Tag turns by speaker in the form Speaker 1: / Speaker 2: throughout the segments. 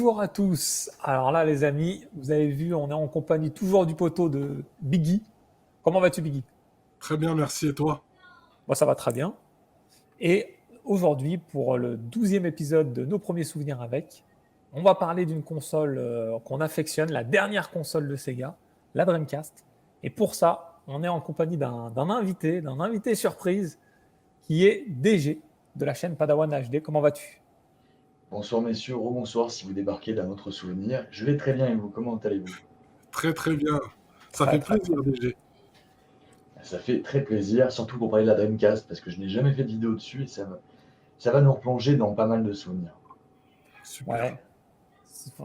Speaker 1: Bonjour à tous. Alors là, les amis, vous avez vu, on est en compagnie toujours du poteau de Biggie. Comment vas-tu, Biggie?
Speaker 2: Très bien, merci. Et toi?
Speaker 1: Moi, ça va très bien. Et aujourd'hui, pour le 12e épisode de Nos premiers souvenirs avec, on va parler d'une console qu'on affectionne, la dernière console de Sega, la Dreamcast. Et pour ça, on est en compagnie d'un invité surprise, qui est DG de la chaîne Padawan HD. Comment vas-tu?
Speaker 3: Bonsoir messieurs, rebonsoir si vous débarquez d'un autre souvenir. Je vais très bien et vous, comment allez-vous?
Speaker 2: Très très bien. Ça
Speaker 1: Très,
Speaker 2: fait
Speaker 1: très, très
Speaker 2: plaisir,
Speaker 1: bien.
Speaker 2: DG.
Speaker 3: Ça fait très plaisir, surtout pour parler de la Dreamcast, parce que je n'ai jamais fait de vidéo dessus et ça va nous replonger dans pas mal de souvenirs.
Speaker 2: Super.
Speaker 1: Ouais,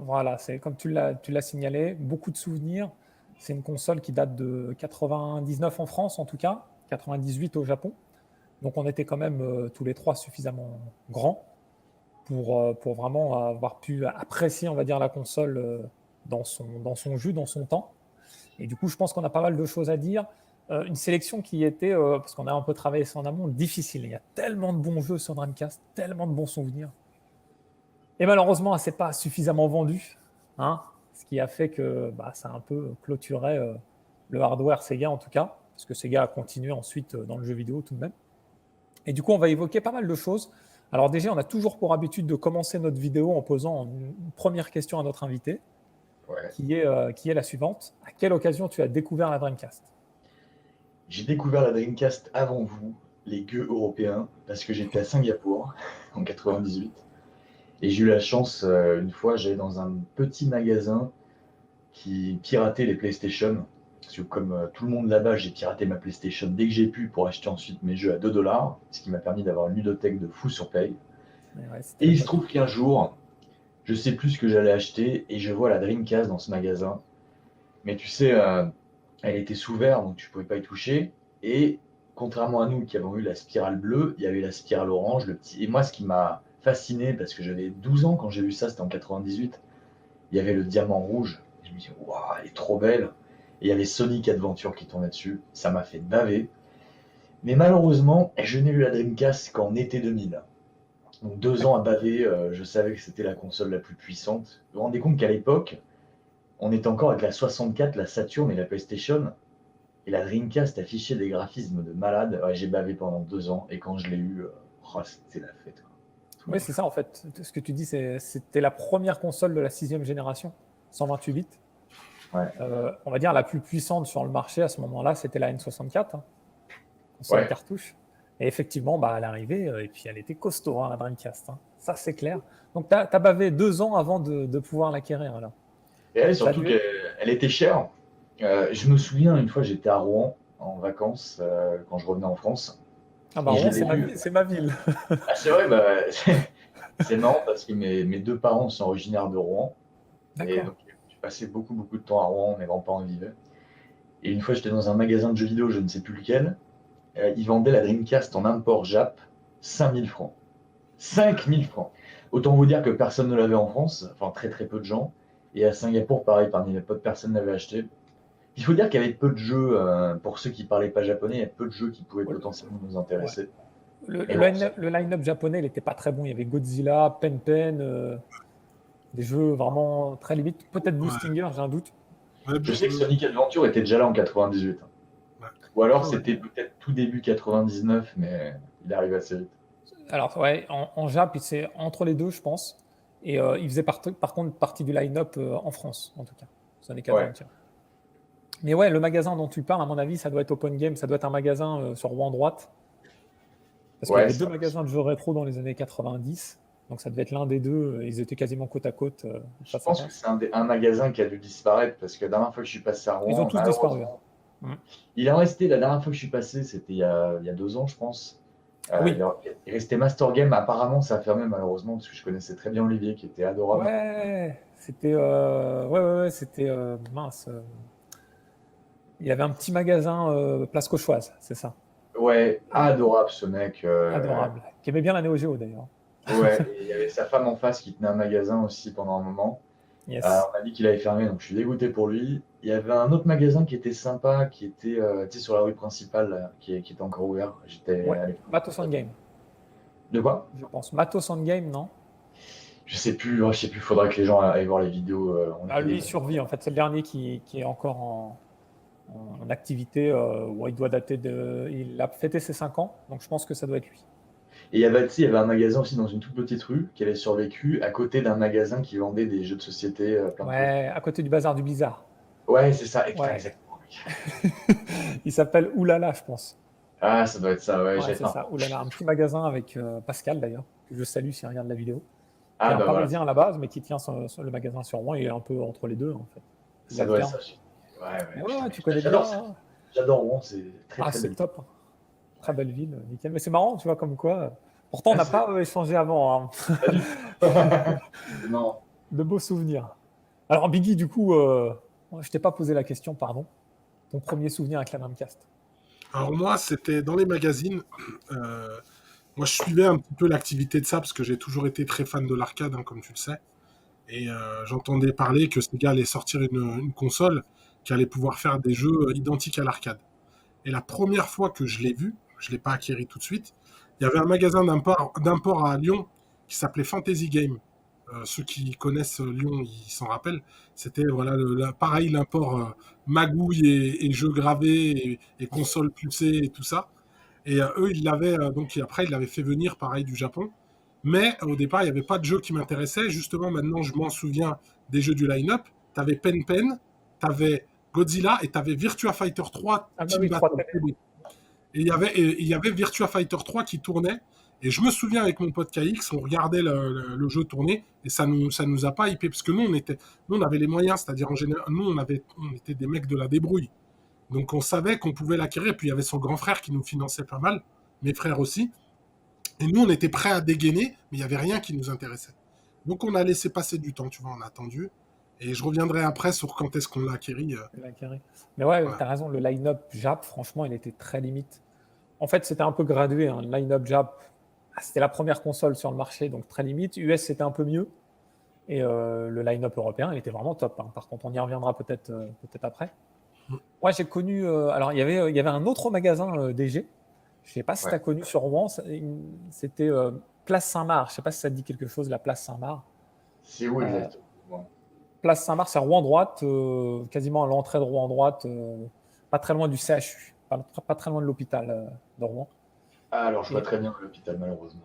Speaker 1: voilà, c'est comme tu l'as signalé, beaucoup de souvenirs. C'est une console qui date de 99 en France, en tout cas, 98 au Japon. Donc on était quand même tous les trois suffisamment grands pour vraiment avoir pu apprécier, on va dire, la console dans son jus, dans son temps. Et du coup, je pense qu'on a pas mal de choses à dire. Une sélection qui était, parce qu'on a un peu travaillé ça en amont, difficile. Il y a tellement de bons jeux sur Dreamcast, tellement de bons souvenirs. Et malheureusement, elle ne s'est pas suffisamment vendue, hein, ce qui a fait que ça a un peu clôturé le hardware Sega en tout cas, parce que Sega a continué ensuite dans le jeu vidéo tout de même. Et du coup, on va évoquer pas mal de choses. Alors déjà, on a toujours pour habitude de commencer notre vidéo en posant une première question à notre invité,
Speaker 3: Ouais.
Speaker 1: qui est la suivante. À quelle occasion tu as découvert la Dreamcast?
Speaker 3: J'ai découvert la Dreamcast avant vous, les gueux européens, parce que j'étais à Singapour en 98. Et j'ai eu la chance, une fois, j'allais dans un petit magasin qui piratait les PlayStation. Parce que comme tout le monde là-bas, j'ai piraté ma PlayStation dès que j'ai pu pour acheter ensuite mes jeux à 2 $, ce qui m'a permis d'avoir une ludothèque de fou sur Play.
Speaker 1: Ouais, c'était
Speaker 3: Et il se
Speaker 1: l'époque.
Speaker 3: trouve qu'un jour, je sais plus ce que j'allais acheter et je vois la Dreamcast dans ce magasin. Mais tu sais, elle était sous verre, donc tu pouvais pas y toucher. Et contrairement à nous qui avons eu la spirale bleue, il y avait la spirale orange, le petit. Et moi, ce qui m'a fasciné, parce que j'avais 12 ans quand j'ai vu ça, c'était en 98, il y avait le diamant rouge. Et je me dis, waouh, elle est trop belle. Et il y avait Sonic Adventure qui tournait dessus. Ça m'a fait baver. Mais malheureusement, je n'ai eu la Dreamcast qu'en été 2000. Donc 2 ans à baver, je savais que c'était la console la plus puissante. Vous vous rendez compte qu'à l'époque, on était encore avec la 64, la Saturn et la PlayStation. Et la Dreamcast affichait des graphismes de malade. Ouais, j'ai bavé pendant 2 ans. Et quand je l'ai eu, oh, c'était la fête, quoi. Tout
Speaker 1: Oui,
Speaker 3: mon
Speaker 1: c'est
Speaker 3: jeu.
Speaker 1: ça en fait. Ce que tu dis, c'était la première console de la sixième génération, 128 bits.
Speaker 3: Ouais.
Speaker 1: On va dire la plus puissante sur le marché à ce moment-là, c'était la N64, hein, console
Speaker 3: Ouais.
Speaker 1: cartouche. Et effectivement, elle est arrivée, et puis elle était costaud, hein, la Dreamcast, hein. Ça, c'est clair. Donc, tu as bavé 2 ans avant de pouvoir l'acquérir. Alors.
Speaker 3: Et elle,
Speaker 1: Ça a
Speaker 3: surtout
Speaker 1: dû...
Speaker 3: qu'elle était chère. Je me souviens, une fois, j'étais à Rouen en vacances quand je revenais en France.
Speaker 1: Ah
Speaker 3: Et je
Speaker 1: Rouen,
Speaker 3: l'avais vue.
Speaker 1: c'est ma ville.
Speaker 3: Ah, c'est vrai, bah, c'est marrant parce que mes deux parents sont originaires de Rouen. Et
Speaker 1: D'accord.
Speaker 3: donc, j'ai passé beaucoup, beaucoup de temps à Rouen. Mes grands-parents y vivaient. Et une fois, j'étais dans un magasin de jeux vidéo, je ne sais plus lequel. Ils vendaient la Dreamcast en import Jap, 5000 francs. 5000 francs. Autant vous dire que personne ne l'avait en France, enfin très très peu de gens. Et à Singapour, pareil, parmi les potes, personne ne l'avait acheté. Il faut dire qu'il y avait peu de jeux, pour ceux qui ne parlaient pas japonais, il y avait peu de jeux qui pouvaient potentiellement nous
Speaker 1: Ouais.
Speaker 3: intéresser.
Speaker 1: Le,
Speaker 3: Mais
Speaker 1: le
Speaker 3: bon,
Speaker 1: line- le line-up japonais, il n'était pas très bon. Il y avait Godzilla, Pen, des jeux vraiment très limites. Peut-être
Speaker 2: Ouais.
Speaker 1: Boostinger, j'ai un doute.
Speaker 2: Ouais,
Speaker 3: je sais que Sonic Adventure était déjà là en 98.
Speaker 2: ouais.
Speaker 3: Ou alors
Speaker 1: Ah ouais.
Speaker 3: c'était peut-être tout début 99, mais il arrive assez vite.
Speaker 1: Alors, ouais, en Jap, c'est entre les deux, je pense. Et il faisait par contre partie du line-up en France, en tout cas. Sonic
Speaker 3: Ouais,
Speaker 1: Adventure. Mais ouais, le magasin dont tu parles, à mon avis, ça doit être Open Game, ça doit être un magasin sur Rouen Droite. Parce qu'il y
Speaker 3: ouais,
Speaker 1: avait
Speaker 3: c'est
Speaker 1: deux
Speaker 3: impossible.
Speaker 1: magasins de jeux rétro dans les années 90. Donc ça devait être l'un des deux. Ils étaient quasiment côte à côte,
Speaker 3: Je
Speaker 1: face à
Speaker 3: pense que
Speaker 1: face.
Speaker 3: c'est un magasin qui a dû disparaître parce que la dernière fois que je suis passé à
Speaker 1: Ils ont
Speaker 3: Rouen,
Speaker 1: tous disparu, hein.
Speaker 3: malheureusement,
Speaker 1: Mm.
Speaker 3: il en restait, la dernière fois que je suis passé, c'était il y a 2 ans, je pense.
Speaker 1: Ah oui,
Speaker 3: Il restait Master Game. Apparemment, ça a fermé malheureusement parce que je connaissais très bien Olivier qui était adorable.
Speaker 1: ouais, c'était, ouais, c'était, mince. Il y avait un petit magasin Place Cauchoise, c'est ça.
Speaker 3: Ouais, adorable ce mec.
Speaker 1: Adorable. Qui aimait bien la Neo Geo d'ailleurs.
Speaker 3: Ouais, et il y avait sa femme en face qui tenait un magasin aussi pendant un moment.
Speaker 1: Yes.
Speaker 3: On m'a dit qu'il avait fermé, donc je suis dégoûté pour lui. Il y avait un autre magasin qui était sympa, qui était tu sais, sur la rue principale, là, qui était encore ouvert. J'étais
Speaker 1: Ouais.
Speaker 3: allé.
Speaker 1: Matos on Game,
Speaker 3: De quoi?
Speaker 1: je pense. Matos on Game, non?
Speaker 3: je sais plus, faudra que les gens aillent voir les vidéos. On a
Speaker 1: Ah,
Speaker 3: fait
Speaker 1: lui,
Speaker 3: des...
Speaker 1: il survit, en fait. C'est le dernier qui est encore en activité. Il doit dater de. Il a fêté ses 5 ans, donc je pense que ça doit être lui.
Speaker 3: Et il y avait, tu sais, il y avait un magasin aussi dans une toute petite rue qui avait survécu à côté d'un magasin qui vendait des jeux de société, plein de trucs.
Speaker 1: Ouais, à côté du bazar du Blizzard.
Speaker 3: Ouais, c'est ça, et putain,
Speaker 1: Ouais.
Speaker 3: exactement, mec.
Speaker 1: Il s'appelle Oulala, je pense.
Speaker 3: Ah, ça doit être ça, ouais,
Speaker 1: Ouais,
Speaker 3: j'ai
Speaker 1: c'est
Speaker 3: faim.
Speaker 1: ça. Oulala, un petit magasin avec Pascal, d'ailleurs, que je salue s'il regarde la vidéo, qui est
Speaker 3: Ah,
Speaker 1: un
Speaker 3: bah voilà,
Speaker 1: Parisien à la base, mais qui tient le magasin sur Rouen. Il est un peu entre les deux, en fait. Il
Speaker 3: ça doit être
Speaker 1: alterne.
Speaker 3: ça. Ouais,
Speaker 1: Mais
Speaker 3: ouais,
Speaker 1: ouais,
Speaker 3: putain,
Speaker 1: ouais,
Speaker 3: mais
Speaker 1: tu connais bien. Hein.
Speaker 3: j'adore Rouen, c'est très
Speaker 1: Ah,
Speaker 3: très
Speaker 1: c'est
Speaker 3: belle.
Speaker 1: top. Très
Speaker 3: Ouais.
Speaker 1: belle ville, nickel. Mais c'est marrant, tu vois, comme quoi. Pourtant, on
Speaker 3: Ah,
Speaker 1: n'a
Speaker 3: c'est
Speaker 1: pas échangé avant. Hein.
Speaker 3: pas du tout. Non.
Speaker 1: De beaux souvenirs. Alors, Biggie, du coup, je t'ai pas posé la question, pardon. Ton premier souvenir avec la Dreamcast.
Speaker 2: Alors moi, c'était dans les magazines. Euh, Moi, je suivais un petit peu l'activité de ça parce que j'ai toujours été très fan de l'arcade, hein, comme tu le sais. Et j'entendais parler que Sega allait sortir une console qui allait pouvoir faire des jeux identiques à l'arcade. Et la première fois que je l'ai vu, je ne l'ai pas acquéri tout de suite, il y avait un magasin d'import à Lyon qui s'appelait Fantasy Game. Ceux qui connaissent Lyon, ils s'en rappellent. C'était voilà, pareil, l'import magouille et jeux gravés et consoles pulsées et tout ça. Et eux, ils l'avaient, donc après, ils l'avaient fait venir, pareil, du Japon. Mais au départ, il n'y avait pas de jeu qui m'intéressait. Justement, maintenant, je m'en souviens des jeux du line-up. Tu avais Pen Pen, tu avais Godzilla et tu avais Virtua Fighter 3
Speaker 1: Ah, bah
Speaker 2: Team
Speaker 1: oui, 3
Speaker 2: Battle.
Speaker 1: télé.
Speaker 2: Et il y avait Virtua Fighter 3 qui tournait. Et je me souviens avec mon pote KX, on regardait le jeu tourner et ça nous a pas hypé parce que nous on avait les moyens, c'est-à-dire en général, nous on était des mecs de la débrouille. Donc on savait qu'on pouvait l'acquérir. Puis il y avait son grand frère qui nous finançait pas mal, mes frères aussi. Et nous on était prêts à dégainer, mais il y avait rien qui nous intéressait. Donc on a laissé passer du temps, tu vois, on a attendu. Et je reviendrai après sur quand est-ce qu'on l'a acquéri.
Speaker 1: La carré. Mais ouais,
Speaker 2: Voilà.
Speaker 1: t'as raison, le line-up Jap, franchement, il était très limite. En fait, c'était un peu gradué. Hein. Le line-up Jap, c'était la première console sur le marché, donc très limite. US, c'était un peu mieux. Et le line-up européen, il était vraiment top. Hein. Par contre, on y reviendra peut-être après. Moi, j'ai connu. Alors, il y avait un autre magasin DG. Je ne sais pas si tu
Speaker 3: Ouais.
Speaker 1: as connu sur Rouen. C'était Place Saint-Marc. Je ne sais pas si ça te dit quelque chose, la Place Saint-Marc.
Speaker 3: C'est où
Speaker 1: Euh,
Speaker 3: exactement? Bon.
Speaker 1: Place Saint-Marc, c'est à Rouen droite, quasiment à l'entrée de Rouen droite, pas très loin du CHU, pas très loin de l'hôpital de Rouen.
Speaker 3: Ah, alors je vois
Speaker 1: Et
Speaker 3: très bien l'hôpital, malheureusement.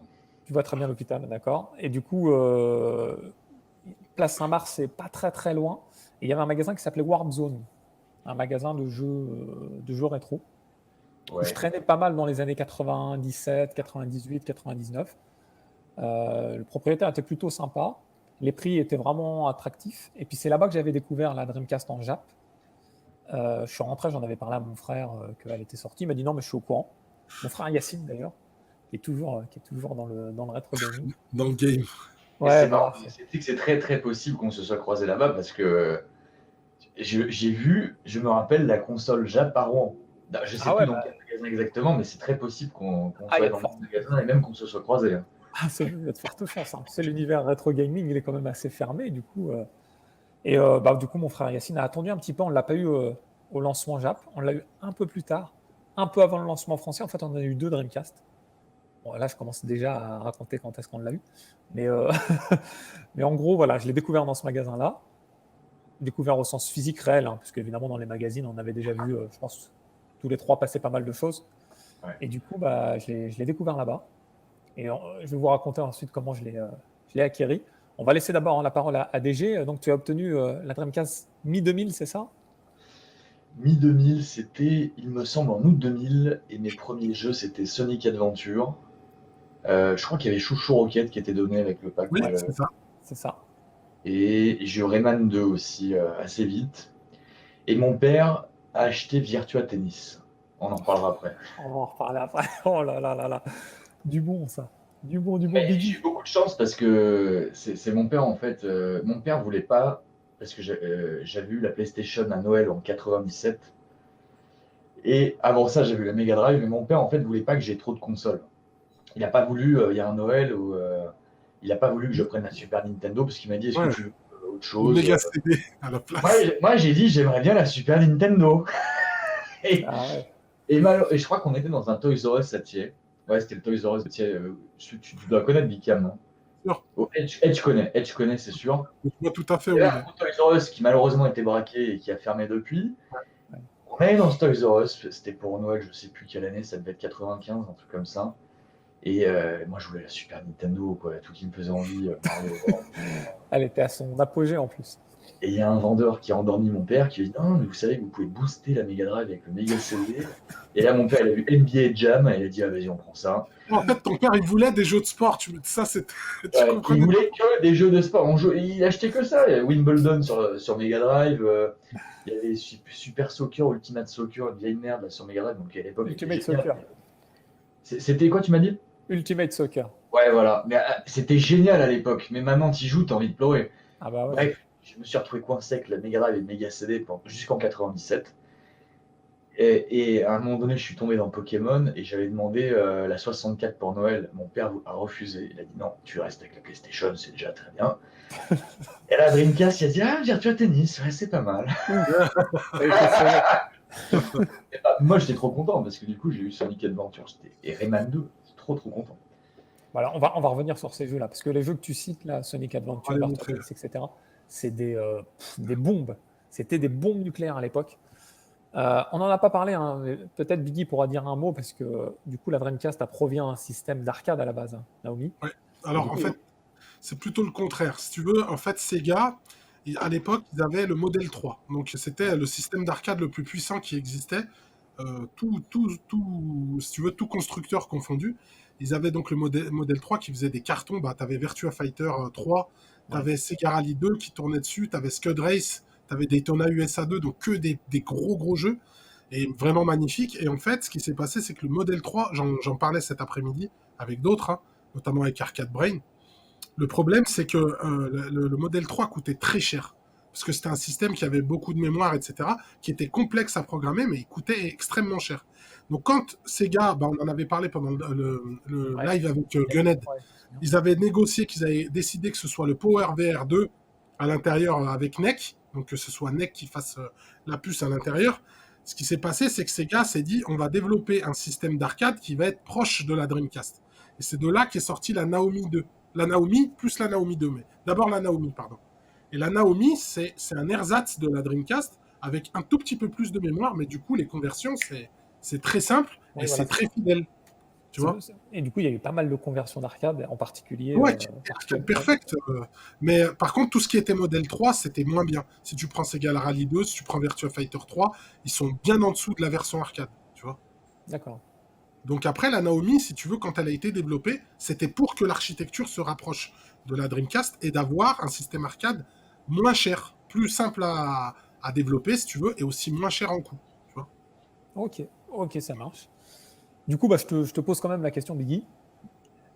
Speaker 1: tu vois très bien l'hôpital, d'accord. Et du coup, Place Saint-Marc, c'est pas très très loin. Et il y avait un magasin qui s'appelait Warp Zone, un magasin de jeux rétro, où je
Speaker 3: Ouais.
Speaker 1: traînais pas mal dans les années 97, 98, 99. Le propriétaire était plutôt sympa. Les prix étaient vraiment attractifs. Et puis c'est là-bas que j'avais découvert la Dreamcast en Jap. Je suis rentré, j'en avais parlé à mon frère qu'elle était sortie. Il m'a dit non, mais je suis au courant. Mon frère Yacine d'ailleurs, qui est toujours dans le rétro gaming.
Speaker 2: Dans le game.
Speaker 3: Et
Speaker 1: Ouais,
Speaker 3: c'est marrant,
Speaker 1: voilà.
Speaker 3: c'est très très possible qu'on se soit croisés là-bas parce que je me rappelle la console Jap à Rouen. Je sais
Speaker 1: Ah
Speaker 3: plus
Speaker 1: ouais,
Speaker 3: dans
Speaker 1: bah,
Speaker 3: quel magasin exactement, mais c'est très possible qu'on
Speaker 1: il y
Speaker 3: soit
Speaker 1: a de
Speaker 3: dans le
Speaker 1: fortes
Speaker 3: même magasin et même qu'on se soit croisés, hein.
Speaker 1: il y a de fortes chances. Hein. C'est l'univers rétro gaming, il est quand même assez fermé du coup. Du coup, mon frère Yacine a attendu un petit peu. On ne l'a pas eu au lancement Jap. On l'a eu un peu plus tard, un peu avant le lancement français. En fait, on a eu 2 Dreamcast. Bon, là, je commence déjà à raconter quand est-ce qu'on l'a eu. Mais, mais en gros, voilà, je l'ai découvert dans ce magasin-là. Découvert au sens physique réel, hein, puisque évidemment, dans les magazines, on avait déjà vu, je pense, tous les trois passer pas mal de choses.
Speaker 3: Ouais.
Speaker 1: Et du coup, je l'ai découvert là-bas. Et je vais vous raconter ensuite comment je l'ai acquéri. On va laisser d'abord la parole à DG. Donc, tu as obtenu la Dreamcast mi-2000, c'est ça?
Speaker 3: Mi-2000, c'était, il me semble, en août 2000, et mes premiers jeux, c'était Sonic Adventure. Je crois qu'il y avait Chouchou Rocket qui était donné avec le pack.
Speaker 2: Oui,
Speaker 1: Ouais.
Speaker 2: c'est ça.
Speaker 1: C'est ça.
Speaker 3: Et j'ai eu Rayman 2 aussi assez vite. Et mon père a acheté Virtua Tennis. On en reparlera après.
Speaker 1: On va en reparler après. Oh là là là là. Du bon, ça. Du bon, du bon.
Speaker 3: Mais j'ai
Speaker 1: Biggie.
Speaker 3: eu beaucoup de chance parce que c'est mon père en fait. Mon père voulait pas, parce que j'avais eu la PlayStation à Noël en 97. Et avant ça, j'avais eu la Mega Drive, mais mon père en fait voulait pas que j'ai trop de consoles. Il n'a pas voulu, il y a un Noël où il n'a pas voulu que je prenne la Super Nintendo parce qu'il m'a dit est-ce que
Speaker 2: Ouais,
Speaker 3: tu veux autre
Speaker 2: une
Speaker 3: chose?
Speaker 2: méga CD à la place.
Speaker 3: Moi, j'ai dit j'aimerais bien la Super Nintendo. Et,
Speaker 1: Ah ouais.
Speaker 3: et je crois qu'on était dans un Toys R Us à Thiers. Ouais, c'était le Toys R Us de Thiers. Tu dois connaître Bicam, non?
Speaker 2: sûr.
Speaker 3: Oh, Edge, c'est sûr.
Speaker 2: Je vois tout à fait
Speaker 3: Et
Speaker 2: où il
Speaker 3: là,
Speaker 2: est.
Speaker 3: pour Toys R Us, qui malheureusement était braqué et qui a fermé depuis,
Speaker 1: Ouais.
Speaker 3: on allait dans ce Toys R Us, c'était pour Noël, je sais plus quelle année, ça devait être 95, un truc comme ça. Et moi, je voulais la Super Nintendo, quoi, tout qui me faisait envie, Mario World.
Speaker 1: Elle était à son apogée en plus.
Speaker 3: Et il y a un vendeur qui a endormi mon père qui lui dit non, mais vous savez que vous pouvez booster la Mega Drive avec le Mega CD. Et là, mon père, il a vu NBA Jam et il a dit ah, vas-y, on prend ça.
Speaker 2: En fait, ton père, il voulait des jeux de sport. Ça, c'est... tu
Speaker 3: Ouais, il
Speaker 2: comprenais?
Speaker 3: voulait que des jeux de sport. Il achetait que ça. Il y avait Wimbledon sur Mega Drive. Il y avait Super Soccer, Ultimate Soccer, une vieille merde là, sur Mega Drive, donc à l'époque, il était
Speaker 1: Ultimate
Speaker 3: génial.
Speaker 1: Soccer.
Speaker 3: C'était quoi, tu m'as dit?
Speaker 1: Ultimate Soccer.
Speaker 3: Ouais, voilà. Mais c'était génial à l'époque. Mais maintenant, tu joues, t'as envie de pleurer.
Speaker 1: Ah bah ouais.
Speaker 3: Bref, je me suis retrouvé coincé avec la Mega Drive et le Mega CD jusqu'en 97. Et à un moment donné, je suis tombé dans Pokémon et j'avais demandé la 64 pour Noël. Mon père a refusé. Il a dit non, tu restes avec la PlayStation, c'est déjà très bien. Et la Dreamcast, il a dit ah, Virtua Tennis, ouais, c'est pas mal. Moi, j'étais trop content parce que du coup, j'ai eu Sonic Adventure et Rayman 2. J'étais trop content.
Speaker 1: Voilà, on va revenir sur ces jeux-là, parce que les jeux que tu cites, là, Sonic Adventure, Virtua Tennis, etc., c'est des bombes. C'était des bombes nucléaires à l'époque. On n'en a pas parlé, hein, mais peut-être Biggie pourra dire un mot, parce que du coup, la Dreamcast provient d'un système d'arcade à la base, hein, Naomi.
Speaker 2: Ouais. Alors, en fait, c'est plutôt le contraire. Si tu veux, en fait, Sega, à l'époque, ils avaient le modèle 3. Donc, c'était le système d'arcade le plus puissant qui existait. Si tu veux, tout constructeur confondu. Ils avaient donc le modèle 3 qui faisait des cartons. Bah, tu avais Virtua Fighter 3, tu avais Sega Rally 2 qui tournait dessus, tu avais Scud Race, tu avais Daytona USA 2, donc que des gros jeux, et vraiment magnifiques. Et en fait, ce qui s'est passé, c'est que le modèle 3, j'en parlais cet après-midi avec d'autres, hein, notamment avec Arcade Brain. Le problème, c'est que le modèle 3 coûtait très cher. Parce que c'était un système qui avait beaucoup de mémoire, etc., qui était complexe à programmer, mais il coûtait extrêmement cher. Donc quand Sega, on en avait parlé pendant le live avec Gunhead, ils avaient négocié, qu'ils avaient décidé que ce soit le Power VR 2 à l'intérieur avec NEC, donc que ce soit NEC qui fasse la puce à l'intérieur. Ce qui s'est passé, c'est que Sega s'est dit, on va développer un système d'arcade qui va être proche de la Dreamcast. Et c'est de là qu'est sortie la Naomi 2. La Naomi plus la Naomi 2, mais d'abord la Naomi, pardon. Et la Naomi, c'est un ersatz de la Dreamcast avec un tout petit peu plus de mémoire, mais du coup, les conversions, c'est très simple et c'est très fidèle. Tu vois.
Speaker 1: Et du coup, il y a eu pas mal de conversions d'arcade, en particulier.
Speaker 2: Ouais, perfect. Mais par contre, tout ce qui était modèle 3, c'était moins bien. Si tu prends Sega Rally 2, si tu prends Virtua Fighter 3, ils sont bien en dessous de la version arcade. Tu vois.
Speaker 1: D'accord.
Speaker 2: Donc après, la Naomi, si tu veux, quand elle a été développée, c'était pour que l'architecture se rapproche de la Dreamcast et d'avoir un système arcade moins cher, plus simple à développer, si tu veux, et aussi moins cher en coût. Tu vois.
Speaker 1: Ok, ça marche. Du coup, je te pose quand même la question, Biggie.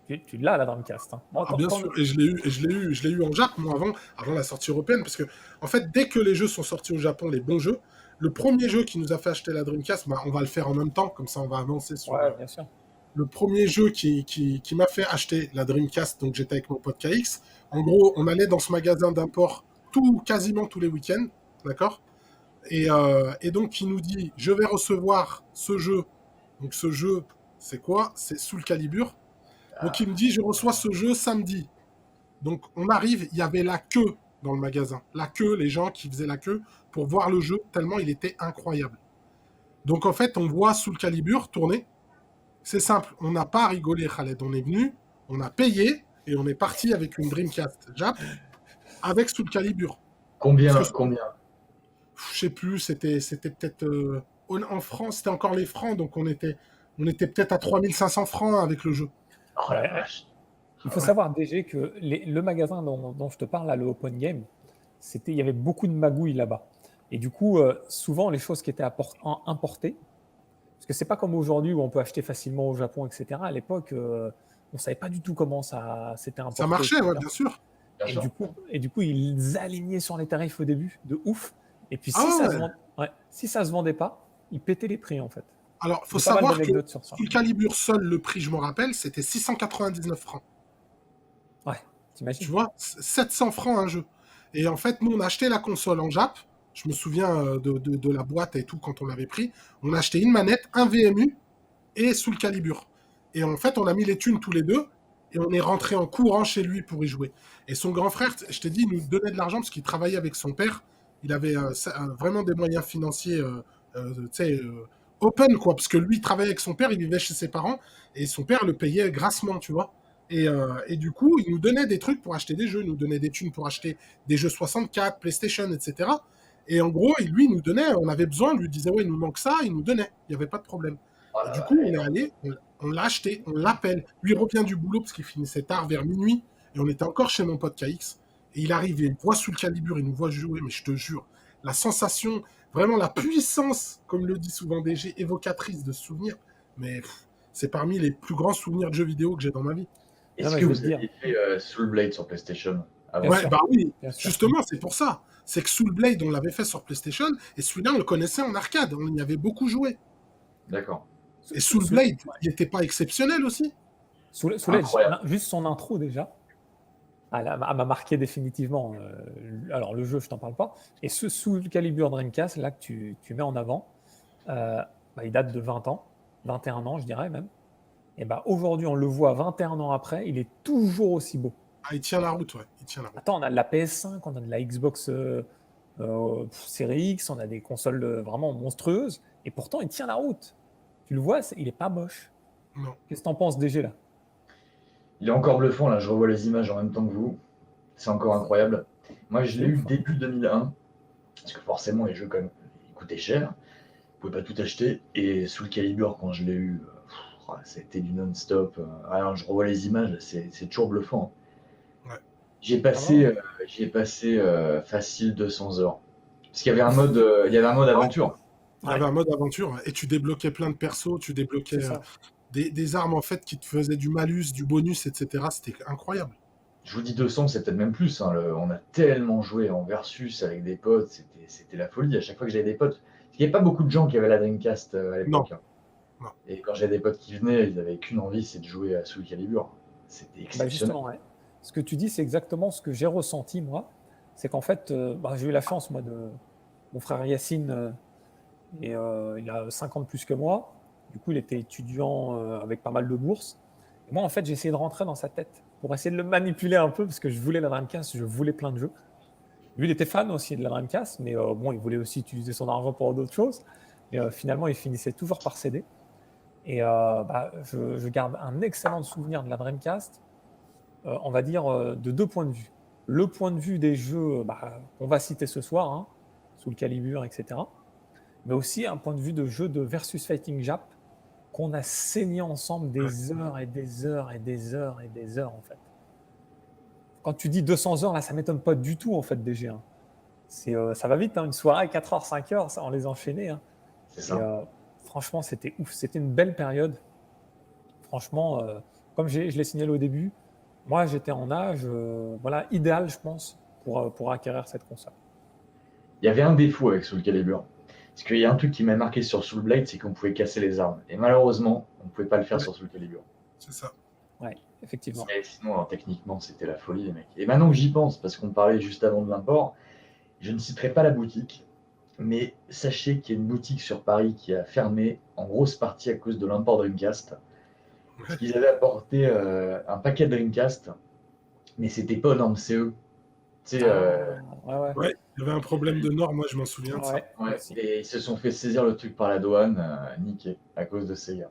Speaker 1: Tu l'as, la Dreamcast. Hein.
Speaker 2: Bien sûr, et je l'ai eu en Jap, moi, avant la sortie européenne, parce que, en fait, dès que les jeux sont sortis au Japon, les bons jeux, le premier jeu qui nous a fait acheter la Dreamcast, on va le faire en même temps, comme ça on va avancer sur...
Speaker 1: Ouais, bien sûr.
Speaker 2: Le premier jeu qui m'a fait acheter la Dreamcast, donc j'étais avec mon pote KX, en gros, on allait dans ce magasin d'import quasiment tous les week-ends, d'accord, et donc il nous dit, je vais recevoir ce jeu. Donc ce jeu, c'est quoi? C'est Soul Calibur. Donc il me dit, je reçois ce jeu samedi. Donc on arrive, il y avait la queue dans le magasin. La queue, les gens qui faisaient la queue pour voir le jeu, tellement il était incroyable. Donc en fait, on voit Soul Calibur tourner. C'est simple, on n'a pas rigolé, Khaled. On est venu, on a payé, et on est parti avec une Dreamcast Jap, avec Soul Calibur.
Speaker 3: Combien
Speaker 2: Je sais plus, c'était peut-être... en France, c'était encore les francs, donc on était peut-être à 3500 francs avec le jeu.
Speaker 3: Oh la vache.
Speaker 1: Il faut savoir, DG, que le magasin dont je te parle, là, le Open Game, il y avait beaucoup de magouilles là-bas. Et du coup, souvent, les choses qui étaient importées, parce que c'est pas comme aujourd'hui où on peut acheter facilement au Japon, etc. À l'époque, on savait pas du tout comment c'était importé.
Speaker 2: Ça marchait, ouais, bien sûr.
Speaker 1: Et du coup, ils alignaient sur les tarifs au début, de ouf. Et puis, si ça se vendait pas, ils pétaient les prix, en fait.
Speaker 2: Alors, il faut savoir que Soul Calibur seul, le prix, je me rappelle, c'était 699 francs.
Speaker 1: Ouais, t'imagines.
Speaker 2: Tu vois, 700 francs un jeu. Et en fait, nous, on a acheté la console en Jap. Je me souviens de la boîte et tout quand on l'avait pris. On a acheté une manette, un VMU et Soul Calibur. Et en fait, on a mis les thunes tous les deux. et on est rentré en courant chez lui pour y jouer. Et son grand frère, je t'ai dit, il nous donnait de l'argent parce qu'il travaillait avec son père. Il avait vraiment des moyens financiers tu sais, open, quoi, parce que lui, il travaillait avec son père, il vivait chez ses parents, et son père le payait grassement, tu vois. Et du coup, il nous donnait des trucs pour acheter des jeux, il nous donnait des thunes pour acheter des jeux 64, PlayStation, etc. Et en gros, lui, il nous donnait, on avait besoin, il lui disait, ouais, il nous manque ça, il nous donnait, il n'y avait pas de problème.
Speaker 3: Oh
Speaker 2: Et
Speaker 3: là
Speaker 2: du
Speaker 3: là,
Speaker 2: coup, on est allé, on l'a acheté, on l'appelle. Lui, il revient du boulot parce qu'il finissait tard, vers minuit, et on était encore chez mon pote KX. Et il arrive, il voit sous le calibre, il nous voit jouer, mais je te jure, la sensation, vraiment la puissance, comme le dit souvent DG, évocatrice de souvenirs, mais c'est parmi les plus grands souvenirs de jeux vidéo que j'ai dans ma vie.
Speaker 1: Non,
Speaker 3: Est-ce
Speaker 1: mais
Speaker 3: que
Speaker 1: je vais
Speaker 3: vous
Speaker 1: te dire,
Speaker 3: aviez fait Soul Blade sur PlayStation
Speaker 1: bien
Speaker 3: avant?
Speaker 2: Ouais,
Speaker 1: sûr,
Speaker 2: bah oui,
Speaker 1: bien sûr.
Speaker 2: justement, c'est pour ça. C'est que Soul Blade, on l'avait fait sur PlayStation, et celui-là, on le connaissait en arcade, on y avait beaucoup joué.
Speaker 3: D'accord.
Speaker 2: Et Soul
Speaker 1: Soul,
Speaker 2: Blade, il n'était pas exceptionnel aussi?
Speaker 1: Soul Edge,
Speaker 3: Incroyable.
Speaker 1: juste son intro déjà, elle m'a marqué définitivement. Alors le jeu, je t'en parle pas. Et ce Soul Calibur Dreamcast, là que tu mets en avant, il date de 20 ans, 21 ans, je dirais même. Et bah aujourd'hui, on le voit 21 ans après, il est toujours aussi beau.
Speaker 2: Ah, il tient la route, ouais, il tient la route.
Speaker 1: Attends, on a de la PS5, on a de la Xbox Series X, on a des consoles vraiment monstrueuses, et pourtant il tient la route. Tu le vois, il est pas moche.
Speaker 2: Non.
Speaker 1: Qu'est-ce que t'en penses, DG, là?
Speaker 3: Il est encore bluffant, là, je revois les images en même temps que vous. C'est encore incroyable. Moi, je
Speaker 1: C'est
Speaker 3: l'ai eu
Speaker 1: ouf, hein.
Speaker 3: début 2001, parce que forcément, les jeux, quand même, ils coûtaient cher. Vous pouvez pas tout acheter. Et Soul Calibur, quand je l'ai eu, c'était du non-stop. Alors, je revois les images, c'est toujours bluffant.
Speaker 2: Ouais.
Speaker 3: J'ai
Speaker 1: Ah
Speaker 3: passé,
Speaker 1: non.
Speaker 3: facile 200 heures. Parce qu'il y avait un mode,
Speaker 2: Ouais,
Speaker 3: aventure.
Speaker 2: il y avait un mode aventure, et tu débloquais plein de persos, tu débloquais
Speaker 1: C'est ça.
Speaker 2: des armes en fait qui te faisaient du malus, du bonus, etc. C'était incroyable.
Speaker 3: Je vous dis 200, c'est peut-être même plus, hein. On a tellement joué en versus avec des potes, c'était la folie. À chaque fois que j'avais des potes, il n'y avait pas beaucoup de gens qui avaient la Dreamcast à
Speaker 2: Non,
Speaker 3: l'époque, hein.
Speaker 2: non.
Speaker 3: Et quand j'avais des potes qui venaient, ils n'avaient qu'une envie, c'est de jouer à Soul Calibur. C'était
Speaker 1: Bah
Speaker 3: exceptionnel.
Speaker 1: justement, ouais. Ce que tu dis, c'est exactement ce que j'ai ressenti, moi. C'est qu'en fait, j'ai eu la chance, moi, de. Mon frère Yacine, il a 50 plus que moi. Du coup, il était étudiant avec pas mal de bourses. Et moi, en fait, j'ai essayé de rentrer dans sa tête pour essayer de le manipuler un peu parce que je voulais la Dreamcast, je voulais plein de jeux. Lui, il était fan aussi de la Dreamcast, mais bon, il voulait aussi utiliser son argent pour d'autres choses. Et finalement, il finissait toujours par céder. Et je garde un excellent souvenir de la Dreamcast, on va dire de deux points de vue. Le point de vue des jeux qu'on va citer ce soir, hein, sous le Calibur, etc. Mais aussi un point de vue de jeu de versus fighting Jap qu'on a saigné ensemble
Speaker 2: Ouais.
Speaker 1: des heures et des heures et des heures et des heures en fait. Quand tu dis 200 heures, là, ça m'étonne pas du tout en fait DG. Hein. Ça va vite, hein, une soirée, 4 heures, 5 heures, ça, on les enchaînait. Hein.
Speaker 3: C'est
Speaker 1: Et
Speaker 3: ça.
Speaker 1: franchement, c'était ouf. C'était une belle période. Franchement, comme je l'ai signalé au début, moi j'étais en âge idéal, je pense, pour acquérir cette console.
Speaker 3: Il y avait un défaut avec Soul Calibur. Parce qu'il y a un truc qui m'a marqué sur Soul Blade, c'est qu'on pouvait casser les armes. Et malheureusement, on ne pouvait pas le faire
Speaker 2: Ouais,
Speaker 3: sur Soul Calibur.
Speaker 2: c'est ça.
Speaker 1: Ouais, effectivement.
Speaker 3: Mais sinon, alors, techniquement, c'était la folie, les mecs. Et maintenant que j'y pense, parce qu'on parlait juste avant de l'import, je ne citerai pas la boutique, mais sachez qu'il y a une boutique sur Paris qui a fermé en grosse partie à cause de l'import Dreamcast. Parce
Speaker 2: Ouais.
Speaker 3: qu'ils avaient apporté un paquet de Dreamcast, mais c'était pas aux normes CE. Tu sais,
Speaker 1: Ouais.
Speaker 2: Ouais, il y avait un problème de normes, moi je m'en souviens de ça.
Speaker 1: Ouais,
Speaker 3: ouais,
Speaker 1: aussi.
Speaker 3: et ils se sont fait saisir le truc par la douane, niqué, à cause de Sega.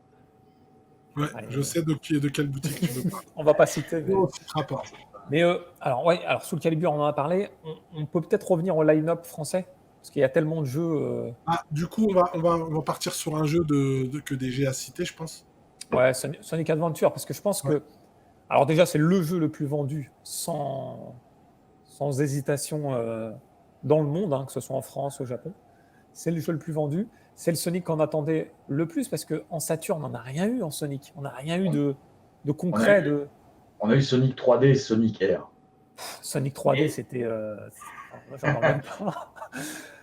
Speaker 2: Ouais,
Speaker 1: Ouais,
Speaker 2: je sais de quelle boutique tu veux parler.
Speaker 1: on va pas citer, mais.
Speaker 2: Non, on ne citera pas.
Speaker 1: Mais alors sous le Calibur, on en a parlé. On peut peut-être revenir au line-up français, parce qu'il y a tellement de jeux.
Speaker 2: Ah, du coup, on va partir sur un jeu que DG a cité, je pense.
Speaker 1: Ouais, Sonic Adventure, parce que je pense
Speaker 2: Ouais.
Speaker 1: que. Alors déjà, c'est le jeu le plus vendu, sans hésitation, dans le monde, hein, que ce soit en France, au Japon. C'est le jeu le plus vendu. C'est le Sonic qu'on attendait le plus, parce qu'en Saturn, on n'a rien eu en Sonic. On n'a rien eu de
Speaker 3: On a
Speaker 1: concret.
Speaker 3: eu, on a eu Sonic 3D et Sonic Air.
Speaker 1: Sonic 3D,
Speaker 3: Mais
Speaker 1: c'était. J'en parle même pas.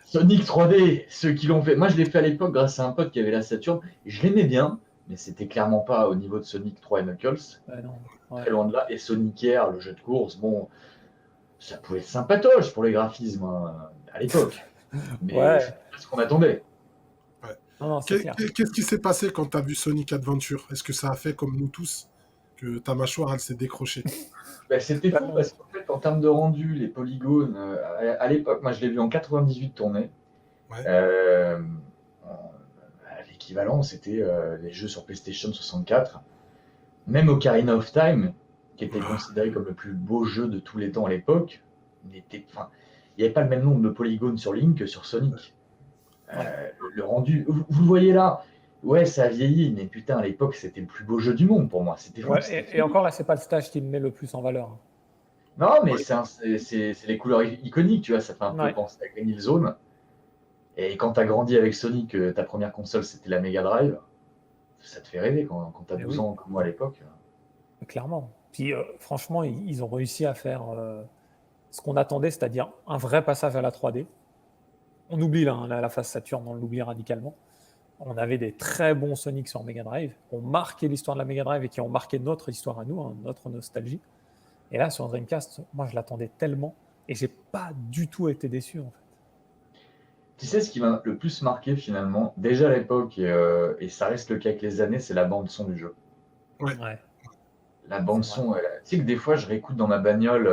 Speaker 3: Sonic 3D, ceux qui l'ont fait. Moi, je l'ai fait à l'époque grâce à un pote qui avait la Saturn. Et je l'aimais bien, mais c'était clairement pas au niveau de Sonic 3 et Knuckles.
Speaker 1: Non. Ouais.
Speaker 3: Très loin de là. Et Sonic Air, le jeu de course, bon, ça pouvait être sympatoche pour les graphismes hein, à l'époque. Mais
Speaker 1: Ouais.
Speaker 3: c'est pas ce qu'on attendait.
Speaker 1: Non, c'est clair.
Speaker 2: Qu'est-ce qui s'est passé quand tu as vu Sonic Adventure? Est-ce que ça a fait comme nous tous, que ta mâchoire, elle s'est décrochée.
Speaker 3: Bah, c'était fou
Speaker 1: Totalement.
Speaker 3: parce qu'en fait, en termes de rendu, les polygones, à l'époque, moi je l'ai vu en 98 tourner.
Speaker 2: Ouais.
Speaker 3: Euh, L'équivalent, c'était les jeux sur PlayStation 64. Même Ocarina of Time, qui était considéré comme le plus beau jeu de tous les temps à l'époque, enfin, il n'y avait pas le même nombre de polygones sur Link que sur Sonic.
Speaker 1: Ouais.
Speaker 3: Le rendu, vous le voyez là, ouais, ça a vieilli, mais putain, à l'époque, c'était le plus beau jeu du monde pour moi. C'était fou,
Speaker 1: Ouais,
Speaker 3: c'était
Speaker 1: et
Speaker 3: fini.
Speaker 1: encore, là, c'est pas le stage qui me met le plus en valeur.
Speaker 3: Non, mais
Speaker 2: Ouais.
Speaker 3: c'est les couleurs iconiques, tu vois, ça fait un peu
Speaker 1: Ouais.
Speaker 3: penser à Green Hill Zone. Et quand t'as grandi avec Sonic, ta première console c'était la Mega Drive, ça te fait rêver quand t'as
Speaker 1: Et
Speaker 3: 12
Speaker 1: oui,
Speaker 3: ans comme moi à l'époque.
Speaker 1: clairement. Puis, franchement, ils ont réussi à faire ce qu'on attendait, c'est-à-dire un vrai passage à la 3D. On oublie là, hein, la phase Saturn, on l'oublie radicalement. On avait des très bons Sonic sur Mega Drive, qui ont marqué l'histoire de la Mega Drive et qui ont marqué notre histoire à nous, hein, notre nostalgie. Et là, sur Dreamcast, moi, je l'attendais tellement et j'ai pas du tout été déçu, en fait.
Speaker 3: Tu sais ce qui m'a le plus marqué finalement, déjà à l'époque, et ça reste le cas avec les années, c'est la bande son du jeu.
Speaker 2: Ouais.
Speaker 1: Ouais,
Speaker 3: La
Speaker 1: c'est
Speaker 3: bande
Speaker 1: vrai.
Speaker 3: son, tu sais que des fois je réécoute dans ma bagnole,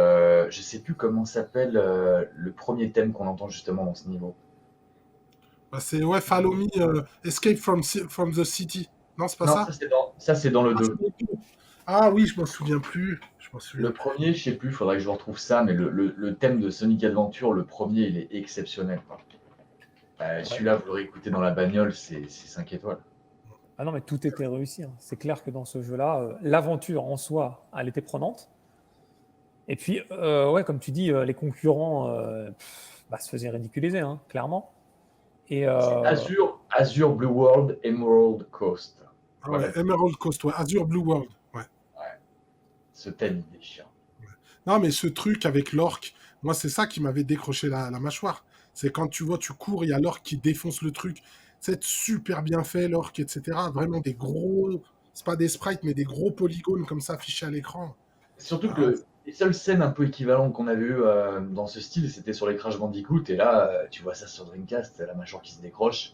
Speaker 3: je sais plus comment s'appelle le premier thème qu'on entend justement dans ce niveau.
Speaker 2: Bah, c'est ouais, Follow Me, Escape from the City. Non, c'est pas
Speaker 3: Non,
Speaker 2: ça?
Speaker 3: ça c'est dans le
Speaker 2: Ah,
Speaker 3: 2.
Speaker 2: Ah oui, je m'en souviens plus. Je m'en souviens
Speaker 3: Le
Speaker 2: plus.
Speaker 3: premier, je sais plus, faudrait que je retrouve ça, mais le thème de Sonic Adventure, le premier, il est exceptionnel, quoi.
Speaker 1: Ouais.
Speaker 3: Celui-là, vous l'aurez écouté dans la bagnole, c'est 5 étoiles.
Speaker 1: Ah non, mais tout était réussi, hein. C'est clair que dans ce jeu-là, l'aventure en soi, elle était prenante. Et puis, ouais, comme tu dis, les concurrents bah, se faisaient ridiculiser, hein, clairement. Et
Speaker 3: C'est Azure Blue World, Emerald Coast.
Speaker 2: Ah ouais,
Speaker 3: Voilà,
Speaker 2: Emerald Coast, ouais. Azure Blue World. Ouais.
Speaker 3: ouais, ce thème, il déchire.
Speaker 2: Non, mais ce truc avec l'orque, moi, c'est ça qui m'avait décroché la mâchoire. C'est quand tu vois, tu cours, il y a l'orque qui défonce le truc. C'est super bien fait, l'orque, etc. Vraiment des gros. C'est pas des sprites, mais des gros polygones comme ça affichés à l'écran.
Speaker 3: Surtout que
Speaker 2: Ah,
Speaker 3: les seules scènes un peu équivalentes qu'on avait eues dans ce style, c'était sur les Crash Bandicoot, et là, tu vois ça sur Dreamcast, la mâchoire qui se décroche.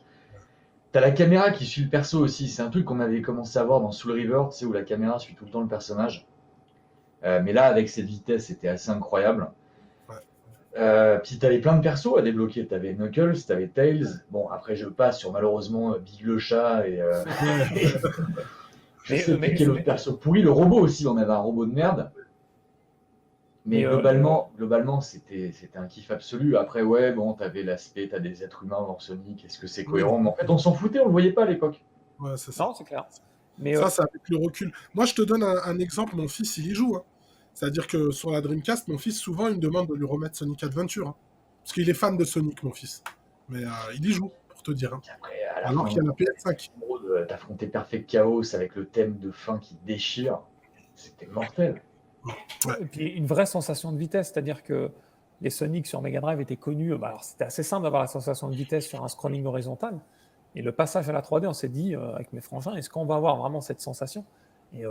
Speaker 3: T'as la caméra qui suit le perso aussi, c'est un truc qu'on avait commencé à voir dans Soul River, tu sais, où la caméra suit tout le temps le personnage. Mais là, avec cette vitesse, c'était assez incroyable.
Speaker 2: ouais.
Speaker 3: Puis t'avais plein de persos à débloquer. T'avais Knuckles, t'avais Tails. Bon, après je passe sur malheureusement Big le chat et
Speaker 2: Ouais.
Speaker 3: je
Speaker 1: mais,
Speaker 3: sais plus
Speaker 1: mais,
Speaker 3: quel autre
Speaker 1: mais,
Speaker 3: perso pourri. Le robot aussi, on avait un robot de merde. Mais
Speaker 1: mais,
Speaker 3: globalement, c'était un kiff absolu. Après, ouais, bon, t'avais l'aspect, t'as des êtres humains dans Sonic. Est-ce que c'est
Speaker 2: Oui,
Speaker 3: cohérent? Mais en fait, on s'en foutait, on le voyait pas à l'époque.
Speaker 2: ouais, c'est ça.
Speaker 1: non, c'est clair. Mais
Speaker 2: Ça, c'est avec le recul. Moi, je te donne un exemple. Mon fils, il y joue, hein. C'est-à-dire que sur la Dreamcast, mon fils, souvent, il me demande de lui remettre Sonic Adventure, hein. Parce qu'il est fan de Sonic, mon fils. Mais il y joue, pour te dire, hein.
Speaker 3: Puis après, à la
Speaker 2: Alors
Speaker 3: fin,
Speaker 2: qu'il y a la PS5.
Speaker 3: t'affrontais Perfect Chaos avec le thème de fin qui déchire. C'était mortel.
Speaker 2: Ouais.
Speaker 1: et puis une vraie sensation de vitesse, c'est-à-dire que les Sonic sur Mega Drive étaient connus. Bah, alors, c'était assez simple d'avoir la sensation de vitesse sur un scrolling horizontal. Et le passage à la 3D, on s'est dit avec mes frangins, est-ce qu'on va avoir vraiment cette sensation? Et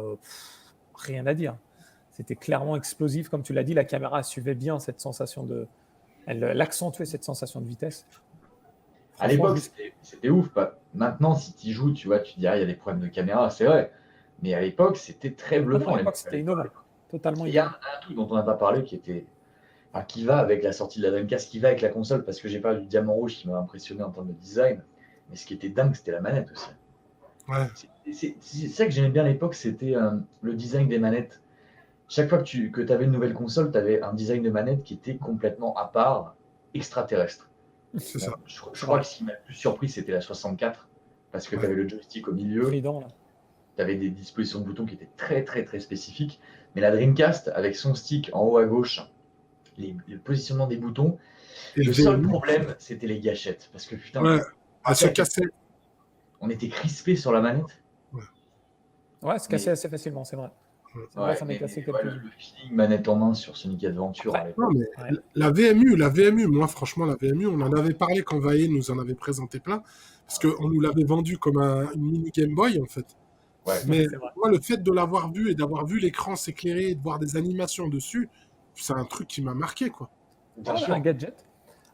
Speaker 1: rien à dire. C'était clairement explosif, comme tu l'as dit, la caméra suivait bien cette sensation de, elle accentuait cette sensation de vitesse.
Speaker 3: À
Speaker 1: Franchement,
Speaker 3: l'époque,
Speaker 1: juste,
Speaker 3: c'était ouf. Maintenant, si tu joues, tu vois, tu te dis, ah, il y a des problèmes de caméra, c'est vrai. Mais à l'époque, c'était très
Speaker 1: ah non, à
Speaker 3: bluffant.
Speaker 1: l'époque, c'était innovant, totalement
Speaker 3: Il y a
Speaker 1: innovant.
Speaker 3: un truc dont on n'a pas parlé enfin, qui va avec la sortie de la Dreamcast, qui va avec la console, parce que j'ai parlé du diamant rouge qui m'a impressionné en termes de design. Mais ce qui était dingue, c'était la manette aussi.
Speaker 2: Ouais.
Speaker 3: C'est ça que j'aimais bien à l'époque, c'était le design des manettes. Chaque fois que tu avais une nouvelle console, tu avais un design de manette qui était complètement à part, extraterrestre.
Speaker 2: C'est
Speaker 3: Bon,
Speaker 2: ça.
Speaker 3: je
Speaker 1: C'est
Speaker 3: crois
Speaker 1: vrai.
Speaker 3: que ce qui m'a le plus surpris, c'était la 64, parce que tu
Speaker 2: Ouais.
Speaker 3: avais le joystick au milieu,
Speaker 1: Trident, là.
Speaker 3: tu avais des dispositions de boutons qui étaient très très très spécifiques. Mais la Dreamcast, avec son stick en haut à gauche, le positionnement des boutons,
Speaker 2: Et le
Speaker 3: le seul
Speaker 2: VMU.
Speaker 3: problème, c'était les gâchettes. Parce que putain,
Speaker 2: Ouais.
Speaker 3: on
Speaker 2: Elle
Speaker 3: était,
Speaker 2: se cassait.
Speaker 3: on était crispés sur la manette.
Speaker 2: Ouais.
Speaker 1: Ouais, c'est cassé
Speaker 3: Mais,
Speaker 1: assez facilement, c'est vrai. C'est vrai,
Speaker 3: ouais,
Speaker 1: ça m'est cassé
Speaker 3: ouais,
Speaker 1: quelques-uns.
Speaker 3: le feeling manette en main sur Sonic Adventure à
Speaker 1: Après,
Speaker 2: Non,
Speaker 3: l'époque.
Speaker 2: mais
Speaker 1: ouais.
Speaker 2: la VMU, moi, franchement, la VMU, on en avait parlé quand Vaé nous en avait présenté plein, parce qu'on nous l'avait vendu comme une mini Game Boy, en fait.
Speaker 3: Ouais,
Speaker 1: Ouais,
Speaker 2: Mais
Speaker 1: c'est vrai.
Speaker 2: moi, le fait de l'avoir vu et d'avoir vu l'écran s'éclairer et de voir des animations dessus, c'est un truc qui m'a marqué, quoi.
Speaker 3: bien
Speaker 1: Voilà, un
Speaker 3: sûr.
Speaker 1: gadget.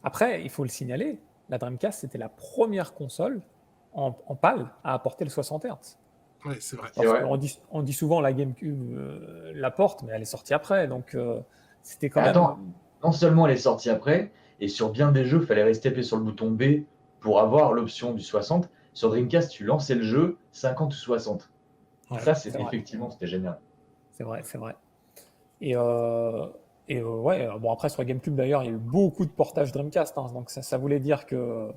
Speaker 1: Après, il faut le signaler, la Dreamcast, c'était la première console en PAL à apporter le 60 Hz.
Speaker 2: Ouais, c'est vrai.
Speaker 3: C'est
Speaker 1: Parce
Speaker 3: vrai.
Speaker 1: qu'on dit souvent la GameCube la porte, mais elle est sortie après. Donc, c'était quand
Speaker 3: Attends,
Speaker 1: même.
Speaker 3: non seulement elle est sortie après, et sur bien des jeux, il fallait rester appuyé sur le bouton B pour avoir l'option du 60. Sur Dreamcast, tu lançais le jeu 50 ou 60.
Speaker 1: Ouais,
Speaker 3: Ça,
Speaker 1: c'est
Speaker 3: c'était
Speaker 1: vrai.
Speaker 3: effectivement, c'était génial.
Speaker 1: C'est vrai, c'est vrai. Et, ouais, bon, après, sur la GameCube d'ailleurs, il y a eu beaucoup de portages Dreamcast. Hein, donc, ça voulait dire que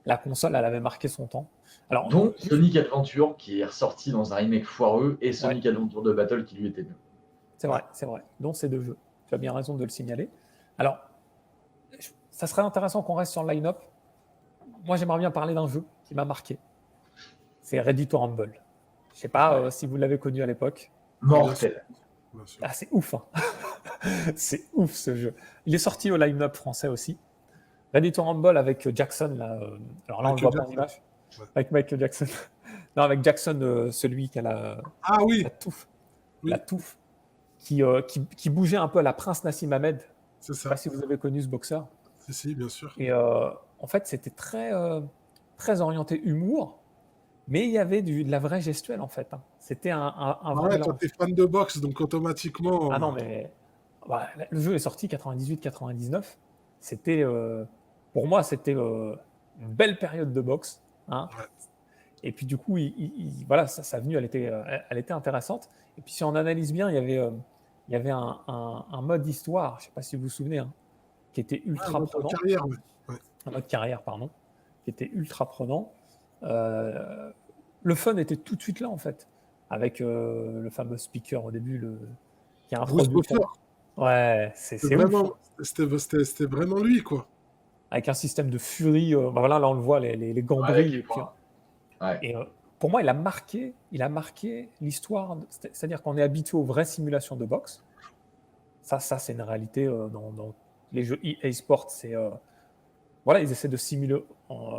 Speaker 1: la console, elle avait marqué son temps. Alors,
Speaker 3: Dont Sonic Adventure, qui est ressorti dans un remake foireux, et
Speaker 1: ouais,
Speaker 3: Sonic Adventure 2 Battle, qui lui était mieux.
Speaker 1: c'est
Speaker 2: Ouais.
Speaker 1: vrai, c'est vrai. Donc, ces deux jeux. Tu as bien raison de le signaler. Alors, ça serait intéressant qu'on reste sur le line-up. Moi, j'aimerais bien parler d'un jeu qui m'a marqué. C'est Ready to Rumble. Je sais pas
Speaker 3: Ouais.
Speaker 1: si vous l'avez connu à l'époque.
Speaker 2: Ah, bien sûr,
Speaker 3: Mortel.
Speaker 2: bien sûr.
Speaker 1: Ah, c'est ouf, hein. C'est ouf ce jeu. Il est sorti au line-up français aussi. Ready to Rumble avec Jackson. Là, alors là, on le
Speaker 2: Michael
Speaker 1: voit pas en
Speaker 2: Jackson.
Speaker 1: image.
Speaker 2: Ouais.
Speaker 1: Avec Michael Jackson. Non, avec Jackson, celui qui a
Speaker 2: Ah
Speaker 1: la
Speaker 2: oui,
Speaker 1: touffe. La
Speaker 2: oui,
Speaker 1: touffe. Qui bougeait un peu à la Prince Nassim Ahmed.
Speaker 2: c'est
Speaker 1: Je sais pas
Speaker 2: ça.
Speaker 1: si vous avez connu ce boxeur.
Speaker 2: Si, bien sûr.
Speaker 1: Et en fait, c'était très orienté humour, mais il y avait de la vraie gestuelle en fait. Hein. C'était un
Speaker 2: Ah
Speaker 1: vrai
Speaker 2: ouais, toi,
Speaker 1: mélange.
Speaker 2: t'es fan de boxe, donc
Speaker 1: Ah
Speaker 2: automatiquement.
Speaker 1: non, mais bah, le jeu est sorti 98-99. C'était, pour moi, c'était une belle période de boxe. Hein.
Speaker 2: Ouais.
Speaker 1: Et puis du coup, voilà, sa venue, elle était intéressante. Et puis si on analyse bien, il y avait un mode histoire, je ne sais pas si vous vous souvenez, hein, qui était
Speaker 2: Ouais,
Speaker 1: ultra
Speaker 2: mode
Speaker 1: prenant,
Speaker 2: carrière, ouais. Ouais.
Speaker 1: un mode carrière, pardon, qui était ultra prenant. Euh, le fun était tout de suite là, en fait, avec le fameux speaker au début, qui a
Speaker 2: Bruce
Speaker 1: introduit le
Speaker 2: Buffer,
Speaker 1: thème. Ouais,
Speaker 2: c'est
Speaker 1: c'est ouf.
Speaker 2: vraiment, c'était vraiment lui, quoi.
Speaker 1: Avec un système de furie, bah voilà, là on le voit, les gants
Speaker 3: Ouais, à
Speaker 1: brillent.
Speaker 3: quel point. Ouais.
Speaker 1: Et pour moi, il a marqué l'histoire. C'est-à-dire qu'on est habitué aux vraies simulations de boxe. Ça c'est une réalité dans les jeux EA Sports. Voilà, ils essaient de simuler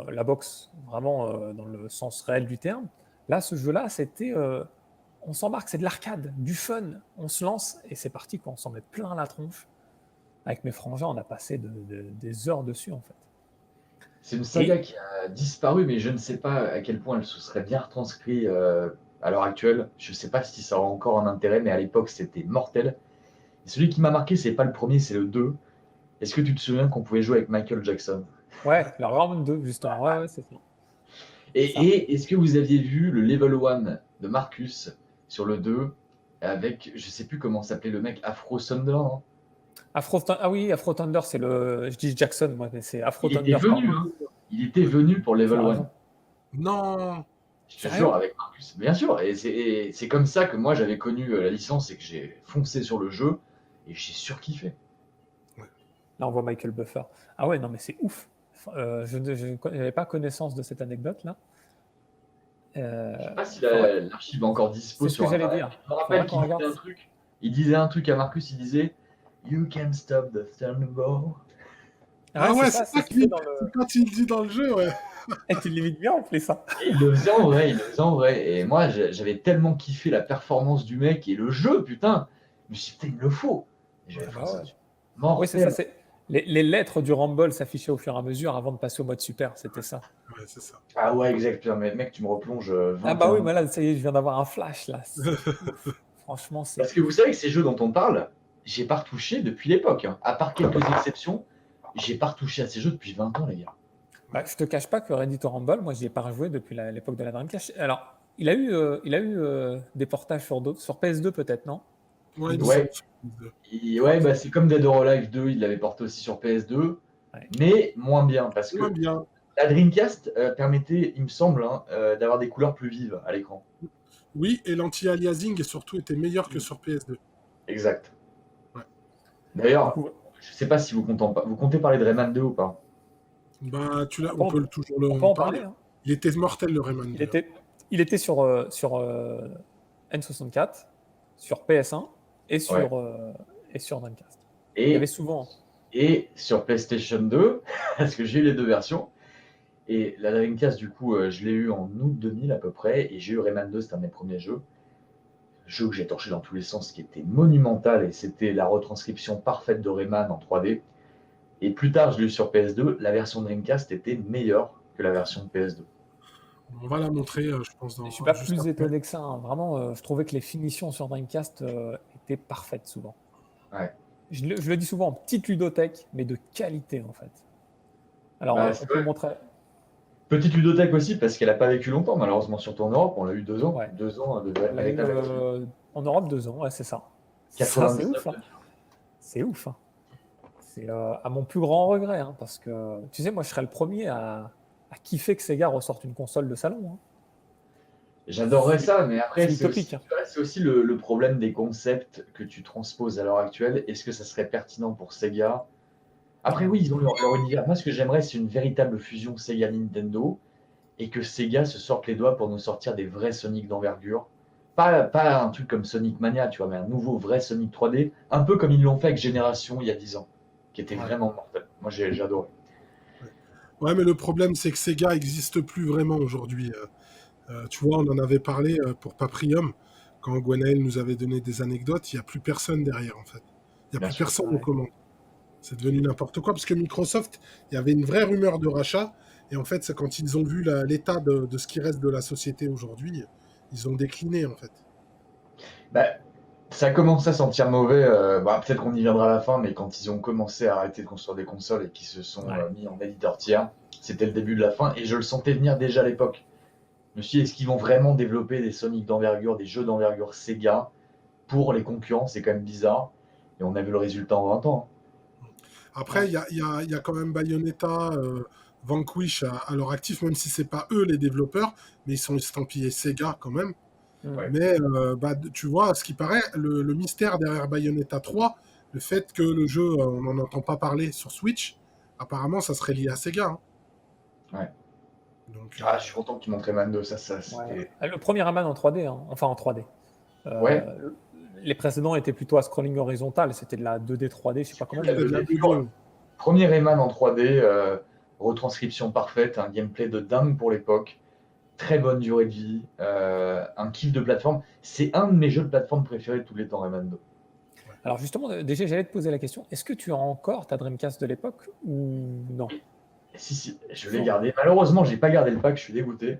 Speaker 1: la boxe vraiment dans le sens réel du terme. Là, ce jeu-là, on s'embarque, c'est de l'arcade, du fun. On se lance et c'est parti, quoi. On s'en met plein la tronche. Avec mes frangins, on a passé des heures dessus, en fait.
Speaker 3: C'est une saga
Speaker 1: Et
Speaker 3: qui a disparu, mais je ne sais pas à quel point elle se serait bien retranscrite à l'heure actuelle. Je ne sais pas si ça aura encore un intérêt, mais à l'époque, c'était mortel. Et celui qui m'a marqué, c'est pas le premier, c'est le 2. Est-ce que tu te souviens qu'on pouvait jouer avec Michael Jackson?
Speaker 1: ouais, le round 2, justement. Ouais, c'est ça.
Speaker 3: Et,
Speaker 1: C'est ça.
Speaker 3: et est-ce que vous aviez vu le level 1 de Marcus sur le 2 avec, je sais plus comment s'appelait le mec, Afro Thunder, non?
Speaker 1: Ah oui, Afro Thunder, c'est je dis Jackson, moi, mais c'est Afro
Speaker 3: Il était
Speaker 1: Thunder,
Speaker 3: venu,
Speaker 1: pardon.
Speaker 3: hein. Il était venu pour
Speaker 1: Tu
Speaker 3: level
Speaker 1: as
Speaker 3: 1.
Speaker 1: raison.
Speaker 2: Non,
Speaker 3: Je te
Speaker 1: Sérieux?
Speaker 3: jure, avec Marcus. Bien sûr, et c'est comme ça que moi j'avais connu la licence et que j'ai foncé sur le jeu et j'ai surkiffé.
Speaker 1: Là, on voit Michael Buffer. Ah ouais, non, mais c'est ouf. Je n'avais pas connaissance de cette anecdote-là.
Speaker 3: Je sais pas si
Speaker 1: Faudrait-
Speaker 3: l'archive est encore dispo
Speaker 1: C'est ce que
Speaker 3: sur
Speaker 1: j'allais
Speaker 3: internet.
Speaker 1: dire.
Speaker 3: Je me rappelle
Speaker 1: Faudrait qu'on
Speaker 3: qu'il disait
Speaker 1: regarde.
Speaker 3: un truc. Il disait un truc à Marcus, il disait You can stop the Thunderbolt.
Speaker 1: Ah
Speaker 2: ah
Speaker 1: ouais, c'est
Speaker 2: ouais,
Speaker 1: ça,
Speaker 2: c'est
Speaker 1: c'est
Speaker 2: ça
Speaker 1: ce qu'il fait
Speaker 2: qu'il
Speaker 1: dans
Speaker 2: c'est
Speaker 1: le.
Speaker 2: quand il dit dans le jeu, ouais.
Speaker 1: Eh, tu l'imites bien en plus, ça.
Speaker 3: Et il le faisait en vrai, il le faisait en vrai. Et moi j'avais tellement kiffé la performance du mec et le jeu, putain. Je me suis dit, putain, il me le faut. Et j'avais
Speaker 1: Ah bah
Speaker 3: foncé
Speaker 1: ouais.
Speaker 3: dessus.
Speaker 1: Oui, c'est ça.
Speaker 3: Mortel.
Speaker 1: Les lettres du Rumble s'affichaient au fur et à mesure avant de passer au mode super. C'était ça.
Speaker 2: Ouais, c'est ça.
Speaker 3: Ah ouais, exact. Putain, mais mec, tu me replonges
Speaker 1: Ah bah
Speaker 3: 21
Speaker 1: oui,
Speaker 3: ans.
Speaker 1: mais là, ça y est, je viens d'avoir un flash, là. C'est ouf. Franchement, c'est
Speaker 3: Parce que vous savez que ces jeux dont on parle, j'ai pas retouché depuis l'époque. Hein. À part quelques exceptions, j'ai pas retouché à ces jeux depuis 20 ans, les gars.
Speaker 1: Bah, je te cache pas que Ready to Rumble, moi, j'y ai pas rejoué depuis l'époque de la Dreamcast. Alors, il a eu des portages sur d'autres, sur PS2 peut-être, non?
Speaker 2: Ouais,
Speaker 1: Il
Speaker 2: il
Speaker 1: me
Speaker 2: me
Speaker 1: semble.
Speaker 2: semble.
Speaker 3: Ouais,
Speaker 1: Je crois
Speaker 3: ouais
Speaker 1: que
Speaker 3: bah, c'est comme Dead or Alive 2, il l'avait porté aussi sur PS2,
Speaker 1: ouais.
Speaker 3: mais moins bien, parce
Speaker 2: Moins
Speaker 3: que
Speaker 2: bien.
Speaker 3: la Dreamcast permettait, il me semble, hein, d'avoir des couleurs plus vives à l'écran.
Speaker 2: Oui, et l'anti-aliasing surtout était meilleur que
Speaker 3: Mm.
Speaker 2: sur PS2.
Speaker 3: Exact.
Speaker 2: Ouais.
Speaker 1: Du
Speaker 3: D'ailleurs,
Speaker 1: coup,
Speaker 3: je sais pas si vous comptez parler de Rayman 2 ou pas.
Speaker 2: Bah,
Speaker 1: on peut
Speaker 2: on
Speaker 1: en,
Speaker 2: peut toujours
Speaker 1: on peut
Speaker 2: en
Speaker 1: en
Speaker 2: parler.
Speaker 1: parler, hein.
Speaker 2: Il était mortel, le Rayman
Speaker 1: Il
Speaker 2: 2.
Speaker 1: était, il était sur N64, sur PS1 et
Speaker 3: Ouais.
Speaker 1: sur Dreamcast. Il y avait
Speaker 3: Et,
Speaker 1: souvent.
Speaker 3: et sur PlayStation 2, parce que j'ai eu les deux versions, et la Dreamcast, du coup, je l'ai eu en août 2000 à peu près, et j'ai eu Rayman 2, c'était un de mes premiers jeux. Jeu que j'ai torché dans tous les sens, qui était monumental, et c'était la retranscription parfaite de Rayman en 3D. Et plus tard, je l'ai eu sur PS2, la version Dreamcast était meilleure que la version PS2.
Speaker 2: On va la montrer, je pense,
Speaker 1: Je suis pas
Speaker 2: juste
Speaker 1: plus
Speaker 2: après.
Speaker 1: étonné que ça, hein. Vraiment, je trouvais que les finitions sur Dreamcast étaient parfaites souvent.
Speaker 3: Ouais.
Speaker 1: Je le dis souvent, petite ludothèque, mais de qualité en fait. Alors,
Speaker 3: Bah,
Speaker 1: on
Speaker 3: c'est
Speaker 1: peut
Speaker 3: vrai.
Speaker 1: montrer.
Speaker 3: Petite ludothèque aussi, parce qu'elle n'a pas vécu longtemps, malheureusement, surtout en Europe. On l'a eu 2 ans.
Speaker 1: Ouais,
Speaker 3: 2 ans de
Speaker 1: on l'a eu
Speaker 3: véritable activité.
Speaker 1: en Europe 2 ans, ouais, c'est ça. Ça, c'est
Speaker 3: 99
Speaker 1: ouf, hein.
Speaker 3: de
Speaker 1: C'est ouf, hein. C'est à mon plus grand regret, hein, parce que tu sais, moi, je serais le premier à kiffer que Sega ressorte une console de salon, hein.
Speaker 3: J'adorerais ça, mais après,
Speaker 1: C'est
Speaker 3: c'est
Speaker 1: utopique,
Speaker 3: aussi,
Speaker 1: hein.
Speaker 3: tu vois, c'est aussi le problème des concepts que tu transposes à l'heure actuelle. Est-ce que ça serait pertinent pour Sega? Après,
Speaker 1: Ouais.
Speaker 3: oui, ils ont leur univers. Moi, ce que j'aimerais, c'est une véritable fusion Sega-Nintendo et que Sega se sorte les doigts pour nous sortir des vrais Sonic d'envergure. Pas un truc comme Sonic Mania, tu vois, mais un nouveau vrai Sonic 3D, un peu comme ils l'ont fait avec Génération il y a 10 ans, qui était
Speaker 1: Ouais.
Speaker 3: vraiment mortel. Moi, j'ai adoré.
Speaker 2: Ouais. Ouais, mais le problème, c'est que Sega n'existe plus vraiment aujourd'hui. Tu vois, on en avait parlé pour Paprium, quand Gwenaël nous avait donné des anecdotes, il n'y a plus personne derrière, en fait. Il n'y a
Speaker 3: Bien
Speaker 2: plus
Speaker 3: sûr.
Speaker 2: personne aux
Speaker 1: Ouais.
Speaker 2: commandes. C'est devenu n'importe quoi, parce que Microsoft, il y avait une vraie rumeur de rachat, et en fait, c'est quand ils ont vu l'état de ce qui reste de la société aujourd'hui, ils ont décliné, en fait.
Speaker 3: Bah, ça commence à sentir mauvais. Bah, peut-être qu'on y viendra à la fin, mais quand ils ont commencé à arrêter de construire des consoles et qu'ils se sont
Speaker 1: Ouais.
Speaker 3: mis en éditeur tiers, c'était le début de la fin. Et je le sentais venir déjà à l'époque. Je me suis dit, est-ce qu'ils vont vraiment développer des Sonic d'envergure, des jeux d'envergure Sega pour les concurrents? C'est quand même bizarre. Et on a vu le résultat en 20 ans.
Speaker 2: Après,
Speaker 1: Ouais.
Speaker 2: il y a quand même Bayonetta, Vanquish à leur actif, même si c'est pas eux les développeurs, mais ils sont estampillés Sega quand même.
Speaker 1: Mm.
Speaker 3: Ouais.
Speaker 2: Mais tu vois, ce qui paraît, le mystère derrière Bayonetta 3, le fait que le jeu, on n'en entend pas parler sur Switch, apparemment, ça serait lié à Sega, hein.
Speaker 3: Ouais.
Speaker 2: Donc,
Speaker 3: Ah, je suis content qu'ils montrent Rayman 2. Ça,
Speaker 1: Ouais.
Speaker 3: c'était.
Speaker 1: Le premier Rayman en 3D, hein. Enfin en 3D.
Speaker 3: Ouais.
Speaker 1: Les précédents étaient plutôt à scrolling horizontal, c'était de la 2D, 3D, je sais pas comment
Speaker 3: La
Speaker 1: dire.
Speaker 2: c'était de la
Speaker 3: 2D
Speaker 2: 2D.
Speaker 3: Premier Rayman en 3D, retranscription parfaite, un gameplay de dingue pour l'époque, très bonne durée de vie, un kiff de plateforme. C'est un de mes jeux de plateforme préférés de tous les temps, Rayman 2.
Speaker 1: Alors justement, déjà, j'allais te poser la question, est-ce que tu as encore ta Dreamcast de l'époque ou non?
Speaker 3: Si, je l'ai
Speaker 1: Toujours.
Speaker 3: gardé. Malheureusement, j'ai pas gardé le pack, je suis dégoûté.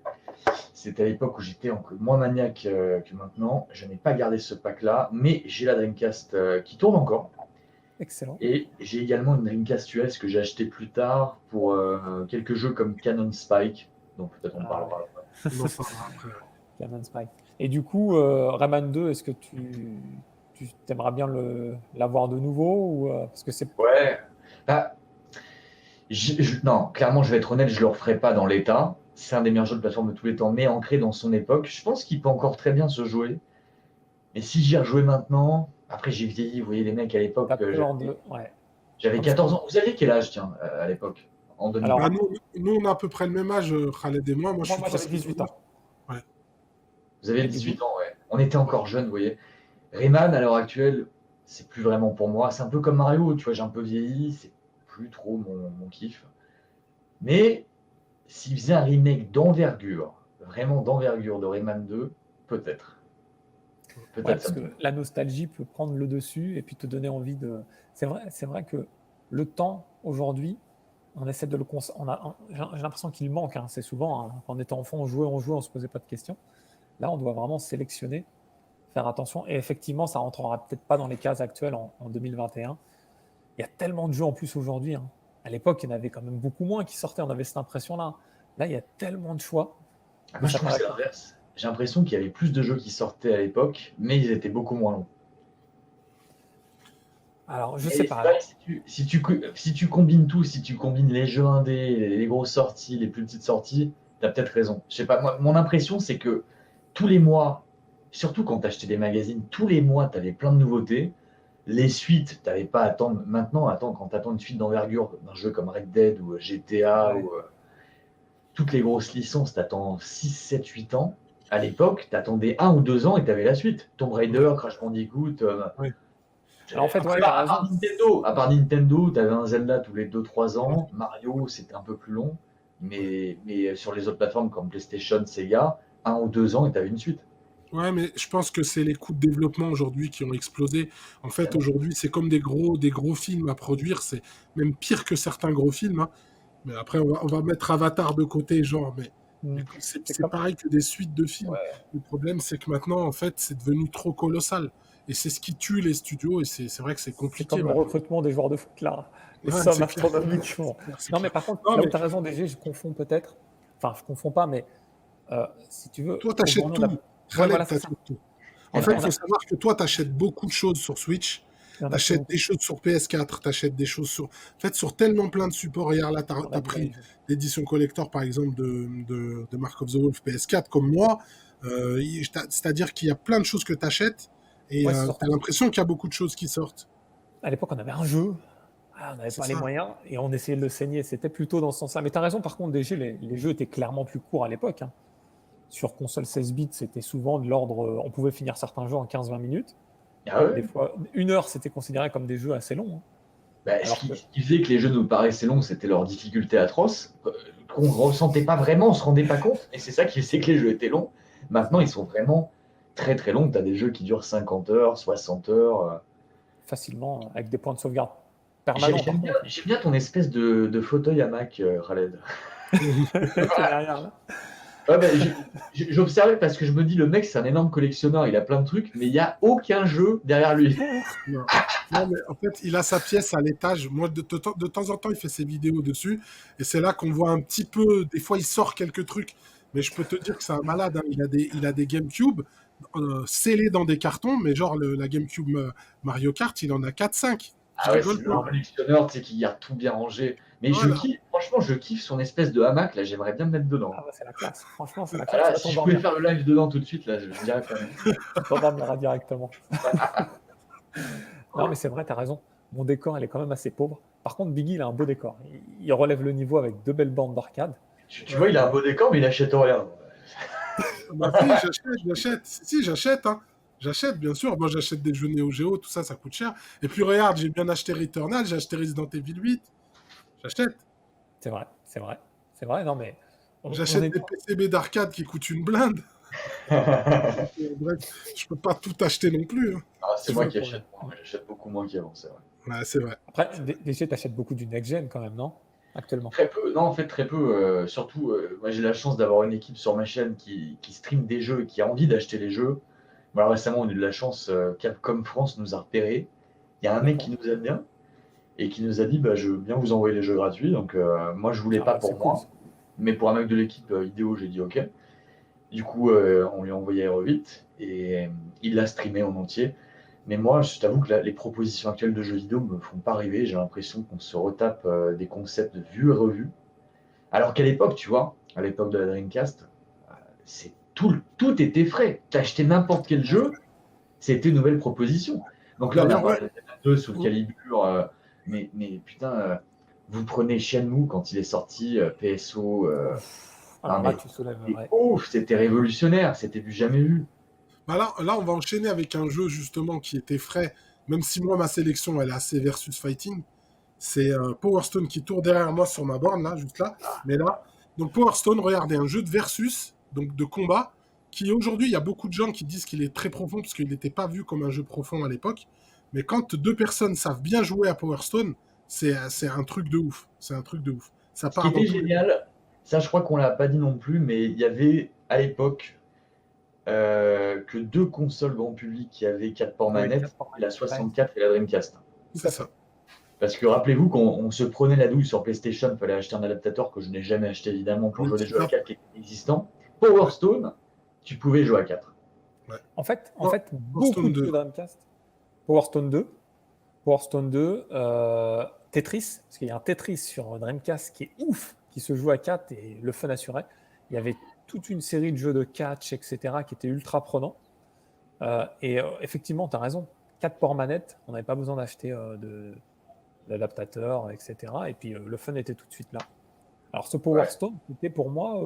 Speaker 3: C'était à l'époque où j'étais encore moins maniaque que maintenant. Je n'ai pas gardé ce pack-là, mais j'ai la Dreamcast qui tourne encore.
Speaker 1: Excellent.
Speaker 3: Et j'ai également une Dreamcast US que j'ai acheté plus tard pour quelques jeux comme Cannon Spike, dont peut-être on
Speaker 1: Ah
Speaker 3: parlera.
Speaker 1: ouais.
Speaker 2: On en parlera après.
Speaker 1: Cameron Spike. Et du coup, Rayman 2, est-ce que tu aimerais bien l'avoir de nouveau ou, parce que c'est
Speaker 3: Ouais. Bah, non, clairement, je vais être honnête, je le referai pas dans l'état. C'est un des meilleurs jeux de plateforme de tous les temps, mais ancré dans son époque. Je pense qu'il peut encore très bien se jouer. Mais si j'y rejouais maintenant, après j'ai vieilli, vous voyez les mecs à l'époque,
Speaker 1: t'as peur de. Ouais.
Speaker 3: j'avais
Speaker 1: Non, parce que
Speaker 3: 14 ans. Vous aviez quel âge, tiens, à l'époque, en
Speaker 2: Bah,
Speaker 3: 2020?
Speaker 1: alors,
Speaker 2: nous, on a à peu près le même âge, Khaled et moi. Moi, je
Speaker 1: moi,
Speaker 2: suis de
Speaker 1: moi j'avais 18
Speaker 2: 79.
Speaker 1: ans.
Speaker 2: Ouais.
Speaker 3: Vous avez
Speaker 1: Et du coup,
Speaker 3: 18 ans, ouais. On était encore jeunes, vous voyez. Rayman, à l'heure actuelle, c'est plus vraiment pour moi. C'est un peu comme Mario, tu vois, j'ai un peu vieilli, c'est plus trop mon kiff. Mais s'il faisait un remake d'envergure, vraiment d'envergure de Rayman 2, peut-être.
Speaker 1: ouais,
Speaker 3: Peut-être ça
Speaker 1: parce
Speaker 3: me fait.
Speaker 1: que la nostalgie peut prendre le dessus et puis te donner envie de. C'est vrai que le temps aujourd'hui, on essaie de le j'ai l'impression qu'il manque, hein. C'est souvent, hein, quand on était enfant, on jouait, on se posait pas de questions. Là, on doit vraiment sélectionner, faire attention. Et effectivement, ça rentrera peut-être pas dans les cases actuelles en 2021. Il y a tellement de jeux en plus aujourd'hui, hein. À l'époque, il y en avait quand même beaucoup moins qui sortaient. On avait cette impression-là. Là, il y a tellement de choix que
Speaker 3: Moi, je
Speaker 1: ça
Speaker 3: trouve que
Speaker 1: paraît
Speaker 3: c'est
Speaker 1: pas.
Speaker 3: l'inverse. J'ai l'impression qu'il y avait plus de jeux qui sortaient à l'époque, mais ils étaient beaucoup moins longs.
Speaker 1: Alors, je sais
Speaker 3: Mais
Speaker 1: pas.
Speaker 3: c'est vrai
Speaker 1: Alors,
Speaker 3: que si tu combines tout, si tu combines les jeux indés, les grosses sorties, les plus petites sorties, tu as peut-être raison. Je sais pas, moi, mon impression, c'est que tous les mois, surtout quand tu achetais des magazines, tous les mois, tu avais plein de nouveautés. Les suites, tu n'avais pas à attendre. Maintenant, attends, quand tu attends une suite d'envergure d'un jeu comme Red Dead ou GTA
Speaker 1: ouais.
Speaker 3: ou toutes les grosses licences, tu attends 6, 7, 8 ans. À l'époque, tu attendais 1 ou 2 ans et tu avais la suite. Tomb
Speaker 2: Ouais,
Speaker 3: Raider, Crash Bandicoot.
Speaker 2: ouais.
Speaker 1: Alors, en fait,
Speaker 3: Après,
Speaker 1: ouais, tu as raison.
Speaker 3: à part Nintendo, tu avais un Zelda tous les 2, 3 ans. Mario, c'était un peu plus long.
Speaker 2: Ouais.
Speaker 3: Mais sur les autres plateformes comme PlayStation, Sega, 1 ou 2 ans et tu avais une suite.
Speaker 2: Ouais, mais je pense que c'est les coûts de développement aujourd'hui qui ont explosé. En fait,
Speaker 3: Tellement.
Speaker 2: aujourd'hui, c'est comme des gros films à produire. C'est même pire que certains gros films, hein. Mais après, on va mettre Avatar de côté, genre, mais
Speaker 1: Mm.
Speaker 2: C'est
Speaker 1: C'est
Speaker 2: c'est
Speaker 1: comme.
Speaker 2: pareil que des suites de films.
Speaker 1: Ouais,
Speaker 2: Le problème, c'est que maintenant, en fait, c'est devenu trop colossal. Et c'est ce qui tue les studios, et c'est vrai que c'est
Speaker 1: c'est
Speaker 2: compliqué
Speaker 1: comme le
Speaker 2: maintenant.
Speaker 1: recrutement des joueurs de foot, là. Les
Speaker 2: Ouais,
Speaker 1: sommes
Speaker 2: c'est clair,
Speaker 1: astronomiques. Bon.
Speaker 2: c'est clair, c'est
Speaker 1: Non, mais
Speaker 2: clair.
Speaker 1: par contre,
Speaker 2: Non,
Speaker 1: là où
Speaker 2: mais
Speaker 1: tu as raison, DG, je confonds peut-être. Enfin, je confonds pas, mais si tu veux,
Speaker 2: toi, t'achètes
Speaker 1: aujourd'hui, on a.
Speaker 2: tout.
Speaker 1: Ouais,
Speaker 2: Khaled,
Speaker 1: voilà, c'est ça.
Speaker 2: t'achètes tout. En
Speaker 1: Et
Speaker 2: fait,
Speaker 1: là,
Speaker 2: il faut savoir que toi, t'achètes beaucoup de choses sur Switch.
Speaker 1: il y en a plus
Speaker 2: T'achètes
Speaker 1: beaucoup.
Speaker 2: des choses sur PS4, t'achètes des choses sur. En fait, sur tellement plein de supports. Regarde, là,
Speaker 1: On
Speaker 2: t'as
Speaker 1: aime bien
Speaker 2: pris
Speaker 1: les jeux.
Speaker 2: l'édition collector, par exemple, de Mark of the Wolf PS4, comme moi. C'est-à-dire qu'il y a plein de choses que t'achètes, et
Speaker 1: Ouais, c'est
Speaker 2: t'as
Speaker 1: surtout.
Speaker 2: l'impression qu'il y a beaucoup de choses qui sortent.
Speaker 1: À l'époque, on avait un jeu. Ah, on n'avait
Speaker 2: C'est
Speaker 1: pas les
Speaker 2: ça.
Speaker 1: moyens et on essayait de le saigner. C'était plutôt dans ce sens-là. Mais tu as raison, par contre, DG, les jeux étaient clairement plus courts à l'époque. Hein. Sur console 16 bits, c'était souvent de l'ordre. On pouvait finir certains jeux en 15-20 minutes.
Speaker 3: Ah
Speaker 1: Des
Speaker 3: ouais?
Speaker 1: fois, 1 heure, c'était considéré comme des jeux assez longs. Hein.
Speaker 3: Bah,
Speaker 1: Alors que,
Speaker 3: ce qui faisait que les jeux nous paraissaient longs, c'était leur difficulté atroce, qu'on ne ressentait pas vraiment, on ne se rendait pas compte. Et c'est ça qui faisait que les jeux étaient longs. Maintenant, ils sont vraiment très très longs. Tu as des jeux qui durent 50 heures, 60 heures.
Speaker 1: facilement, avec des points de sauvegarde permanents, par contre.
Speaker 3: J'aime bien ton espèce de fauteuil à Mac, Khaled.
Speaker 1: Tu n'as rien là.
Speaker 3: Ouais, bah, j'observais parce que je me dis, le mec, c'est un énorme collectionneur, il a plein de trucs, mais il n'y a aucun jeu derrière lui.
Speaker 2: Non. Non, mais en fait, il a sa pièce à l'étage. Moi, de temps en temps, il fait ses vidéos dessus. Et c'est là qu'on voit un petit peu. Des fois, il sort quelques trucs. Mais je peux te dire que c'est un malade. Hein. Il a des GameCube scellés dans des cartons. Mais genre, la GameCube Mario Kart, il en a 4-5. Je
Speaker 3: Ah ouais,
Speaker 2: rigole
Speaker 3: c'est
Speaker 2: pas.
Speaker 3: un collectionneur, tu sais, qui garde tout bien rangé. Mais je
Speaker 2: Voilà.
Speaker 3: kiffe, franchement, je kiffe son espèce de hamac, là, j'aimerais bien me mettre dedans.
Speaker 1: Ah ouais, c'est la classe. Franchement, c'est la
Speaker 3: Ah
Speaker 1: classe. Tu
Speaker 3: là,
Speaker 1: vas
Speaker 3: si je pouvais
Speaker 1: t'endormir.
Speaker 3: faire le live dedans tout de suite, là, je dirais quand même.
Speaker 1: Tu t'endormiras directement. Non, mais c'est vrai, tu as raison. Mon décor, il est quand même assez pauvre. Par contre, Biggie, il a un beau décor. Il relève le niveau avec 2 belles bandes d'arcade.
Speaker 3: Tu vois, il a un beau décor, mais il achète rien.
Speaker 2: Bah si, j'achète. Si, j'achète. Hein. J'achète, bien sûr. Moi, j'achète des jeux Neo Geo. Tout ça, ça coûte cher. Et puis, regarde, j'ai bien acheté Returnal. J'ai acheté Resident Evil 8. J'achète.
Speaker 1: C'est vrai, c'est vrai. C'est vrai, non, mais on
Speaker 2: J'achète
Speaker 1: est.
Speaker 2: des PCB d'arcade qui coûtent une blinde.
Speaker 3: Ah,
Speaker 2: Bref, je peux pas tout acheter non plus. Hein.
Speaker 3: c'est
Speaker 1: Tu
Speaker 3: moi
Speaker 1: veux
Speaker 3: qui
Speaker 1: pour
Speaker 3: achète moins, j'achète beaucoup moins qu'avant, c'est vrai.
Speaker 2: Ouais, c'est vrai.
Speaker 1: Après, DG, t'achètes beaucoup du next-gen quand même, non? Actuellement.
Speaker 3: Très peu, non, en fait, très peu. Surtout, moi, j'ai la chance d'avoir une équipe sur ma chaîne qui stream des jeux et qui a envie d'acheter les jeux. Voilà, récemment, on a eu de la chance, Capcom France nous a repérés. Il y a un mec qui
Speaker 1: D'accord.
Speaker 3: nous aime bien et qui nous a dit bah, je veux bien vous envoyer les jeux gratuits. Donc, moi, je voulais
Speaker 1: Ah
Speaker 3: pas
Speaker 1: bah, c'est
Speaker 3: pour
Speaker 1: cool.
Speaker 3: moi, mais pour un mec de l'équipe Idéo, j'ai dit ok. Du coup, on lui a envoyé R8 et il l'a streamé en entier. Mais moi, je t'avoue que les propositions actuelles de jeux vidéo me font pas rêver. J'ai l'impression qu'on se retape des concepts vus et revus. Alors qu'à l'époque, tu vois, à l'époque de la Dreamcast, tout était frais. T'achetais n'importe quel jeu, c'était une nouvelle proposition. Donc là, on a
Speaker 2: D'ailleurs, ouais.
Speaker 3: parlé de 2 sous le calibre, mais putain, vous prenez Shenmue quand il est sorti, PSO, non
Speaker 1: Alors là,
Speaker 3: mais
Speaker 1: tu soulèves.
Speaker 3: c'était
Speaker 1: Ouais.
Speaker 3: ouf, c'était révolutionnaire, c'était du jamais vu.
Speaker 2: Bah là, on va enchaîner avec un jeu justement qui était frais, même si moi, ma sélection, elle est assez versus fighting. C'est Power Stone qui tourne derrière moi sur ma borne, là, juste là. Mais là, donc Power Stone, regardez, un jeu de versus, donc de combat, qui aujourd'hui, il y a beaucoup de gens qui disent qu'il est très profond, parce qu'il n'était pas vu comme un jeu profond à l'époque. Mais quand deux personnes savent bien jouer à Power Stone, c'est un truc de ouf. C'est un truc de ouf. Ça
Speaker 3: Ce qui
Speaker 2: part dans
Speaker 3: était
Speaker 2: tous les...
Speaker 3: génial, ça je crois qu'on l'a pas dit non plus, mais il y avait à l'époque que 2 consoles grand public qui avaient 4 ports
Speaker 1: Ouais,
Speaker 3: manettes,
Speaker 1: 4 ports
Speaker 3: la
Speaker 1: manettes.
Speaker 3: 64 et la Dreamcast.
Speaker 1: Tout
Speaker 2: C'est
Speaker 1: à fait.
Speaker 2: ça.
Speaker 3: Parce que rappelez-vous qu'on se prenait la douille sur PlayStation, il fallait acheter un adaptateur que je n'ai jamais acheté évidemment pour jouer des jeux à 4 qui étaient existants. Power Stone, tu pouvais jouer à 4.
Speaker 1: En fait,
Speaker 2: Power
Speaker 1: beaucoup
Speaker 2: Stone
Speaker 1: de
Speaker 2: 2.
Speaker 1: jeux Dreamcast. Power Stone 2. Power Stone 2. Tetris. Parce qu'il y a un Tetris sur Dreamcast qui est ouf, qui se joue à 4 et le fun assuré. Il y avait toute une série de jeux de catch, etc., qui étaient ultra prenants. Effectivement, tu as raison. 4 ports manettes, on n'avait pas besoin d'acheter d'adaptateur, etc. Et puis le fun était tout de suite là. Alors ce Power Stone, c'était pour moi,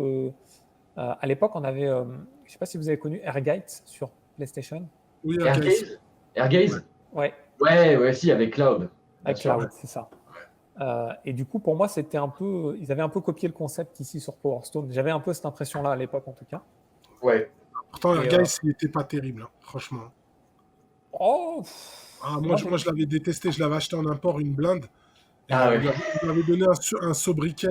Speaker 1: à l'époque, on avait, je ne sais pas si vous avez connu Airgate sur PlayStation.
Speaker 2: Oui,
Speaker 3: Airgaze Airgaze
Speaker 1: Ouais,
Speaker 3: Ouais, si, avec Cloud.
Speaker 1: avec Cloud, c'est ça. Et du coup, pour moi, c'était un peu, ils avaient un peu copié le concept ici sur Power Stone. J'avais un peu cette impression-là à l'époque, en tout cas.
Speaker 3: Ouais.
Speaker 2: Pourtant,
Speaker 1: Et,
Speaker 2: Guys, il était pas terrible, hein, franchement.
Speaker 1: Oh,
Speaker 2: Ah, moi, je l'avais détesté. Je l'avais acheté en import, une blinde. Et
Speaker 3: Ah
Speaker 2: on
Speaker 3: ouais.
Speaker 2: lui avait donné un sobriquet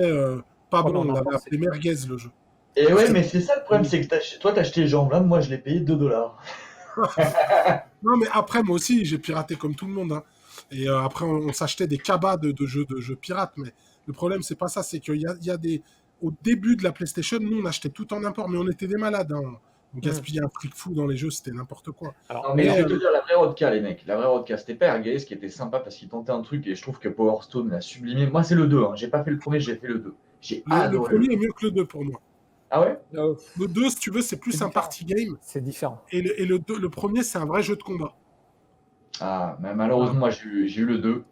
Speaker 2: pas
Speaker 1: oh
Speaker 2: bon.
Speaker 1: non,
Speaker 2: On
Speaker 1: non,
Speaker 2: l'avait
Speaker 1: non,
Speaker 2: appelé Merguez, le jeu.
Speaker 3: Et ouais,
Speaker 2: Acheter-
Speaker 3: mais c'est ça le problème, c'est que toi, t'as acheté les jambes là, moi, je l'ai payé 2 $.
Speaker 2: Non, mais après, moi aussi, j'ai piraté comme tout le monde, hein. Et après, on s'achetait des cabas de jeux pirates. Mais le problème, c'est pas ça. C'est qu'il y a des. Au début de la PlayStation, nous, on achetait tout en import. Mais on était des malades, hein. On
Speaker 1: Hmm.
Speaker 2: gaspillait un fric fou dans les jeux. C'était n'importe quoi.
Speaker 1: Alors,
Speaker 3: Non, mais je
Speaker 2: Mais
Speaker 3: vais te dire la vraie Rodka, les mecs. La vraie Rodka, c'était pas Airgaze qui était sympa parce qu'il tentait un truc et je trouve que Power Stone l'a sublimé. Moi, c'est le 2, hein. J'ai pas fait le premier, j'ai fait le 2. J'ai
Speaker 2: le
Speaker 3: adoré le
Speaker 2: premier
Speaker 3: 2.
Speaker 2: est mieux que le 2 pour moi.
Speaker 3: Ah ouais?
Speaker 1: euh,
Speaker 2: Le 2, si tu veux, c'est
Speaker 1: c'est
Speaker 2: plus un
Speaker 1: différent.
Speaker 2: party game.
Speaker 1: C'est différent.
Speaker 2: Et le premier, c'est un vrai jeu de combat.
Speaker 3: Ah, mais
Speaker 2: Voilà.
Speaker 3: malheureusement, moi, j'ai eu le 2,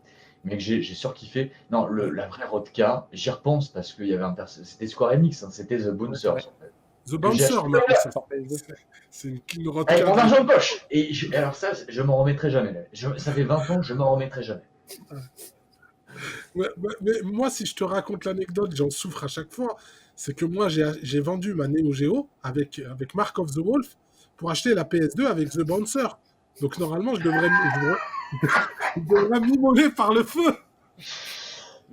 Speaker 3: mais que j'ai surkiffé. Non,
Speaker 2: Ouais,
Speaker 3: la vraie Rodka, j'y repense parce qu'il y avait c'était Square Enix, hein, c'était The
Speaker 1: Ouais, c'est
Speaker 3: Bouncers,
Speaker 1: vrai.
Speaker 3: en fait.
Speaker 2: The
Speaker 3: Que j'ai
Speaker 2: Bouncer,
Speaker 3: acheté
Speaker 2: on appelle ça.
Speaker 1: Sur PS2.
Speaker 2: C'est une King
Speaker 3: avec
Speaker 2: Rodka
Speaker 3: mon
Speaker 2: de
Speaker 3: argent
Speaker 2: l'époque.
Speaker 3: de poche. Et alors ça, je m'en remettrai jamais. Là. Ça fait 20 ans, je m'en remettrai jamais.
Speaker 2: Ouais, mais moi, si je te raconte l'anecdote, j'en souffre à chaque fois. C'est que moi, j'ai vendu ma Neo Geo avec Mark of the Wolf pour acheter la PS2 avec The Bouncer. Donc normalement, je devrais m'immoler par le feu.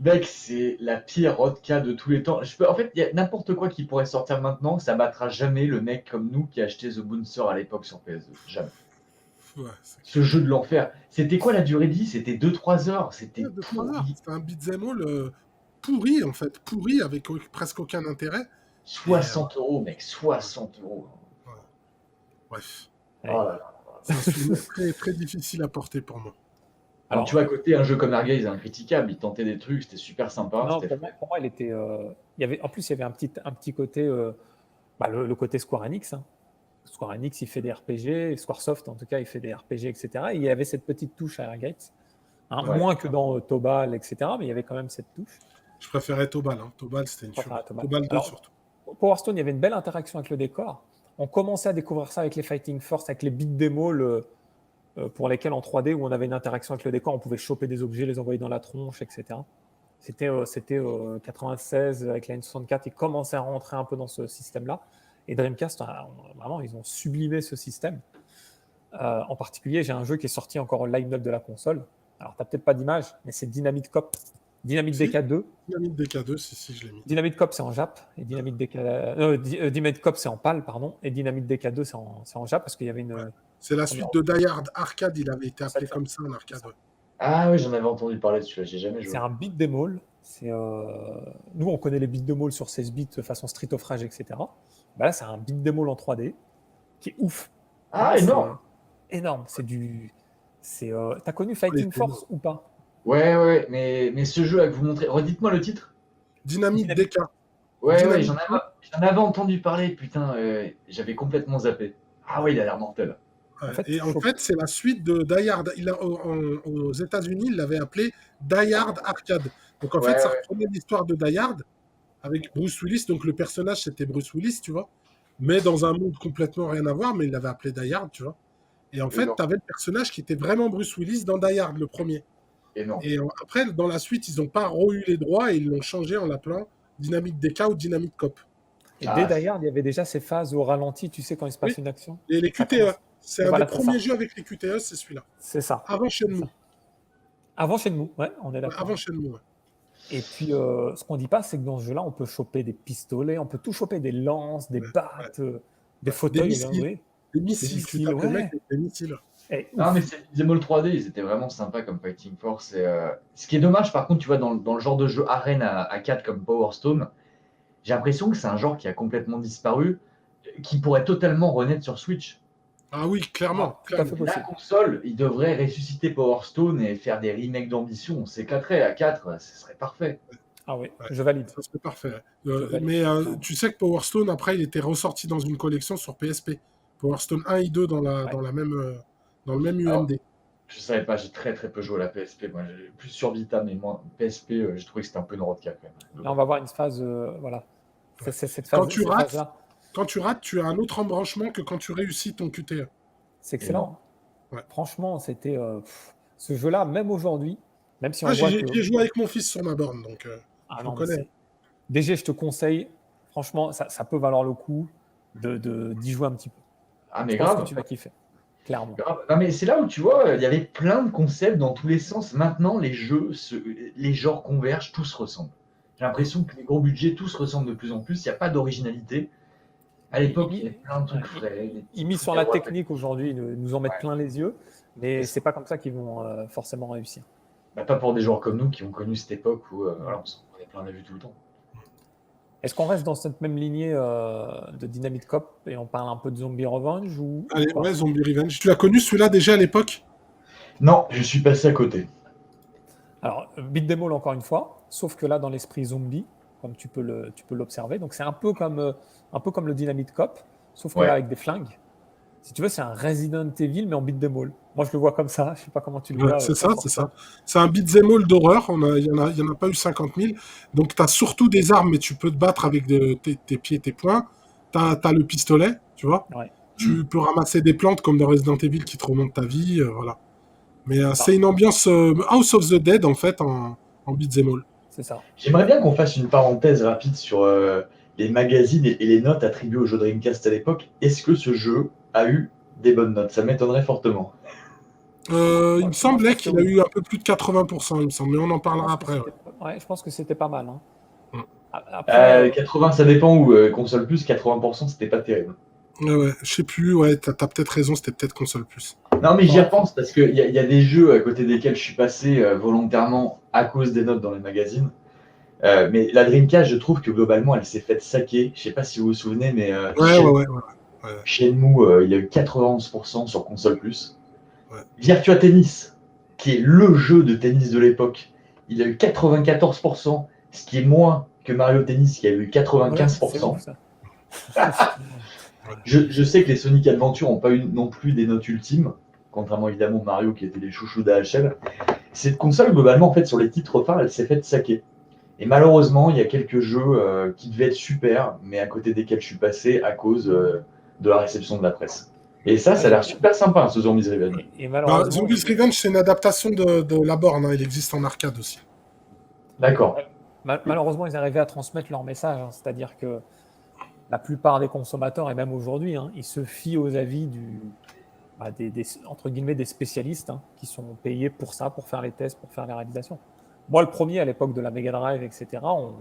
Speaker 3: Mec, c'est la pire Rodka de tous les temps. En fait, il y a n'importe quoi qui pourrait sortir maintenant, ça battra jamais le mec comme nous qui a acheté The Bouncer à l'époque sur PS2. Jamais.
Speaker 2: Ouais,
Speaker 3: Ce jeu de l'enfer. C'était quoi la durée de vie? C'était 2-3 heures. C'était
Speaker 2: de 3 heures.
Speaker 3: pourri.
Speaker 2: C'était un beat'em all pourri, en fait. Pourri, avec presque aucun intérêt. Et
Speaker 3: 60 €, mec. 60 €.
Speaker 2: voilà. Bref.
Speaker 3: Oh
Speaker 1: Ouais.
Speaker 3: là là.
Speaker 2: C'est un souvenir très, très difficile à porter pour moi.
Speaker 3: Alors, tu
Speaker 1: Alors,
Speaker 3: vois, à côté, un jeu comme Airgaze, incritiquable. Il tentait des trucs, c'était super sympa.
Speaker 1: non,
Speaker 3: C'était
Speaker 1: pour moi, il était. Il y avait, en plus, il y avait un petit côté. Le côté Square Enix, hein. Square Enix, il fait des RPG, Squaresoft, en tout cas, il fait des RPG, etc. Et il y avait cette petite touche à Airgate, hein,
Speaker 3: Ouais.
Speaker 1: moins que dans Tobal, etc. Mais il y avait quand même cette touche.
Speaker 2: Je préférais Tobal. Hein. Tobal, c'était une
Speaker 1: Je préfère
Speaker 2: tuerie.
Speaker 1: Tobal.
Speaker 2: Tobal 2
Speaker 1: Alors,
Speaker 2: surtout.
Speaker 1: Power Stone, il y avait une belle interaction avec le décor. On commençait à découvrir ça avec les Fighting Force, avec les beat démo pour lesquels en 3D, où on avait une interaction avec le décor, on pouvait choper des objets, les envoyer dans la tronche, etc. C'était 96 avec la N64, ils commençaient à rentrer un peu dans ce système-là. Et Dreamcast, vraiment, ils ont sublimé ce système. En particulier, j'ai un jeu qui est sorti encore au line-up de la console. Alors, tu n'as peut-être pas d'image, mais c'est Dynamite Cop. Dynamite
Speaker 2: Si,
Speaker 1: DK2.
Speaker 2: Dynamite DK2, si, je l'ai mis.
Speaker 1: Dynamite Cop, c'est en Jap. Et Dynamite Cop, c'est en PAL, pardon. Et Dynamite DK2, c'est en Jap parce qu'il y avait une.
Speaker 2: Ouais. C'est la suite de Die Hard Arcade, il avait été appelé
Speaker 1: C'est ça.
Speaker 2: comme ça en arcade. Ouais.
Speaker 3: Ah oui, j'en avais entendu parler de celui-là, j'ai jamais joué.
Speaker 1: C'est un beat dem all. Nous, on connaît les beat dem all sur 16 bits façon Street of Rage, etc. Bah là, c'est un beat dem all en 3D qui est ouf.
Speaker 3: Ah,
Speaker 1: Vraiment,
Speaker 3: énorme.
Speaker 1: c'est énorme. T'as connu Fighting Force ou pas?
Speaker 3: Ouais, mais ce jeu, là que vous montrez, redites-moi le titre.
Speaker 2: Dynamite
Speaker 1: Dynamite.
Speaker 2: DK.
Speaker 3: Ouais,
Speaker 2: Dynamite
Speaker 3: j'en avais entendu parler, putain, j'avais complètement zappé. Ah ouais, il a l'air mortel.
Speaker 2: Ouais.
Speaker 1: En fait,
Speaker 2: Et en
Speaker 1: faut-
Speaker 2: fait, c'est la suite de Die Hard. Aux États-Unis, il l'avait appelé Die Hard Arcade. Donc en fait, ça
Speaker 3: Ouais.
Speaker 2: reprenait l'histoire de Die Hard avec Bruce Willis. Donc le personnage, c'était Bruce Willis, tu vois. Mais dans un monde complètement rien à voir, mais il l'avait appelé Die Hard, tu vois. Et en fait,
Speaker 3: Énorme.
Speaker 2: tu avais le personnage qui était vraiment Bruce Willis dans Die Hard, le premier.
Speaker 3: Énorme.
Speaker 2: Et après, dans la suite, ils n'ont pas eu les droits et ils l'ont changé en l'appelant Dynamite DK ou Dynamite Cop.
Speaker 1: Et
Speaker 3: Ah,
Speaker 1: dès Die Hard, il y avait déjà ces phases au ralenti, tu sais, quand il se passe
Speaker 2: Oui.
Speaker 1: une action.
Speaker 2: Et les
Speaker 1: Ça
Speaker 2: QTE.
Speaker 1: commence.
Speaker 2: C'est
Speaker 1: Et
Speaker 2: un
Speaker 1: voilà,
Speaker 2: des
Speaker 1: c'est
Speaker 2: premiers
Speaker 1: ça.
Speaker 2: jeux avec les QTE, c'est celui-là.
Speaker 1: C'est ça.
Speaker 2: Avant Shenmue.
Speaker 1: Avant Shenmue, ouais, on est d'accord.
Speaker 2: Avant Shenmue, ouais.
Speaker 1: Et puis, ce qu'on dit pas, c'est que dans ce jeu-là, on peut choper des pistolets, on peut tout choper, des lances, des
Speaker 2: Ouais,
Speaker 1: battes, des
Speaker 2: Des
Speaker 1: fauteuils.
Speaker 2: missiles.
Speaker 1: Oui.
Speaker 2: Des missiles, tu
Speaker 1: missiles,
Speaker 2: tapes le
Speaker 1: ouais.
Speaker 2: mec avec des missiles.
Speaker 1: Et
Speaker 3: Non,
Speaker 1: ouf.
Speaker 3: mais c'est Beat'em 3D, ils étaient vraiment sympas comme Fighting Force. Ce qui est dommage, par contre, tu vois, dans le genre de jeu arène à 4 comme Power Stone, j'ai l'impression que c'est un genre qui a complètement disparu, qui pourrait totalement renaître sur Switch.
Speaker 2: Ah oui, clairement.
Speaker 1: Tout à fait
Speaker 2: clairement.
Speaker 3: La
Speaker 1: possible.
Speaker 3: console, ils devraient ressusciter Power Stone et faire des remakes d'ambition. On s'éclaterait à 4, ce serait parfait.
Speaker 1: Ah oui,
Speaker 2: Ouais.
Speaker 1: je valide.
Speaker 2: Ça serait parfait.
Speaker 1: Je valide.
Speaker 2: Mais tu sais que Power Stone, après, il était ressorti dans une collection sur PSP. Power Stone 1 et 2 dans le même
Speaker 3: Alors,
Speaker 2: UMD.
Speaker 3: je savais pas, j'ai très très peu joué à la PSP. Moi, j'ai plus sur Vita, mais moi, PSP, j'ai trouvé que c'était un peu une rodka quand même.
Speaker 1: Là, on va voir une phase, voilà.
Speaker 2: Ouais.
Speaker 1: C'est cette
Speaker 2: Quand
Speaker 1: phase,
Speaker 2: tu
Speaker 1: cette
Speaker 2: rates,
Speaker 1: phase-là.
Speaker 2: Quand tu rates, tu as un autre embranchement que quand tu réussis ton QTE.
Speaker 1: C'est excellent.
Speaker 2: Ouais.
Speaker 1: Franchement, c'était ce jeu-là, même aujourd'hui, même si on
Speaker 2: Ah,
Speaker 1: voit
Speaker 2: j'ai
Speaker 1: que.
Speaker 2: j'ai joué avec mon fils sur ma borne, donc
Speaker 1: Ah
Speaker 2: je
Speaker 1: non,
Speaker 2: le
Speaker 1: mais
Speaker 2: connais.
Speaker 1: DG, je te conseille, franchement, ça peut valoir le coup d'y jouer un petit peu.
Speaker 3: Ah,
Speaker 1: Je
Speaker 3: mais
Speaker 1: pense
Speaker 3: grave.
Speaker 1: que tu vas kiffer, clairement.
Speaker 3: Grave. Non, mais c'est là où tu vois, il y avait plein de concepts dans tous les sens. Maintenant, les jeux, les genres convergent, tous se ressemblent. J'ai l'impression que les gros budgets, tous se ressemblent de plus en plus. Il n'y a pas d'originalité. À
Speaker 1: Ils,
Speaker 3: l'époque, il y avait
Speaker 1: ils-
Speaker 3: plein de
Speaker 1: ouais,
Speaker 3: trucs frais, des petits
Speaker 1: ils misent
Speaker 3: trucs
Speaker 1: sur
Speaker 3: à
Speaker 1: la
Speaker 3: droite.
Speaker 1: technique aujourd'hui, ils nous en mettent
Speaker 3: Ouais,
Speaker 1: plein les yeux,
Speaker 3: c'est
Speaker 1: mais
Speaker 3: ça.
Speaker 1: c'est pas comme ça qu'ils vont forcément réussir.
Speaker 3: Bah, pas pour des joueurs comme nous qui ont connu cette époque où
Speaker 1: Mm.
Speaker 3: voilà, on s'en prenait plein la vue tout le temps.
Speaker 1: Est-ce qu'on reste dans cette même lignée de Dynamite Cop et on parle un peu de Zombie Revenge ou
Speaker 2: Allez,
Speaker 1: pas?
Speaker 2: ouais, Zombie Revenge. Tu l'as connu celui-là déjà à l'époque?
Speaker 3: Non, je suis passé à côté.
Speaker 1: Alors, beat them all encore une fois, sauf que là, dans l'esprit zombie, comme tu peux l'observer, donc c'est un peu comme le Dynamite Cop, sauf que là,
Speaker 3: Ouais.
Speaker 1: avec des flingues. Si tu veux, c'est un Resident Evil, mais en beat them all. Moi, je le vois comme ça. Je sais pas comment tu le
Speaker 2: Ouais,
Speaker 1: vois,
Speaker 2: c'est
Speaker 1: toi,
Speaker 2: ça, c'est
Speaker 1: François.
Speaker 2: ça. C'est un beat'em all d'horreur. Il y en a pas eu 50 000. Donc, tu as surtout des armes, mais tu peux te battre avec tes pieds et tes poings. Tu as le pistolet, tu vois.
Speaker 1: Ouais.
Speaker 3: Hmm.
Speaker 2: Tu peux ramasser des plantes comme dans Resident Evil qui te remontent ta vie. Voilà. Mais c'est
Speaker 1: Bah,
Speaker 2: une ambiance House of the Dead, en fait, en beat'em all.
Speaker 1: c'est ça.
Speaker 3: J'aimerais bien qu'on fasse une parenthèse rapide sur les magazines et les notes attribuées au jeu Dreamcast à l'époque. Est-ce que ce jeu a eu des bonnes notes? Ça m'étonnerait fortement.
Speaker 2: Il me
Speaker 1: Moi, je
Speaker 2: semblait
Speaker 1: pense que
Speaker 2: qu'il a
Speaker 1: oui.
Speaker 2: eu un peu plus de 80%, il me semble. Mais on en
Speaker 1: Je
Speaker 2: parlera
Speaker 1: pense que
Speaker 2: après. Ouais.
Speaker 1: c'était, ouais, je pense que c'était pas mal, hein.
Speaker 2: Mm.
Speaker 1: Après,
Speaker 3: 80, ça dépend où. Console Plus, 80%, c'était pas terrible.
Speaker 2: Ouais, ouais. Je sais plus. Ouais, t'as peut-être raison. C'était peut-être console plus.
Speaker 3: Non, mais j'y
Speaker 1: faudra-
Speaker 3: repense parce qu'il y a des jeux à côté desquels je suis passé volontairement à cause des notes dans les magazines. Mais la Dreamcast, je trouve que globalement, elle s'est faite saquer. Je sais pas si vous vous souvenez, mais
Speaker 2: Ouais, ouais, ouais, ouais, ouais,
Speaker 3: Shenmue, il a eu 91% sur console plus.
Speaker 2: ouais.
Speaker 3: Virtua Tennis, qui est le jeu de tennis de l'époque, il a eu 94%, ce qui est moins que Mario Tennis, qui a eu
Speaker 1: ouais, c'est ouf
Speaker 3: 95%.
Speaker 1: ça.
Speaker 3: Je sais que les Sonic Adventure n'ont pas eu non plus des notes ultimes, contrairement évidemment à Mario qui était les chouchous d'AHL. Cette console, globalement, en fait, sur les titres phares, elle s'est faite saquer. Et malheureusement, il y a quelques jeux qui devaient être super, mais à côté desquels je suis passé à cause de la réception de la presse. Et ça a
Speaker 1: Ouais,
Speaker 3: l'air super sympa, hein, ce Zombies Revenge.
Speaker 1: et
Speaker 2: Bah,
Speaker 1: malheureusement,
Speaker 2: Zombies Revenge, c'est une adaptation de la borne. Hein. Il existe en arcade aussi.
Speaker 3: D'accord.
Speaker 1: malheureusement, ils arrivaient à transmettre leur message, hein. C'est-à-dire que la plupart des consommateurs, et même aujourd'hui, hein, ils se fient aux avis entre guillemets, des spécialistes, hein, qui sont payés pour ça, pour faire les tests, pour faire les réalisations. Moi, le premier, à l'époque de la Mega Drive, etc., on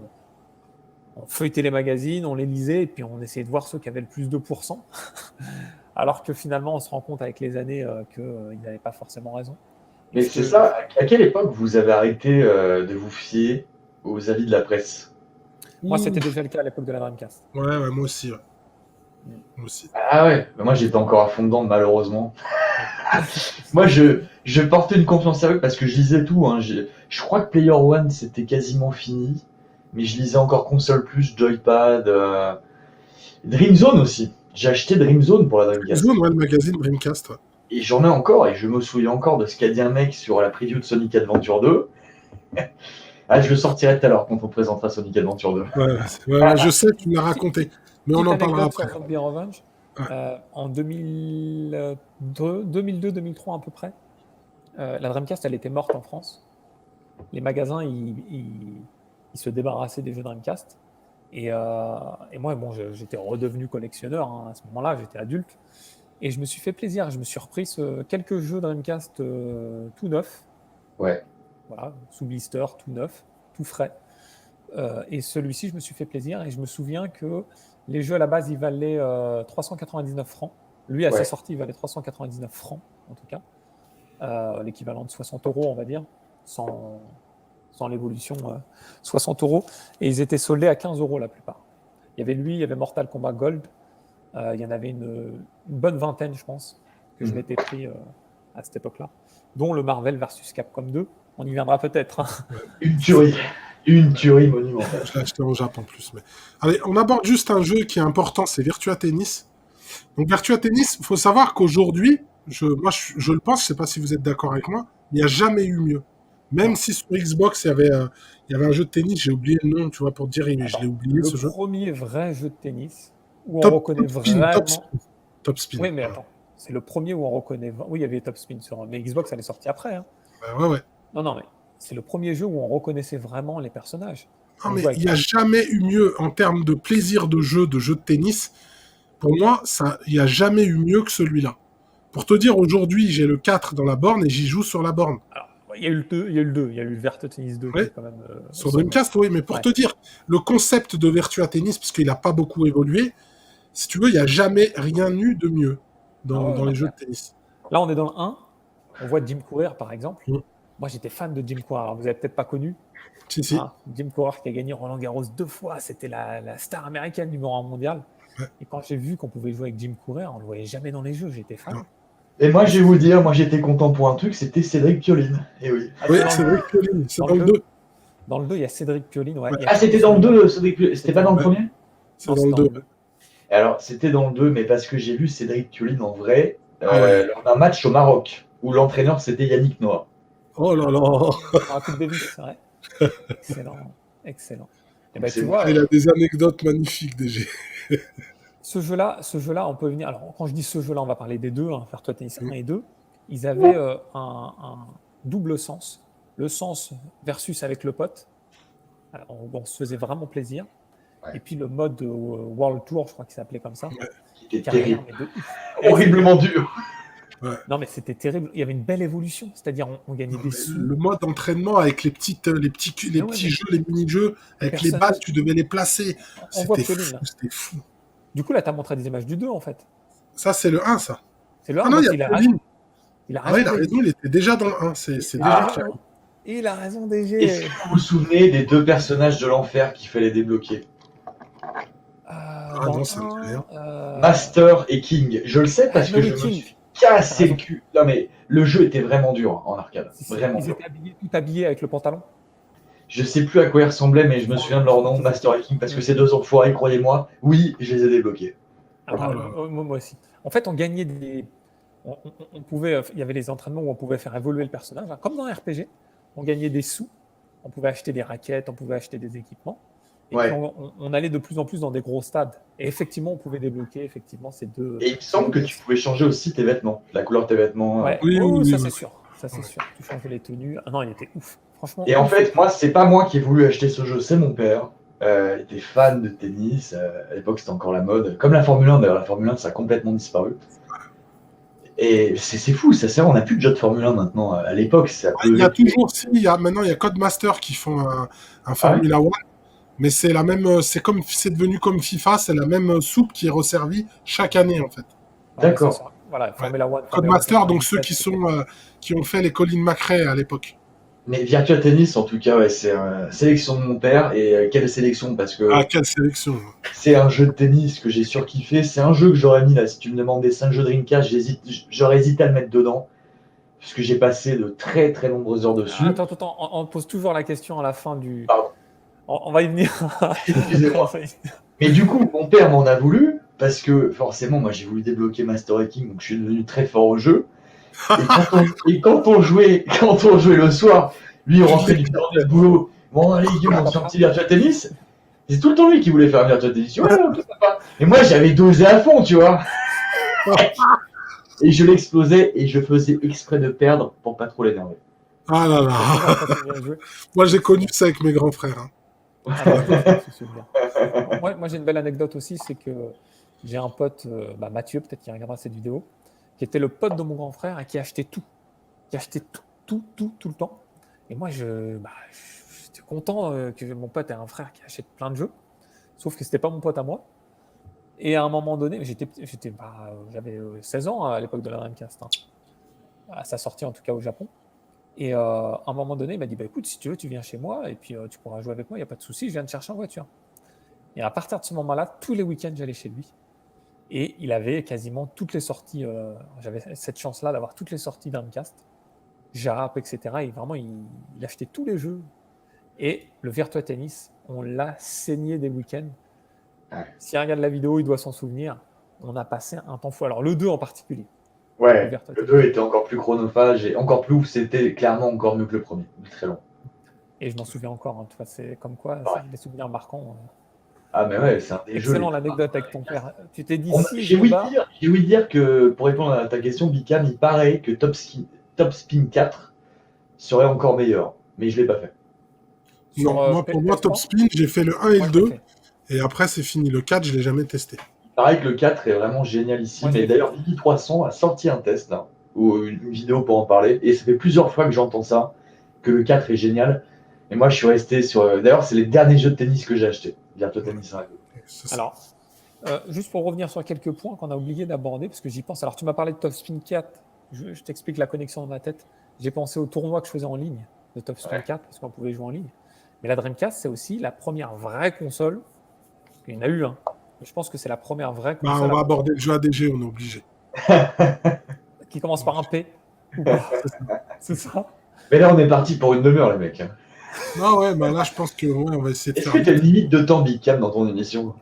Speaker 1: feuilletait les magazines, on les lisait, et puis on essayait de voir ceux qui avaient le plus de pourcents. Alors que finalement, on se rend compte avec les années qu'ils n'avaient pas forcément raison. Et
Speaker 3: Mais c'est ça, à quelle époque vous avez arrêté de vous fier aux avis de la presse?
Speaker 1: moi, c'était
Speaker 2: Ouh.
Speaker 1: déjà le cas à l'époque de la Dreamcast.
Speaker 2: Ouais, ouais, moi aussi. Ouais. Moi aussi.
Speaker 3: Ah ouais, bah moi j'étais encore à fond dedans, malheureusement. Moi je portais une confiance aveugle parce que je lisais tout. Hein. Je crois que Player One c'était quasiment fini, mais je lisais encore Console Plus, Joypad, Dream Zone aussi. J'ai acheté Dream Zone pour la Dreamcast.
Speaker 2: Zone, ouais, le magazine Dreamcast. Ouais.
Speaker 3: Et j'en ai encore, et je me souviens encore de ce qu'a dit un mec sur la preview de Sonic Adventure 2. Ah, je le sortirai tout à l'heure quand on présentera Sonic Adventure 2.
Speaker 2: Ouais, ouais, je sais, tu me l'as raconté. Mais on
Speaker 1: Petite
Speaker 2: en parlera
Speaker 1: anecdote
Speaker 2: après.
Speaker 1: sur Zombie Revenge.
Speaker 2: Ouais.
Speaker 1: En 2002-2003 à peu près, la Dreamcast, elle était morte en France. Les magasins, ils se débarrassaient des jeux Dreamcast. Et moi, bon, j'étais redevenu collectionneur, hein, à ce moment-là, j'étais adulte. Et je me suis fait plaisir. Je me suis repris quelques jeux Dreamcast tout neufs.
Speaker 3: Ouais.
Speaker 1: Voilà, sous blister, tout neuf, tout frais. Et celui-ci, je me suis fait plaisir. Et je me souviens que les jeux à la base, ils valaient 399 francs. Lui, à sa sortie, il valait 399 francs, en tout cas. L'équivalent de 60 €, on va dire, sans l'évolution, 60 €. Et ils étaient soldés à 15 € la plupart. Il y avait lui, il y avait Mortal Kombat Gold. Il y en avait une bonne vingtaine, je pense, que je m'étais pris à cette époque-là, dont le Marvel versus Capcom 2. On y viendra peut-être. Hein.
Speaker 3: Une tuerie monumentale.
Speaker 2: Je l'ai acheté en Japon en plus. Mais... Allez, on aborde juste un jeu qui est important, c'est Virtua Tennis. Donc Virtua Tennis, il faut savoir qu'aujourd'hui, moi je le pense, je ne sais pas si vous êtes d'accord avec moi, il n'y a jamais eu mieux. Même si sur Xbox, il y avait un jeu de tennis, j'ai oublié le nom, tu vois, pour te dire, je l'ai oublié ce jeu.
Speaker 1: Le premier vrai jeu de tennis où on reconnaît vraiment...
Speaker 2: Top Spin.
Speaker 1: Oui, mais attends, c'est le premier où on reconnaît... Oui, il y avait Top Spin sur... Mais Xbox, elle est sortie après. Hein.
Speaker 2: Ouais.
Speaker 1: Non, mais c'est le premier jeu où on reconnaissait vraiment les personnages.
Speaker 2: Non, mais il n'y a jamais eu mieux en termes de plaisir de jeu de tennis. Pour moi, il n'y a jamais eu mieux que celui-là. Pour te dire, aujourd'hui, j'ai le 4 dans la borne et j'y joue sur la borne.
Speaker 1: Alors, il y a eu le 2, il y a eu le Virtua Tennis 2 qui est quand même...
Speaker 2: sur Dreamcast, oui, mais pour te dire, le concept de Virtua Tennis, parce qu'il n'a pas beaucoup évolué, si tu veux, il n'y a jamais rien eu de mieux
Speaker 1: Ah ouais,
Speaker 2: dans les
Speaker 1: non,
Speaker 2: jeux de tennis.
Speaker 1: là, on est dans le 1. On voit Jim Courier, par exemple.
Speaker 2: Mm.
Speaker 1: Moi, j'étais fan de Jim Courier. Alors, vous n'avez peut-être pas connu.
Speaker 2: Si.
Speaker 1: Hein, Jim Courier qui a gagné Roland Garros 2 fois. C'était la star américaine numéro 1 mondial.
Speaker 2: Ouais.
Speaker 1: Et quand j'ai vu qu'on pouvait jouer avec Jim Courier, on ne le voyait jamais dans les jeux. J'étais fan.
Speaker 2: Non.
Speaker 3: Et moi, je vais vous dire, moi j'étais content pour un truc, c'était Cédric Pioline. Et oui.
Speaker 1: Ah,
Speaker 2: Oui,
Speaker 1: c'est dans
Speaker 2: c'est
Speaker 1: le-
Speaker 2: vrai que c'est
Speaker 1: dans
Speaker 2: dans
Speaker 1: le
Speaker 2: le
Speaker 1: deux.
Speaker 2: 2.
Speaker 1: Dans le 2, il y a Cédric Pioline. Ouais.
Speaker 2: Ouais.
Speaker 1: Il y a
Speaker 3: Ah, c'était dans le 2, Cédric Pioline. C'était pas dans le
Speaker 2: Ouais.
Speaker 3: premier?
Speaker 2: C'est
Speaker 1: Non,
Speaker 2: dans
Speaker 1: c'est
Speaker 2: le 2.
Speaker 3: Et alors, c'était dans le 2, mais parce que j'ai vu Cédric Pioline en vrai
Speaker 2: Ah ouais.
Speaker 3: lors d'un match au Maroc, où l'entraîneur c'était Yannick Noah.
Speaker 2: Oh là là.
Speaker 1: Dans la Coupe Davis, c'est vrai. Excellent. Excellent. Et ben,
Speaker 3: C'est
Speaker 1: tu vois,
Speaker 2: Ah, il a des anecdotes magnifiques, DG.
Speaker 1: ce jeu-là, on peut venir. Alors, quand je dis ce jeu-là, on va parler des deux, Virtua Tennis 1 et 2. Ils avaient un double sens. Le sens versus avec le pote. Alors, on se faisait vraiment plaisir.
Speaker 3: Ouais.
Speaker 1: Et puis le mode World Tour, je crois qu'il s'appelait comme ça.
Speaker 3: Qui était
Speaker 1: Carrière,
Speaker 3: terrible.
Speaker 1: mais de ouf.
Speaker 3: Horriblement dur.
Speaker 1: Non, mais c'était terrible. Il y avait une belle évolution. C'est-à-dire, on gagnait des sous.
Speaker 2: Le mode entraînement avec les petits jeux, les mini-jeux, avec les balles, tu devais les placer.
Speaker 1: On voit
Speaker 2: C'était
Speaker 1: Pioline, là.
Speaker 2: fou, c'était fou.
Speaker 1: Du coup, là, tu as montré des images du 2, en fait.
Speaker 2: Ça, c'est le 1, ça.
Speaker 1: C'est le 1,
Speaker 2: Ah non,
Speaker 1: donc
Speaker 2: il y
Speaker 1: il
Speaker 2: a
Speaker 1: a
Speaker 2: Pioline.
Speaker 1: raison. Il a
Speaker 2: Ah oui, il a
Speaker 1: raison.
Speaker 2: raison, il était déjà dans le 1. C'est
Speaker 1: Il
Speaker 2: déjà
Speaker 1: a
Speaker 2: clair.
Speaker 1: raison. Il a raison,
Speaker 3: Est-ce
Speaker 1: DG.
Speaker 3: que vous vous souvenez des deux personnages de l'enfer qu'il fallait débloquer?
Speaker 1: Dans
Speaker 2: non,
Speaker 1: le
Speaker 2: ça me dit rien.
Speaker 1: 1,
Speaker 3: Master et King. Je le sais parce que je me suis cassé le cul. Non mais le jeu était vraiment dur en arcade. Vraiment
Speaker 1: Ils
Speaker 3: dur.
Speaker 1: étaient tout habillés avec le pantalon.
Speaker 3: Je sais plus à quoi ils ressemblaient, mais je me souviens de leur nom, Master et King, parce que ces deux enfoirés, croyez-moi, oui, je les ai débloqués.
Speaker 1: Ah bah, moi aussi. En fait, on gagnait des. On pouvait, il y avait les entraînements où on pouvait faire évoluer le personnage, comme dans un RPG. On gagnait des sous, on pouvait acheter des raquettes, on pouvait acheter des équipements. Et
Speaker 3: Ouais.
Speaker 1: puis on allait de plus en plus dans des gros stades. Et effectivement, on pouvait débloquer effectivement ces deux.
Speaker 3: Et il me semble que tu pouvais changer aussi tes vêtements, la couleur de tes vêtements.
Speaker 1: Ouais.
Speaker 2: Oui,
Speaker 1: Oh,
Speaker 2: oui,
Speaker 1: ça
Speaker 2: oui.
Speaker 1: c'est sûr. Ça c'est sûr. Tu changeais les tenues. Ah non, il était ouf. Franchement.
Speaker 3: Et en
Speaker 1: ouf.
Speaker 3: fait, moi, c'est pas moi qui ai voulu acheter ce jeu, c'est mon père. Il était fan de tennis. À l'époque, c'était encore la mode. Comme la Formule 1, d'ailleurs, la Formule 1, ça a complètement disparu. Et c'est fou, ça sert. On n'a plus de jeux de Formule 1 maintenant. À l'époque, c'est un peu.
Speaker 2: Il y a toujours, maintenant, il y a Codemaster qui font un Formula 1. Mais c'est la même, c'est devenu comme FIFA, c'est la même soupe qui est resservie chaque année, en fait.
Speaker 3: D'accord.
Speaker 1: Ça, voilà, Formula 1.
Speaker 2: Codemaster, donc ceux qui ont fait les Colin McRae à l'époque.
Speaker 3: Mais Virtua Tennis, en tout cas, ouais, c'est une sélection de mon père. Et quelle sélection? Parce que
Speaker 2: Ah, quelle sélection!
Speaker 3: c'est un jeu de tennis que j'ai surkiffé. C'est un jeu que j'aurais mis là. Si tu me demandais 5 jeux Dreamcast, j'aurais hésité à le mettre dedans. Puisque j'ai passé de très très nombreuses heures dessus.
Speaker 1: Attends, on pose toujours la question à la fin du.
Speaker 3: Pardon.
Speaker 1: On va y venir.
Speaker 3: Excusez-moi. Mais du coup, mon père m'en a voulu. Parce que forcément, moi j'ai voulu débloquer Master et King. Donc je suis devenu très fort au jeu. Et quand on jouait le soir, lui il rentrait du boulot. Bon, allez, Guillaume, on se fait un petit Virtua Tennis. C'est tout le temps lui qui voulait faire un Virtua Tennis. Ouais, ok, papa. Et moi j'avais dosé à fond, tu vois. Et je l'explosais et je faisais exprès de perdre pour pas trop l'énerver.
Speaker 2: Ah là là! Moi j'ai connu ça avec mes grands frères. Hein.
Speaker 1: Moi j'ai une belle anecdote aussi, c'est que j'ai un pote, Mathieu, peut-être qu'il regardera cette vidéo, qui était le pote de mon grand frère et qui achetait tout. Qui achetait tout le temps. Et moi, j'étais content que mon pote ait un frère qui achète plein de jeux. Sauf que c'était pas mon pote à moi. Et à un moment donné, j'avais 16 ans à l'époque de la Dreamcast. À sa sortie, en tout cas au Japon. Et à un moment donné, il m'a dit écoute, si tu veux, tu viens chez moi et puis tu pourras jouer avec moi, il n'y a pas de souci, je viens te chercher en voiture. Et à partir de ce moment-là, tous les week-ends, j'allais chez lui. Et il avait quasiment toutes les sorties. J'avais cette chance-là d'avoir toutes les sorties Dreamcast, Jap, etc. Et vraiment, il achetait tous les jeux. Et le Virtua Tennis, on l'a saigné des week-ends.
Speaker 3: Ouais.
Speaker 1: S'il regarde la vidéo, il doit s'en souvenir. On a passé un temps fou. Alors, le 2 en particulier.
Speaker 3: Ouais, le 2 était encore plus chronophage et encore plus ouf. C'était clairement encore mieux que le premier. Très long.
Speaker 1: Et je m'en souviens encore. Tu vois, c'est comme quoi, c'est des souvenirs marquants.
Speaker 3: Ah, mais ouais, c'est un des jeux.
Speaker 1: Excellent l'anecdote avec ton père. Tu t'es dit
Speaker 3: J'ai ouï dire que, pour répondre à ta question, Bicam, il paraît que Top Spin 4 serait encore meilleur. Mais je ne l'ai pas fait.
Speaker 2: Non, pour moi, Top Spin, j'ai fait le 1 et le 2. Et après, c'est fini. Le 4, je ne l'ai jamais testé.
Speaker 3: Il paraît que le 4 est vraiment génialissime. Et d'ailleurs, Vicky300 a sorti un test, là, ou une vidéo pour en parler. Et ça fait plusieurs fois que j'entends ça, que le 4 est génial. Et moi, je suis resté sur. D'ailleurs, c'est les derniers jeux de tennis que j'ai achetés. Virtua Tennis 1 et 2.
Speaker 1: Alors, Juste pour revenir sur quelques points qu'on a oublié d'aborder, parce que j'y pense. Alors, tu m'as parlé de Top Spin 4. Je t'explique la connexion dans ma tête. J'ai pensé au tournoi que je faisais en ligne de Top Spin
Speaker 3: Ouais.
Speaker 1: 4, parce qu'on pouvait jouer en ligne. Mais la Dreamcast, c'est aussi la première vraie console. Il y en a eu un. Mais je pense que c'est la première vraie
Speaker 2: Bah,
Speaker 1: console
Speaker 2: on va aborder le jeu ADG, on est obligé.
Speaker 1: qui commence par un P. Ou pas. C'est ça.
Speaker 3: Mais là, on est parti pour une demi-heure, les mecs.
Speaker 2: Ah ouais, bah là, je pense que ouais, on va essayer de
Speaker 3: Est-ce
Speaker 2: faire
Speaker 3: que tu as
Speaker 2: vite.
Speaker 3: une limite de temps, Big Cam, dans ton émission?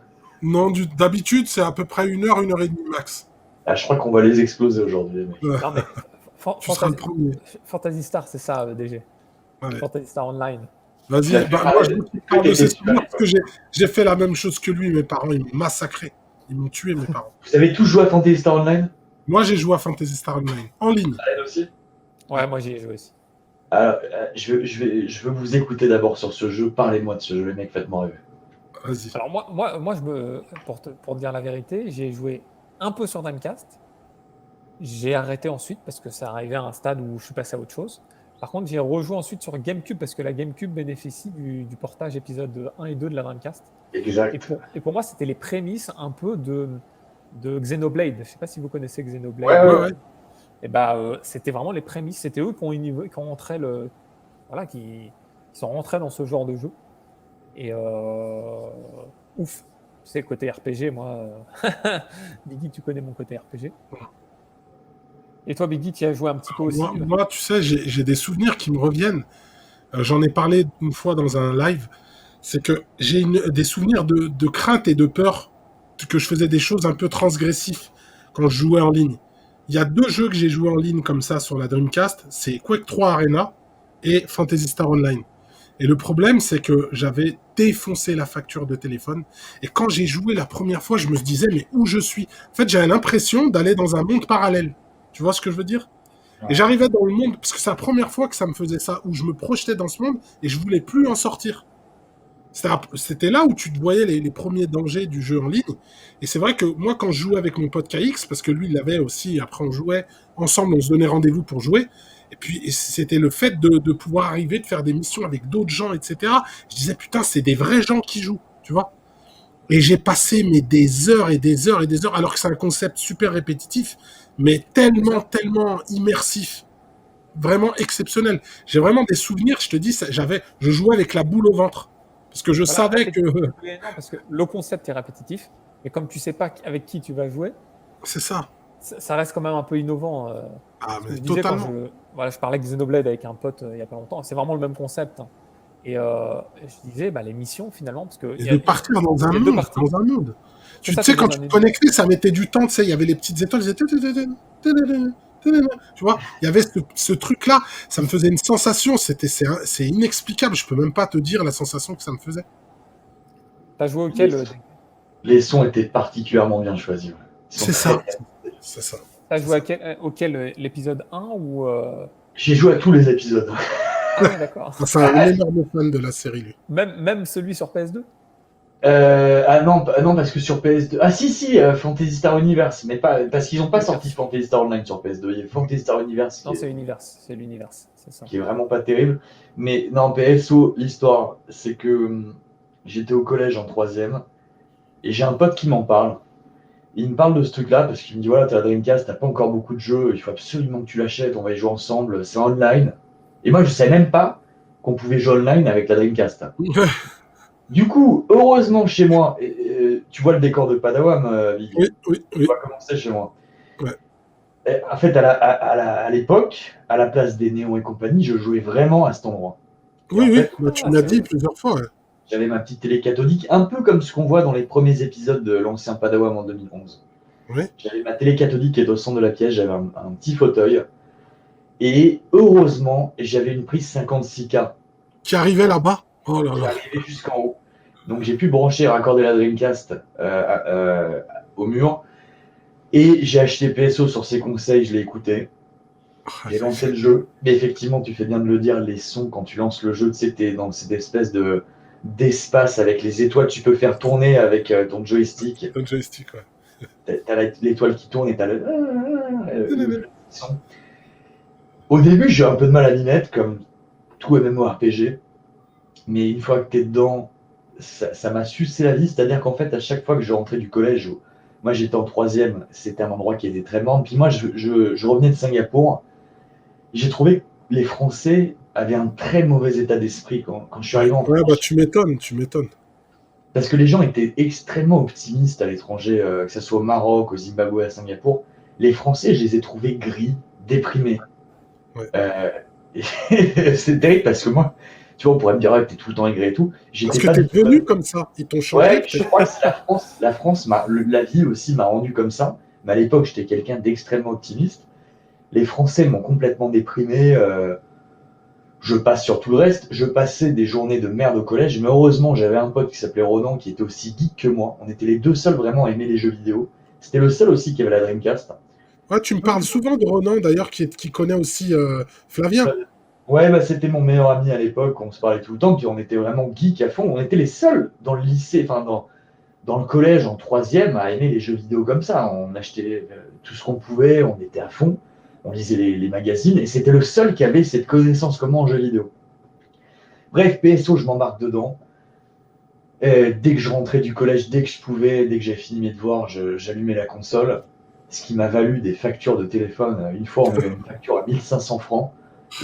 Speaker 2: Non, d'habitude, c'est à peu près 1 heure et demie max.
Speaker 3: Ah, je crois qu'on va les exploser aujourd'hui, les mecs.
Speaker 1: Non, mais
Speaker 2: Tu seras le premier.
Speaker 1: Fantasy Star, c'est ça, DG.
Speaker 2: Allez.
Speaker 1: Fantasy Star Online.
Speaker 3: Tu as
Speaker 2: Vas-y,
Speaker 3: fait
Speaker 2: moi,
Speaker 3: parler
Speaker 2: je
Speaker 3: de-
Speaker 2: me parle de
Speaker 3: t'étais
Speaker 2: ces
Speaker 3: super,
Speaker 2: souvenirs parce que j'ai fait la même chose que lui. Mes parents, ils m'ont massacré. Ils m'ont tué, mes parents.
Speaker 3: Vous avez tous joué à Fantasy Star Online?
Speaker 2: Moi, j'ai joué à Fantasy Star Online, en ligne.
Speaker 3: Elle aussi.
Speaker 1: Ouais, moi j'y ai joué aussi.
Speaker 3: Alors, je veux vous écouter d'abord sur ce jeu. Parlez-moi de ce jeu, les mecs, faites-moi rêver.
Speaker 2: Vas-y.
Speaker 1: Alors moi pour te dire la vérité, j'ai joué un peu sur Dreamcast. J'ai arrêté ensuite parce que ça arrivait à un stade où je suis passé à autre chose. Par contre, j'ai rejoué ensuite sur GameCube parce que la GameCube bénéficie du portage épisode 1 et 2 de la Dreamcast.
Speaker 3: Exact.
Speaker 1: Et pour moi, c'était les prémices un peu de Xenoblade. Je ne sais pas si vous connaissez Xenoblade.
Speaker 3: Ouais,
Speaker 2: Ouais, ouais.
Speaker 1: Et bah, c'était vraiment les prémices. C'était eux qui ont entré qui sont rentrés dans ce genre de jeu. Et ouf, c'est le côté RPG, moi. Biggie, tu connais mon côté RPG. Et toi, Biggie, tu y as joué un petit peu aussi.
Speaker 2: Moi, tu sais, j'ai des souvenirs qui me reviennent. J'en ai parlé une fois dans un live. C'est que j'ai des souvenirs de crainte et de peur que je faisais des choses un peu transgressives quand je jouais en ligne. Il y a 2 jeux que j'ai joué en ligne comme ça sur la Dreamcast. C'est Quake 3 Arena et Fantasy Star Online. Et le problème, c'est que j'avais défoncé la facture de téléphone. Et quand j'ai joué la première fois, je me disais, mais où je suis? En fait, j'avais l'impression d'aller dans un monde parallèle. Tu vois ce que je veux dire?
Speaker 3: Ouais.
Speaker 2: Et j'arrivais dans le monde, parce que c'est la première fois que ça me faisait ça, où je me projetais dans ce monde et je voulais plus en sortir. C'était là où tu te voyais les premiers dangers du jeu en ligne. Et c'est vrai que moi, quand je jouais avec mon pote KX, parce que lui, il l'avait aussi, après on jouait ensemble, on se donnait rendez-vous pour jouer. Et puis, c'était le fait de pouvoir arriver, de faire des missions avec d'autres gens, etc. Je disais, putain, c'est des vrais gens qui jouent, tu vois. Et j'ai passé des heures et des heures et des heures, alors que c'est un concept super répétitif, mais tellement immersif, vraiment exceptionnel. J'ai vraiment des souvenirs, je te dis, je jouais avec la boule au ventre. Parce que je
Speaker 1: Voilà,
Speaker 2: savais que...
Speaker 1: non, parce que le concept est répétitif, mais comme tu sais pas avec qui tu vas jouer,
Speaker 2: C'est ça.
Speaker 1: ça reste quand même un peu innovant.
Speaker 2: Ah,
Speaker 1: Ce que
Speaker 2: mais
Speaker 1: je disais quand
Speaker 2: totalement.
Speaker 1: je parlais de Xenoblade avec un pote il y a pas longtemps, c'est vraiment le même concept. Hein. Et je disais, les missions finalement, parce que
Speaker 2: Et de partir dans un
Speaker 1: il y a deux
Speaker 2: monde,
Speaker 1: parties.
Speaker 2: dans un monde.
Speaker 1: C'est
Speaker 2: Tu
Speaker 1: ça,
Speaker 2: sais,
Speaker 1: t'es
Speaker 2: quand
Speaker 1: dans
Speaker 2: tu
Speaker 1: un
Speaker 2: te
Speaker 1: univers.
Speaker 2: connectais, ça mettait du temps, tu sais, il y avait les petites étoiles, ils étaient... Tu vois, il y avait ce truc-là, ça me faisait une sensation, c'est inexplicable, je peux même pas te dire la sensation que ça me faisait.
Speaker 1: T'as joué auquel
Speaker 3: Les sons étaient particulièrement bien choisis. Ouais. Ils sont
Speaker 2: C'est ça.
Speaker 3: très-
Speaker 2: C'est ça.
Speaker 1: T'as joué auquel l'épisode 1 ou
Speaker 3: J'ai joué à tous les épisodes.
Speaker 1: Ah ouais, d'accord.
Speaker 2: C'est un énorme fan de la série, lui.
Speaker 1: Même celui sur PS2?
Speaker 3: Non, parce que sur PS2. Ah si, Fantasy Star Universe, mais pas parce qu'ils n'ont pas sorti Fantasy Star Online sur PS2. Il y a Fantasy Star Universe
Speaker 1: Non, c'est l'univers, c'est ça.
Speaker 3: qui est vraiment pas terrible. Mais non, PSO, l'histoire, c'est que j'étais au collège en 3ème et j'ai un pote qui m'en parle. Il me parle de ce truc-là parce qu'il me dit voilà, t'as la Dreamcast, t'as pas encore beaucoup de jeux, il faut absolument que tu l'achètes, on va y jouer ensemble, c'est online. Et moi, je savais même pas qu'on pouvait jouer online avec la Dreamcast. Du coup, heureusement chez moi, tu vois le décor de Padawan, Big.
Speaker 2: Oui.
Speaker 3: On va commencer chez moi.
Speaker 2: Ouais.
Speaker 3: Et, en fait, à l'époque, à la place des Néons et compagnie, je jouais vraiment à cet endroit.
Speaker 2: Oui,
Speaker 3: en fait,
Speaker 2: tu m'as dit plusieurs fois. Ouais.
Speaker 3: J'avais ma petite télé cathodique, un peu comme ce qu'on voit dans les premiers épisodes de l'ancien Padawan en 2011.
Speaker 2: Oui.
Speaker 3: J'avais ma télé cathodique qui est au centre de la pièce, j'avais un petit fauteuil. Et heureusement, j'avais une prise 56K.
Speaker 2: Qui arrivait là-bas. Oh là
Speaker 3: Qui
Speaker 2: là.
Speaker 3: arrivait jusqu'en haut. Donc j'ai pu brancher et raccorder la Dreamcast au mur. Et j'ai acheté PSO sur ses conseils, je l'ai écouté. J'ai lancé le jeu. Mais effectivement, tu fais bien de le dire, les sons, quand tu lances le jeu, tu sais, t'es dans cette espèce d'espace avec les étoiles, tu peux faire tourner avec ton joystick.
Speaker 2: Le joystick, ouais.
Speaker 3: T'as l'étoile qui tourne et t'as le son. Au début, j'ai eu un peu de mal à m'y mettre, comme tout MMORPG. Mais une fois que t'es dedans, ça m'a sucé la vie. C'est-à-dire qu'en fait, à chaque fois que je rentrais du collège, moi j'étais en troisième, c'était un endroit qui était très morne. Puis moi, je revenais de Singapour. J'ai trouvé que les Français avaient un très mauvais état d'esprit quand je suis
Speaker 2: Ouais,
Speaker 3: arrivé en
Speaker 2: ouais, bah
Speaker 3: France.
Speaker 2: tu m'étonnes, tu m'étonnes.
Speaker 3: Parce que les gens étaient extrêmement optimistes à l'étranger, que ce soit au Maroc, au Zimbabwe, à Singapour. Les Français, je les ai trouvés gris, déprimés.
Speaker 2: Ouais.
Speaker 3: Euh, c'est terrible parce que moi, tu vois, on pourrait me dire, ouais, t'es tout le temps aigri et tout.
Speaker 2: Parce
Speaker 3: J'étais
Speaker 2: que
Speaker 3: pas
Speaker 2: t'es
Speaker 3: du tout.
Speaker 2: devenu comme ça. Ils t'ont changé,
Speaker 3: Ouais, je
Speaker 2: peut-être.
Speaker 3: crois que c'est la France. La France, la vie aussi m'a rendu comme ça. Mais à l'époque, j'étais quelqu'un d'extrêmement optimiste. Les Français m'ont complètement déprimé. Je passe sur tout le reste. Je passais des journées de merde au collège, mais heureusement, j'avais un pote qui s'appelait Ronan qui était aussi geek que moi. On était les deux seuls vraiment à aimer les jeux vidéo. C'était le seul aussi qui avait la Dreamcast.
Speaker 2: Ouais, tu me parles souvent de Ronan, d'ailleurs, qui connaît aussi Flavien.
Speaker 3: Ouais, bah, c'était mon meilleur ami à l'époque. On se parlait tout le temps, puis on était vraiment geek à fond. On était les seuls dans le lycée, enfin dans le collège en troisième à aimer les jeux vidéo comme ça. On achetait tout ce qu'on pouvait, on était à fond, on lisait les magazines, et c'était le seul qui avait cette connaissance comment en jeux vidéo. Bref, PSO, je m'embarque dedans. Dès que je rentrais du collège, dès que je pouvais, dès que j'ai fini mes devoirs, j'allumais la console, ce qui m'a valu des factures de téléphone. Une fois, on avait une facture à 1500 francs.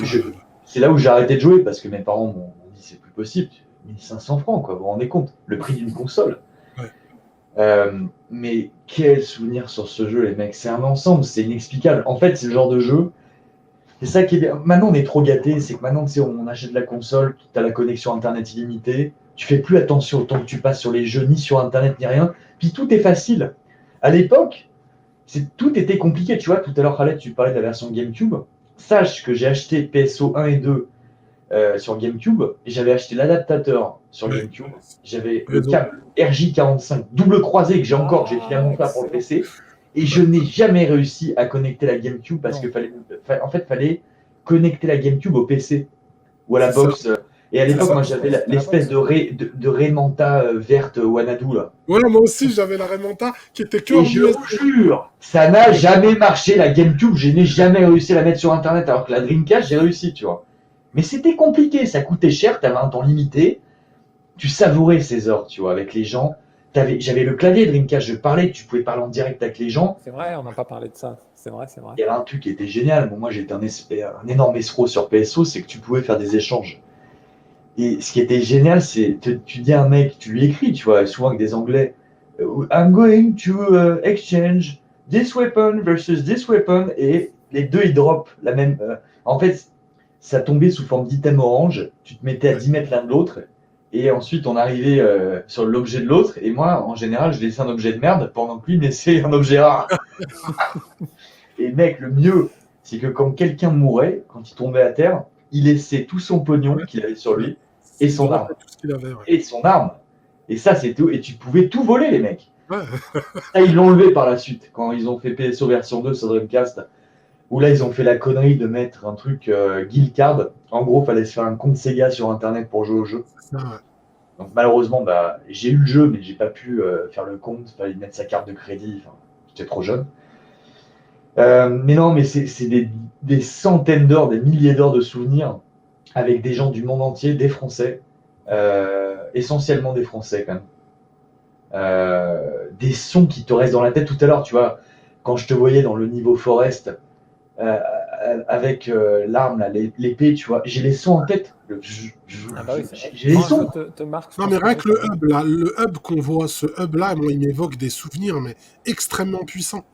Speaker 2: Oh
Speaker 3: Je-
Speaker 2: là là.
Speaker 3: c'est là où j'ai arrêté de jouer parce que mes parents m'ont dit c'est plus possible. 1500 francs, quoi, vous vous rendez compte, le prix d'une console.
Speaker 2: Ouais.
Speaker 3: Mais quel souvenir sur ce jeu, les mecs. C'est un ensemble, c'est inexplicable. En fait, c'est le genre de jeu. C'est ça qui est bien. Maintenant, on est trop gâtés. C'est que maintenant, tu sais, on achète la console, tu as la connexion Internet illimitée. Tu fais plus attention au temps que tu passes sur les jeux, ni sur Internet, ni rien. Puis tout est facile. À l'époque, tout était compliqué. Tu vois, tout à l'heure, Khaled, tu parlais de la version GameCube. Sache que j'ai acheté PSO 1 et 2 sur GameCube, et j'avais acheté l'adaptateur sur
Speaker 2: Ouais.
Speaker 3: GameCube, j'avais le
Speaker 2: Raison.
Speaker 3: câble RJ45 double croisé que j'ai encore, j'ai filé à mon frère pour le PC, et je n'ai jamais réussi à connecter la GameCube parce
Speaker 1: Non.
Speaker 3: qu'il fallait connecter la GameCube au PC ou à la
Speaker 2: C'est ça.
Speaker 3: box. Et à
Speaker 1: C'est la
Speaker 3: l'époque, moi
Speaker 1: box,
Speaker 3: j'avais
Speaker 1: c'était la
Speaker 3: l'espèce
Speaker 1: box.
Speaker 3: de Raymanta verte Wanadu là.
Speaker 2: Ouais, moi aussi, j'avais la Raymanta qui était que
Speaker 3: Et
Speaker 2: en
Speaker 3: je vous
Speaker 2: USB.
Speaker 3: jure, ça n'a jamais marché la GameCube, je n'ai jamais réussi à la mettre sur internet alors que la Dreamcast j'ai réussi, tu vois. Mais c'était compliqué, ça coûtait cher, t'avais un temps limité, tu savourais ces heures, tu vois, avec les gens. J'avais le clavier Dreamcast, je parlais, tu pouvais parler en direct avec les gens.
Speaker 1: C'est vrai, on n'a pas parlé de ça. C'est vrai, c'est vrai.
Speaker 3: Il y avait un truc qui était génial. Bon, moi, j'étais un énorme escroc sur PSO, c'est que tu pouvais faire des échanges. Et ce qui était génial, c'est tu dis à un mec, tu lui écris, tu vois, souvent avec des anglais, I'm going to exchange this weapon versus this weapon, et les deux ils drop la même. En fait, ça tombait sous forme d'item orange, tu te mettais à 10 mètres l'un de l'autre, et ensuite on arrivait sur l'objet de l'autre, et moi en général je laissais un objet de merde pendant que lui me laissait un objet rare. Et mec, le mieux, c'est que quand quelqu'un mourait, quand il tombait à terre, il laissait tout son pognon
Speaker 2: Ouais.
Speaker 3: qu'il avait sur lui et
Speaker 2: Il
Speaker 3: son
Speaker 2: dropait
Speaker 3: arme.
Speaker 2: tout ce qu'il avait, ouais.
Speaker 3: Et son arme. Et ça, c'est tout. Et tu pouvais tout voler, les mecs.
Speaker 2: Ouais.
Speaker 3: Ça, ils l'ont enlevé par la suite, quand ils ont fait PSO version 2 sur Dreamcast, où là, ils ont fait la connerie de mettre un truc Guild Card. En gros, il fallait se faire un compte Sega sur Internet pour jouer au jeu.
Speaker 2: C'est ça, ouais.
Speaker 3: Donc malheureusement, bah, j'ai eu le jeu, mais j'ai pas pu faire le compte. Il fallait mettre sa carte de crédit. Enfin, j'étais trop jeune. Mais non, mais c'est des centaines d'heures, des milliers d'heures de souvenirs avec des gens du monde entier, des Français, essentiellement des Français quand même. Des sons qui te restent dans la tête tout à l'heure, tu vois, quand je te voyais dans le niveau Forest euh, avec l'arme, là, l'épée, tu vois, j'ai les sons en tête.
Speaker 1: Ah bah oui, c'est vrai.
Speaker 3: J'ai les
Speaker 1: Quand un
Speaker 3: sons.
Speaker 1: jeu te marque, je
Speaker 2: Non,
Speaker 1: pense
Speaker 2: mais
Speaker 1: que
Speaker 2: rien
Speaker 1: oui,
Speaker 2: que le
Speaker 1: ça va.
Speaker 2: hub, là, le hub qu'on voit, ce hub-là, moi, il m'évoque des souvenirs, mais extrêmement puissants.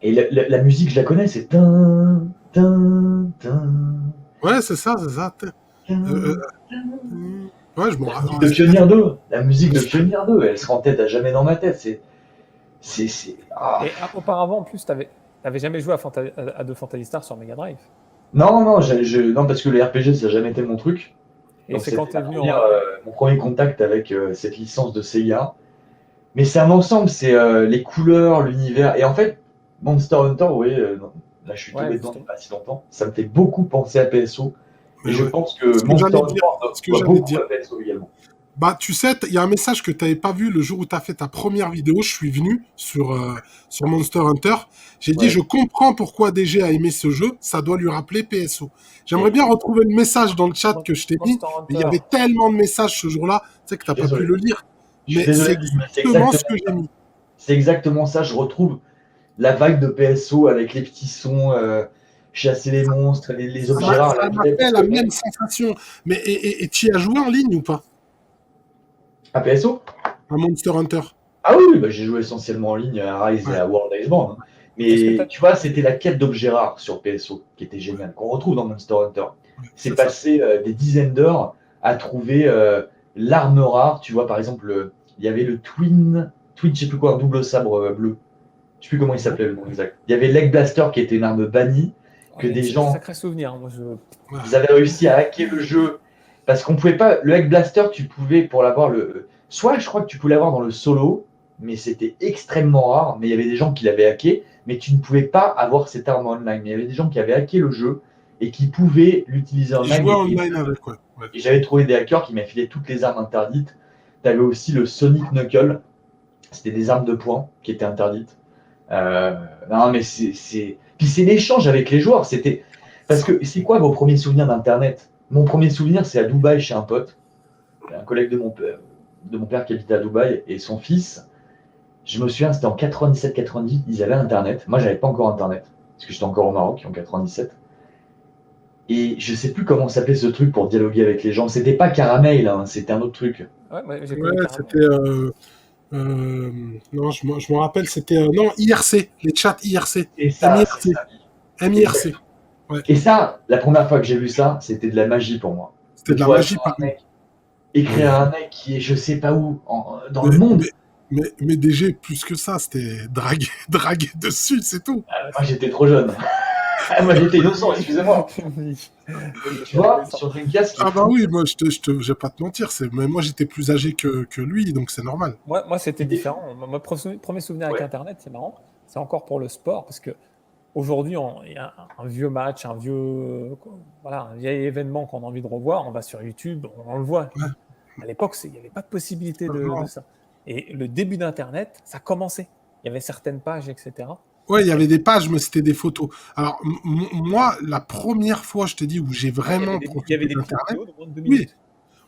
Speaker 3: Et la musique, je la connais, c'est tin, tin, tin,
Speaker 2: Ouais, c'est ça, c'est ça. Euh, ouais, je m'en
Speaker 3: la musique
Speaker 2: rappelle.
Speaker 3: de Pionnier 2, la musique de Pionnier 2, elle sera en tête à jamais dans ma tête. Ah.
Speaker 1: Et auparavant, en plus, tu n'avais jamais joué à The Phantasy Star sur Mega Drive.
Speaker 3: Non, non, parce que les RPG, ça n'a jamais été mon truc.
Speaker 1: Et
Speaker 3: Donc
Speaker 1: c'est quand
Speaker 3: c'était
Speaker 1: tu es venu
Speaker 3: mon premier contact avec cette licence de Sega. Mais c'est un ensemble, c'est les couleurs, l'univers. Et en fait, Monster Hunter, oui, là je suis
Speaker 1: Ouais,
Speaker 3: tombé dedans il n'y
Speaker 1: justement.
Speaker 3: a pas si longtemps. Ça me fait beaucoup penser à PSO. Et
Speaker 2: Mais
Speaker 3: je
Speaker 2: ouais.
Speaker 3: pense que
Speaker 2: Ce que
Speaker 3: Monster
Speaker 2: j'allais
Speaker 3: Hunter
Speaker 2: dire, ce que
Speaker 3: doit
Speaker 2: j'allais
Speaker 3: beaucoup
Speaker 2: dire.
Speaker 3: à PSO également.
Speaker 2: Bah, tu sais, il y a un message que tu n'avais pas vu le jour où tu as fait ta première vidéo. Je suis venu sur Monster Hunter. J'ai dit, je
Speaker 3: Ouais.
Speaker 2: comprends pourquoi DG a aimé ce jeu. Ça doit lui rappeler PSO. J'aimerais
Speaker 3: Et
Speaker 2: bien retrouver le message dans le chat que je t'ai mis.
Speaker 1: Monster
Speaker 2: Mais il y
Speaker 1: Hunter.
Speaker 2: avait tellement de messages ce jour-là, tu sais, que
Speaker 3: je
Speaker 2: tu
Speaker 3: suis
Speaker 2: n'as pas pu
Speaker 3: désolé.
Speaker 2: le lire.
Speaker 3: Je suis
Speaker 2: Mais c'est
Speaker 3: désolé, mais c'est
Speaker 2: exactement ce
Speaker 3: exactement
Speaker 2: que j'ai
Speaker 3: ça.
Speaker 2: mis.
Speaker 3: C'est exactement ça. Je retrouve la vague de PSO avec les petits sons, chasser les monstres, les
Speaker 2: Ça
Speaker 3: objets
Speaker 2: m'a
Speaker 3: rares,
Speaker 2: ça
Speaker 3: la
Speaker 2: m'a
Speaker 3: quête.
Speaker 2: fait
Speaker 3: Parce
Speaker 2: la
Speaker 3: que
Speaker 2: même sensation. Mais et tu y as joué en ligne ou pas?
Speaker 3: à PSO,
Speaker 2: Un Monster Hunter.
Speaker 3: ah oui, oui, bah, j'ai joué essentiellement en ligne à Rise et
Speaker 2: Ouais.
Speaker 3: à World Iceborne. Hein.
Speaker 1: Est-ce que
Speaker 3: Mais tu vois, c'était la quête d'objets rares sur PSO qui était géniale, qu'on retrouve dans Monster Hunter. C'est
Speaker 2: C'est ça.
Speaker 3: passé des dizaines d'heures à trouver l'arme rare. Tu vois, par exemple, il y avait le Twin, je sais plus quoi, un double sabre bleu. Je sais plus comment il s'appelait le nom exact. Il y avait l'Egg Blaster qui était une arme bannie, que des
Speaker 1: c'est
Speaker 3: gens,
Speaker 1: sacré souvenir. Moi,
Speaker 2: Ouais.
Speaker 3: ils avaient réussi à hacker le jeu. Parce qu'on pouvait pas. Le Egg Blaster, tu pouvais, pour l'avoir, soit je crois que tu pouvais l'avoir dans le solo, mais c'était extrêmement rare. Mais il y avait des gens qui l'avaient hacké, mais tu ne pouvais pas avoir cette arme online. Mais il y avait des gens qui avaient hacké le jeu et qui pouvaient l'utiliser
Speaker 2: Qui
Speaker 3: online.
Speaker 2: jouait online avec, ouais. Ouais.
Speaker 3: Et j'avais trouvé des hackers qui m'avaient filé toutes les armes interdites. Tu avais aussi le Sonic Knuckle. C'était des armes de poing qui étaient interdites. Euh, non, mais c'est. Puis c'est l'échange avec les joueurs. C'était. Parce
Speaker 2: Ça.
Speaker 3: que c'est quoi vos premiers souvenirs d'Internet? Mon premier souvenir, c'est à Dubaï chez un pote, un collègue de mon père qui habitait à Dubaï et son fils. Je me souviens, c'était en 97-98, ils avaient Internet. Moi, j'avais pas encore Internet, parce que j'étais encore au Maroc en 97. Et je sais plus comment s'appelait ce truc pour dialoguer avec les gens. C'était pas Caramel, hein, c'était un autre truc.
Speaker 1: ouais, j'ai
Speaker 2: Ouais,
Speaker 1: connu carrément.
Speaker 2: c'était. Non, je me rappelle, c'était. Non, IRC, les chats IRC.
Speaker 3: Et ça, c'est
Speaker 2: MIRC.
Speaker 3: ça.
Speaker 2: MIRC. Ouais.
Speaker 3: Et ça, la première fois que j'ai vu ça, c'était de la magie pour moi.
Speaker 2: C'était
Speaker 3: De
Speaker 2: de la
Speaker 3: pouvoir
Speaker 2: magie par nous.
Speaker 3: écrire à un mec qui est je sais pas où, dans le
Speaker 2: Mais,
Speaker 3: monde.
Speaker 2: mais, mais DG, plus que ça, c'était draguer, draguer dessus, c'est tout.
Speaker 3: Moi, j'étais trop jeune. Moi, j'étais innocent, excusez-moi.
Speaker 1: Oui.
Speaker 3: Et tu vois, sur Dreamcast, ce qui est
Speaker 2: Ah bah
Speaker 3: fou,
Speaker 2: oui, moi, je vais pas te mentir, mais moi j'étais plus âgé que lui, donc c'est normal.
Speaker 1: Moi, c'était
Speaker 3: c'était
Speaker 1: différent. Mon premier souvenir avec
Speaker 3: ouais,
Speaker 1: Internet, c'est marrant. C'est encore pour le sport, parce que aujourd'hui, il y a un vieux match, voilà, un vieil événement qu'on a envie de revoir, on va sur YouTube, on le voit.
Speaker 2: Ouais.
Speaker 1: À l'époque, il n'y avait pas de possibilité de
Speaker 2: Non.
Speaker 1: ça. Et le début d'Internet, ça commençait. Il y avait certaines pages, etc.
Speaker 2: Ouais, il y avait des pages, mais c'était des photos. Alors, moi, la première fois, je te dis, où j'ai
Speaker 1: Ouais,
Speaker 2: vraiment
Speaker 1: il y avait
Speaker 2: profité
Speaker 1: des petites
Speaker 2: d'Internet,
Speaker 1: vidéos de moins de 2
Speaker 2: oui,
Speaker 1: minutes.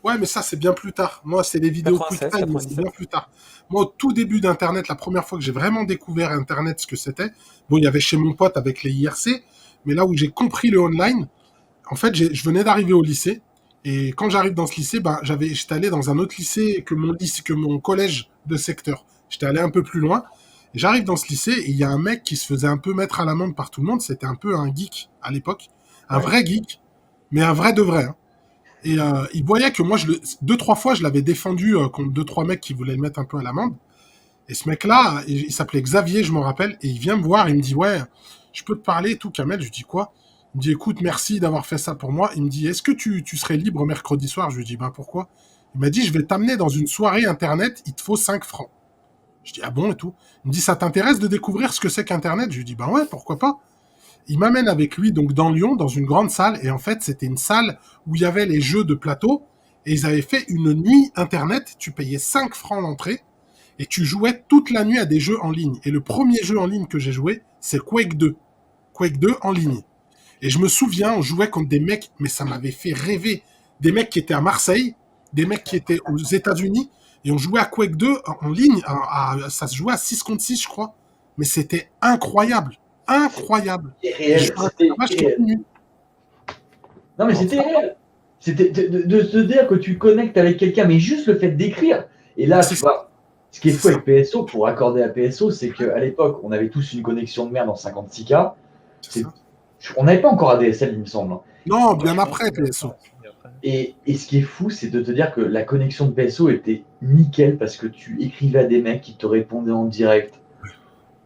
Speaker 2: ouais, mais ça, c'est bien plus tard. Moi, c'est les vidéos
Speaker 1: 96,
Speaker 2: QuickTime, mais c'est bien
Speaker 1: 97.
Speaker 2: plus tard. Moi, au tout début d'Internet, la première fois que j'ai vraiment découvert Internet, ce que c'était, bon, il y avait chez mon pote avec les IRC, mais là où j'ai compris le online, en fait, je venais d'arriver au lycée, et quand j'arrive dans ce lycée, ben, j'étais allé dans un autre lycée que mon lycée, que mon collège de secteur. J'étais allé un peu plus loin, et j'arrive dans ce lycée, et il y a un mec qui se faisait un peu mettre à l'amende par tout le monde, c'était un peu un geek à l'époque, un
Speaker 3: ouais.
Speaker 2: vrai geek, mais un vrai de vrai, hein. Et il voyait que moi, deux, trois fois, je l'avais défendu contre deux, trois mecs qui voulaient le mettre un peu à l'amende. Et ce mec-là, il s'appelait Xavier, je m'en rappelle, et il vient me voir, il me dit, ouais, je peux te parler et tout, Kamel. Je lui dis quoi? Il me dit, écoute, merci d'avoir fait ça pour moi. Il me dit, est-ce que tu serais libre mercredi soir? Je lui dis, ben pourquoi? Il m'a dit, je vais t'amener dans une soirée internet, il te faut 5 francs. Je dis, ah bon et tout. Il me dit, ça t'intéresse de découvrir ce que c'est qu'Internet? Je lui dis, ben ouais, pourquoi pas? Il m'amène avec lui donc dans Lyon, dans une grande salle, et en fait, c'était une salle où il y avait les jeux de plateau, et ils avaient fait une nuit Internet, tu payais 5 francs l'entrée, et tu jouais toute la nuit à des jeux en ligne. Et le premier jeu en ligne que j'ai joué, c'est Quake 2. Quake 2 en ligne. Et je me souviens, on jouait contre des mecs, mais ça m'avait fait rêver. Des mecs qui étaient à Marseille, des mecs qui étaient aux États-Unis, et on jouait à Quake 2 en ligne. Ça se jouait à 6 contre 6, je crois. Mais c'était incroyable. Incroyable.
Speaker 3: C'était
Speaker 2: Et je
Speaker 3: réel,
Speaker 2: jouais à
Speaker 3: c'était
Speaker 2: la vache toute
Speaker 3: réel.
Speaker 2: la nuit.
Speaker 3: Non, mais c'était réel. C'était de se dire que tu connectes avec quelqu'un, mais juste le fait d'écrire. Et là,
Speaker 2: C'est
Speaker 3: tu
Speaker 2: ça.
Speaker 3: vois, ce qui est
Speaker 2: C'est
Speaker 3: fou
Speaker 2: ça.
Speaker 3: avec PSO, pour accorder à PSO, c'est qu'à l'époque, on avait tous une connexion de merde en 56K.
Speaker 2: C'est
Speaker 3: C'est-
Speaker 2: ça.
Speaker 3: On n'avait pas encore ADSL, il me semble. Hein.
Speaker 2: Non,
Speaker 1: Ouais,
Speaker 2: bien
Speaker 1: je pense
Speaker 2: après,
Speaker 1: que c'est
Speaker 2: PSO.
Speaker 1: après.
Speaker 3: Et ce qui est fou, c'est de te dire que la connexion de PSO était nickel parce que tu écrivais à des mecs qui te répondaient en direct.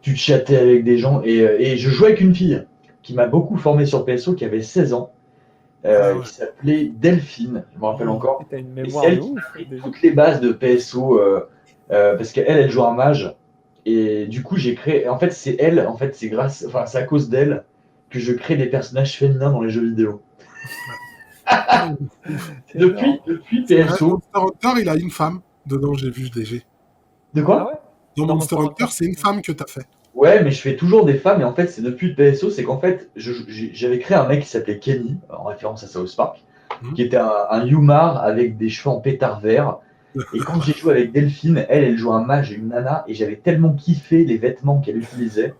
Speaker 3: Tu chattais avec des gens. Et je jouais avec une fille qui m'a beaucoup formé sur PSO, qui avait 16 ans,
Speaker 2: Ah ouais.
Speaker 3: qui s'appelait Delphine, je me rappelle encore.
Speaker 1: T'as une
Speaker 3: Et c'est
Speaker 1: mémoire de
Speaker 3: elle qui m'a
Speaker 1: ouf,
Speaker 3: appris
Speaker 1: déjà.
Speaker 3: toutes les bases de PSO parce qu'elle joue un mage. Et du coup, j'ai créé. En fait, c'est elle, en fait, c'est à cause d'elle que je crée des personnages féminins dans les jeux vidéo.
Speaker 1: C'est énorme.
Speaker 3: Depuis
Speaker 2: Ouais,
Speaker 3: PSO.
Speaker 2: Monster Hunter, il a une femme. Dedans, j'ai vu DG.
Speaker 3: De
Speaker 1: Ah
Speaker 3: quoi?
Speaker 1: ouais?
Speaker 2: Dans
Speaker 1: Dans
Speaker 2: Monster
Speaker 1: Monster
Speaker 2: Hunter,
Speaker 1: Hunter.
Speaker 2: c'est une femme que t'as fait.
Speaker 3: Ouais, mais je fais toujours des femmes, et en fait, c'est depuis le PSO, c'est qu'en fait, j'avais créé un mec qui s'appelait Kenny, en référence à South Park,
Speaker 2: Mhm.
Speaker 3: qui était un Yumar avec des cheveux en pétard vert. Et quand j'ai joué avec Delphine, elle jouait un mage et une nana, et j'avais tellement kiffé les vêtements qu'elle utilisait,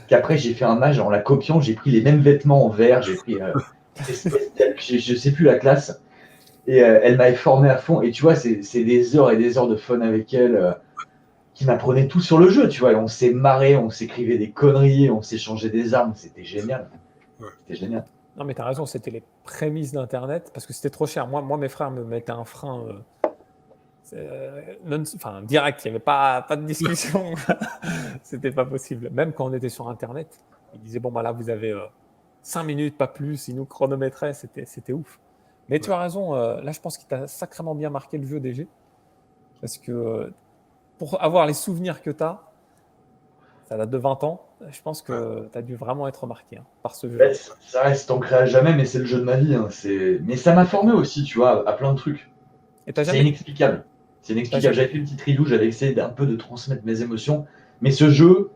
Speaker 3: qu'après j'ai fait un mage en la copiant, j'ai pris les mêmes vêtements en vert, j'ai pris je sais plus la classe, et elle m'avait formé à fond, et tu vois, c'est des heures et des heures de fun avec elle, qui m'apprenait tout sur le jeu, tu vois, et on s'est marré, on s'écrivait des conneries, on s'échangeait des armes, c'était génial.
Speaker 2: Ouais.
Speaker 3: C'était génial.
Speaker 1: Non, mais t'as raison, c'était les prémices d'Internet parce que c'était trop cher. Moi, mes frères me mettaient un frein enfin, direct, il n'y avait pas de discussion. C'était pas possible. Même quand on était sur Internet, ils disaient bon, bah là, vous avez 5 minutes, pas plus. Ils nous chronométraient, c'était ouf. Mais tu as raison, là, je pense qu'il t'a sacrément bien marqué le jeu DG. Parce que pour avoir les souvenirs que tu as, ça date de 20 ans, je pense que tu as dû vraiment être marqué par ce jeu.
Speaker 3: Ouais, ça reste ancré à jamais, mais c'est le jeu de ma vie. Hein. Mais ça m'a formé aussi, tu vois, à plein de trucs.
Speaker 1: Et t'as
Speaker 3: C'est
Speaker 1: jamais.
Speaker 3: inexplicable. C'est inexplicable.
Speaker 1: jamais-
Speaker 3: J'avais fait une petite review, j'avais essayé un peu de transmettre mes émotions. Mais ce jeu,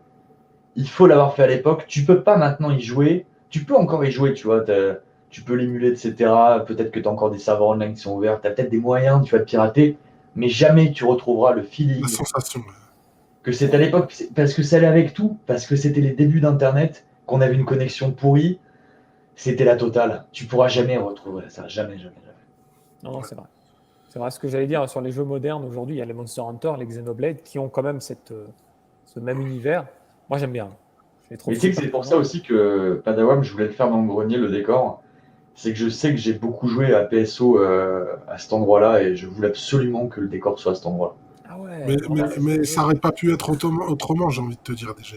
Speaker 3: il faut l'avoir fait à l'époque. Tu peux pas maintenant y jouer. Tu peux encore y jouer, tu vois. Tu peux l'émuler, etc. Peut-être que tu as encore des serveurs online qui sont ouverts. Tu as peut-être des moyens, tu vas te pirater. Mais jamais tu retrouveras le
Speaker 2: La
Speaker 3: feeling
Speaker 2: sensation.
Speaker 3: que c'était à l'époque. Parce que ça allait avec tout. Parce que c'était les débuts d'Internet. Qu'on avait une connexion pourrie. C'était la totale. Tu pourras jamais retrouver ça. Jamais, jamais, jamais.
Speaker 1: Non, c'est vrai. C'est vrai ce que j'allais dire sur les jeux modernes aujourd'hui. Il y a les Monster Hunter, les Xenoblade qui ont quand même ce même univers. Moi, j'aime bien. Je les trouve
Speaker 3: Mais tu sais que
Speaker 1: super
Speaker 3: c'est pour ça
Speaker 1: prenants.
Speaker 3: aussi que Padawan, je voulais le faire dans le grenier, le décor. C'est que je sais que j'ai beaucoup joué à PSO à cet endroit-là et je voulais absolument que le décor soit à cet endroit-là.
Speaker 1: Ah
Speaker 2: Mais,
Speaker 1: ouais,
Speaker 2: mais,
Speaker 1: voilà, c'est
Speaker 2: mais
Speaker 1: le
Speaker 2: ça
Speaker 1: jeu.
Speaker 2: n'aurait pas pu être autrement, j'ai envie de te dire déjà.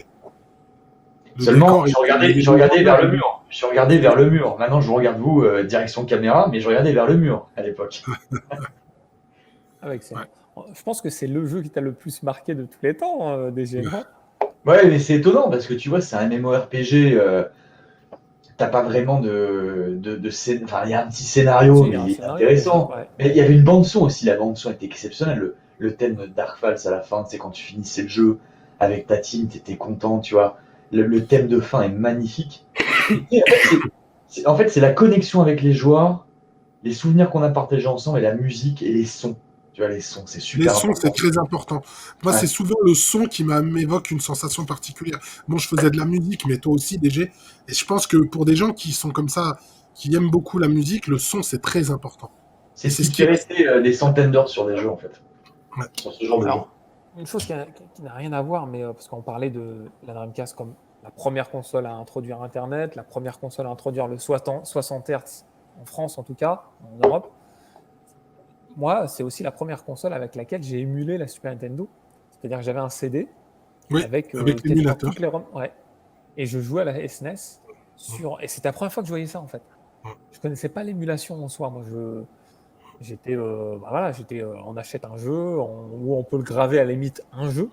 Speaker 2: Le
Speaker 3: Seulement,
Speaker 2: décor, il est
Speaker 3: je regardais vers
Speaker 2: légendaire.
Speaker 3: le mur. Je regardais vers le mur. Maintenant, je regarde vous, direction caméra, mais je regardais vers le mur à l'époque.
Speaker 1: Ah,
Speaker 2: Ouais.
Speaker 1: excellent. Je pense que c'est le jeu qui t'a le plus marqué de tous les temps, DG, non?
Speaker 3: Ouais, mais c'est étonnant parce que tu vois, c'est un MMORPG. T'as pas vraiment Enfin, il y a un petit scénario,
Speaker 1: Si, il y
Speaker 3: mais
Speaker 1: a un
Speaker 3: il est
Speaker 1: scénario déjà.
Speaker 3: intéressant.
Speaker 1: Ouais.
Speaker 3: Mais il y avait une bande-son aussi. La bande-son était exceptionnelle. Le thème de Darkfalls à la fin, c'est quand tu finissais le jeu avec ta team, t'étais content, tu vois. Le thème de fin est magnifique. Et en fait, c'est la connexion avec les joueurs, les souvenirs qu'on a partagés ensemble et la musique et les sons. Tu vois, les sons, c'est
Speaker 2: Les
Speaker 3: super
Speaker 2: sons, c'est
Speaker 3: important.
Speaker 2: très important. Moi, c'est
Speaker 3: Ouais.
Speaker 2: souvent le son qui m'évoque une sensation particulière. Bon, je faisais de la musique, mais toi aussi, DG. Et je pense que pour des gens qui sont comme ça, qui aiment beaucoup la musique, le son, c'est très important.
Speaker 3: C'est
Speaker 2: Et
Speaker 3: ce
Speaker 2: c'est
Speaker 3: qui
Speaker 2: ce
Speaker 3: me
Speaker 2: qui
Speaker 3: fait
Speaker 2: reste.
Speaker 3: rester des centaines d'heures sur des jeux, en fait.
Speaker 2: Ouais.
Speaker 3: Sur ce genre de jeu.
Speaker 1: Alors, une chose qui n'a rien à voir, mais parce qu'on parlait de la Dreamcast comme la première console à introduire Internet, la première console à introduire le 60 Hz en France en tout cas, en Europe. Moi, c'est aussi la première console avec laquelle j'ai émulé la Super Nintendo. C'est-à-dire que j'avais un CD
Speaker 2: Oui,
Speaker 1: avec
Speaker 2: avec
Speaker 1: quasiment
Speaker 2: l'émulateur.
Speaker 1: toutes les ROM. Ouais. Et je jouais à la SNES et c'était la première fois que je voyais ça en fait. Je connaissais pas l'émulation en soi. Moi, j'étais, on achète un jeu, où on peut le graver à la limite un jeu,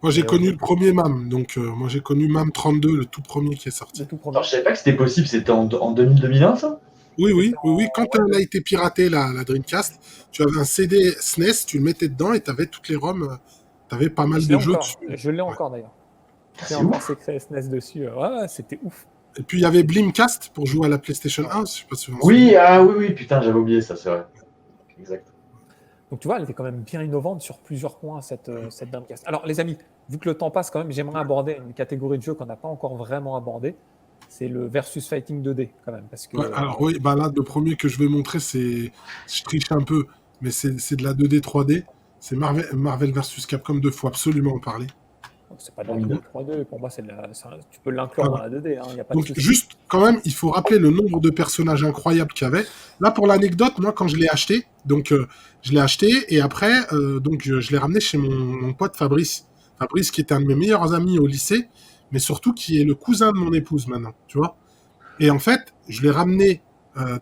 Speaker 2: Moi, j'ai
Speaker 1: mais
Speaker 2: connu le premier MAM. Donc, moi, j'ai connu MAM 32, le tout premier qui est
Speaker 1: le
Speaker 2: sorti.
Speaker 1: tout
Speaker 3: Attends,
Speaker 1: premier.
Speaker 3: je savais pas que c'était possible, c'était en 2000-2001, ça?
Speaker 2: Oui,
Speaker 1: C'était
Speaker 2: oui, oui, oui. Quand
Speaker 1: ouais,
Speaker 2: elle a été piratée, la Dreamcast, tu avais un CD SNES, tu le mettais dedans et tu avais toutes les ROM. Tu avais pas mal
Speaker 1: je l'ai
Speaker 2: de jeux
Speaker 1: encore.
Speaker 2: dessus.
Speaker 1: Je l'ai
Speaker 2: Ouais.
Speaker 1: encore d'ailleurs.
Speaker 3: Ah,
Speaker 1: J'ai
Speaker 3: c'est
Speaker 1: encore
Speaker 3: ouf.
Speaker 1: ces créés SNES dessus. Ouais, c'était ouf.
Speaker 2: Et puis, il y avait Blimcast pour jouer à la PlayStation
Speaker 1: Ouais.
Speaker 2: 1. Je sais pas si vous en
Speaker 3: Oui,
Speaker 2: souvenez.
Speaker 3: ah oui, oui, putain, j'avais oublié ça, c'est vrai. Exact.
Speaker 1: Donc tu vois, elle était quand même bien innovante sur plusieurs points, cette Dreamcast. Alors les amis, vu que le temps passe quand même, j'aimerais aborder une catégorie de jeux qu'on n'a pas encore vraiment abordé. C'est le versus fighting 2D quand même. Parce que
Speaker 2: Ouais, alors oui, bah là, le premier que je vais montrer, c'est, je triche un peu, mais c'est de la 2D 3D. C'est Marvel vs Capcom 2, faut absolument en parler.
Speaker 1: c'est pas de la 2D
Speaker 3: Formidable.
Speaker 1: 3D, pour moi tu peux l'inclure dans
Speaker 2: Voilà.
Speaker 1: la 2D, il n'y a pas de
Speaker 2: Donc
Speaker 1: souci.
Speaker 2: juste, quand même, il faut rappeler le nombre de personnages incroyables qu'il y avait. Là, pour l'anecdote, moi, quand je l'ai acheté, donc je l'ai acheté et après, je l'ai ramené chez mon pote Fabrice. Fabrice, qui était un de mes meilleurs amis au lycée, mais surtout qui est le cousin de mon épouse maintenant, tu vois. Et en fait, je l'ai ramené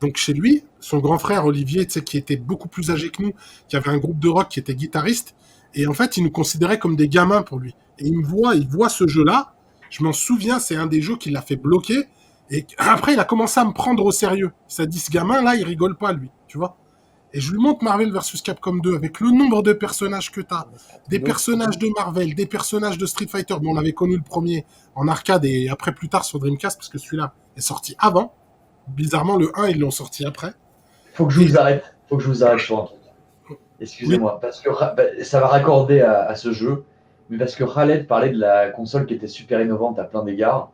Speaker 2: donc chez lui, son grand frère Olivier, tu sais, qui était beaucoup plus âgé que nous, qui avait un groupe de rock, qui était guitariste. Et en fait, il nous considérait comme des gamins pour lui. Et il voit ce jeu-là. Je m'en souviens, c'est un des jeux qui l'a fait bloquer. Et après, il a commencé à me prendre au sérieux. Il s'est dit, ce gamin-là, il rigole pas, lui, tu vois. Et je lui montre Marvel versus Capcom 2 avec le nombre de personnages que tu
Speaker 1: Ah,
Speaker 2: as.
Speaker 1: mais c'est un truc
Speaker 2: Des
Speaker 1: de ouf.
Speaker 2: personnages de Marvel, des personnages de Street Fighter. Bon, on avait connu le premier en arcade et après plus tard sur Dreamcast parce que celui-là est sorti avant. Bizarrement, le 1, ils l'ont sorti après.
Speaker 3: Faut que je
Speaker 2: Et
Speaker 3: vous arrête. Faut que je vous arrête sur un truc.
Speaker 2: oui,
Speaker 3: Excusez-moi, parce que ça va raccorder à ce jeu, mais parce que Khaled parlait de la console qui était super innovante à plein d'égards.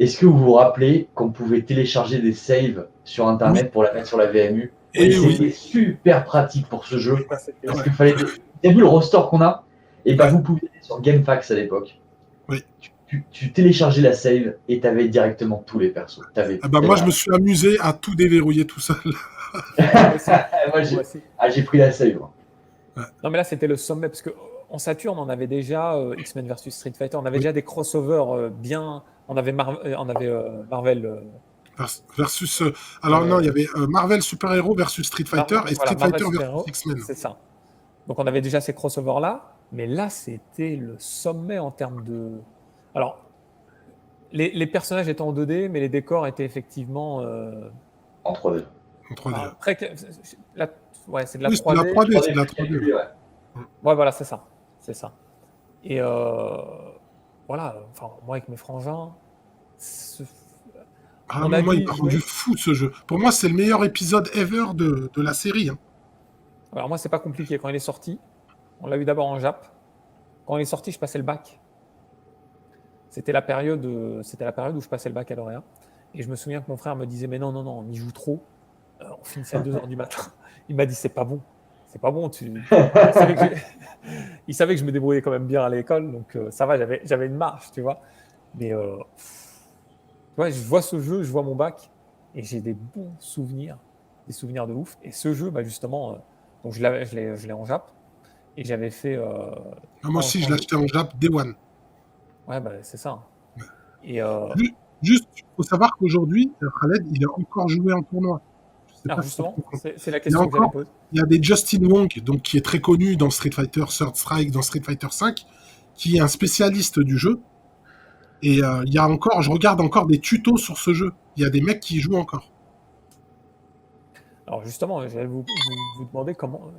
Speaker 3: Est-ce que vous vous rappelez qu'on pouvait télécharger des saves sur
Speaker 2: oui,
Speaker 3: Internet pour la mettre sur la VMU? Et
Speaker 2: et oui.
Speaker 3: c'était super pratique pour ce jeu,
Speaker 1: Ça, c'était
Speaker 3: parce
Speaker 2: Ouais,
Speaker 3: qu'il fallait... T'as vu le roster qu'on a? Et ben
Speaker 2: ouais,
Speaker 3: vous pouviez aller sur GameFAQs à l'époque.
Speaker 2: oui.
Speaker 3: Tu téléchargeais la save et t'avais directement tous les persos.
Speaker 2: Ah bah, moi, je me suis amusé à tout déverrouiller tout seul.
Speaker 1: Moi aussi.
Speaker 3: Moi,
Speaker 1: Moi aussi.
Speaker 3: j'ai pris la save. Moi.
Speaker 2: Ouais,
Speaker 1: Non, mais là, c'était le sommet parce qu'en Saturn, on avait déjà X-Men versus Street Fighter. On avait
Speaker 2: oui.
Speaker 1: déjà des crossovers bien. On avait, Marvel.
Speaker 2: Versus. Alors, non, il y
Speaker 1: euh,
Speaker 2: avait Marvel Super Hero versus Street Fighter et
Speaker 1: voilà,
Speaker 2: Street
Speaker 1: Marvel
Speaker 2: Fighter
Speaker 1: Super
Speaker 2: versus
Speaker 1: Hero.
Speaker 2: X-Men.
Speaker 1: C'est ça. Donc, on avait déjà ces crossovers-là. Mais là, c'était le sommet en termes de. Alors, les personnages étaient en 2D, mais les décors étaient effectivement.
Speaker 3: En 3D.
Speaker 2: En 3D.
Speaker 1: Enfin, la- ouais, c'est de la
Speaker 2: Oui, c'est de la
Speaker 1: 3D.
Speaker 2: 3D, c'est de
Speaker 3: 3D
Speaker 2: la
Speaker 3: plus
Speaker 2: 3D.
Speaker 3: calculé, ouais.
Speaker 1: Ouais, voilà, c'est ça. C'est ça. Et voilà, enfin, moi avec mes frangins, ce-
Speaker 2: Ah
Speaker 1: on
Speaker 2: non,
Speaker 1: a
Speaker 2: moi,
Speaker 1: dû
Speaker 2: il
Speaker 1: y
Speaker 2: m'a rendu
Speaker 1: jouer.
Speaker 2: fou ce jeu. Pour moi, c'est le meilleur épisode ever de la série. Hein.
Speaker 1: Alors moi, c'est pas compliqué. Quand il est sorti, on l'a eu d'abord en Jap. Quand il est sorti, je passais le bac. C'était la période où je passais le baccalauréat. Et je me souviens que mon frère me disait, mais non, non, non, on y joue trop. On finissait à 2 h du matin. Il m'a dit, c'est pas bon. C'est pas bon. Il savait que il savait que je me débrouillais quand même bien à l'école. Donc ça va, j'avais une marge, tu vois. Mais ouais, je vois ce jeu, je vois mon bac. Et j'ai des bons souvenirs. Des souvenirs de ouf. Et ce jeu, bah, justement, donc je l'ai en Jap. Et j'avais fait.
Speaker 2: Ah, moi aussi, je l'ai acheté en Jap Day One.
Speaker 1: Ouais, bah, c'est ça. Et
Speaker 2: Juste, il faut savoir qu'aujourd'hui, Khaled, il a encore joué en tournoi. Je sais
Speaker 1: alors
Speaker 2: pas si tu te
Speaker 1: justement,
Speaker 2: rends compte.
Speaker 1: c'est la
Speaker 2: Il y a
Speaker 1: question que j'allais
Speaker 2: encore,
Speaker 1: poser.
Speaker 2: il y a des Justin Wong, donc qui est très connu dans Street Fighter Third Strike, dans Street Fighter 5, qui est un spécialiste du jeu. Et il y a encore, je regarde encore des tutos sur ce jeu. Il y a des mecs qui y jouent encore.
Speaker 1: Alors justement, j'allais vous demander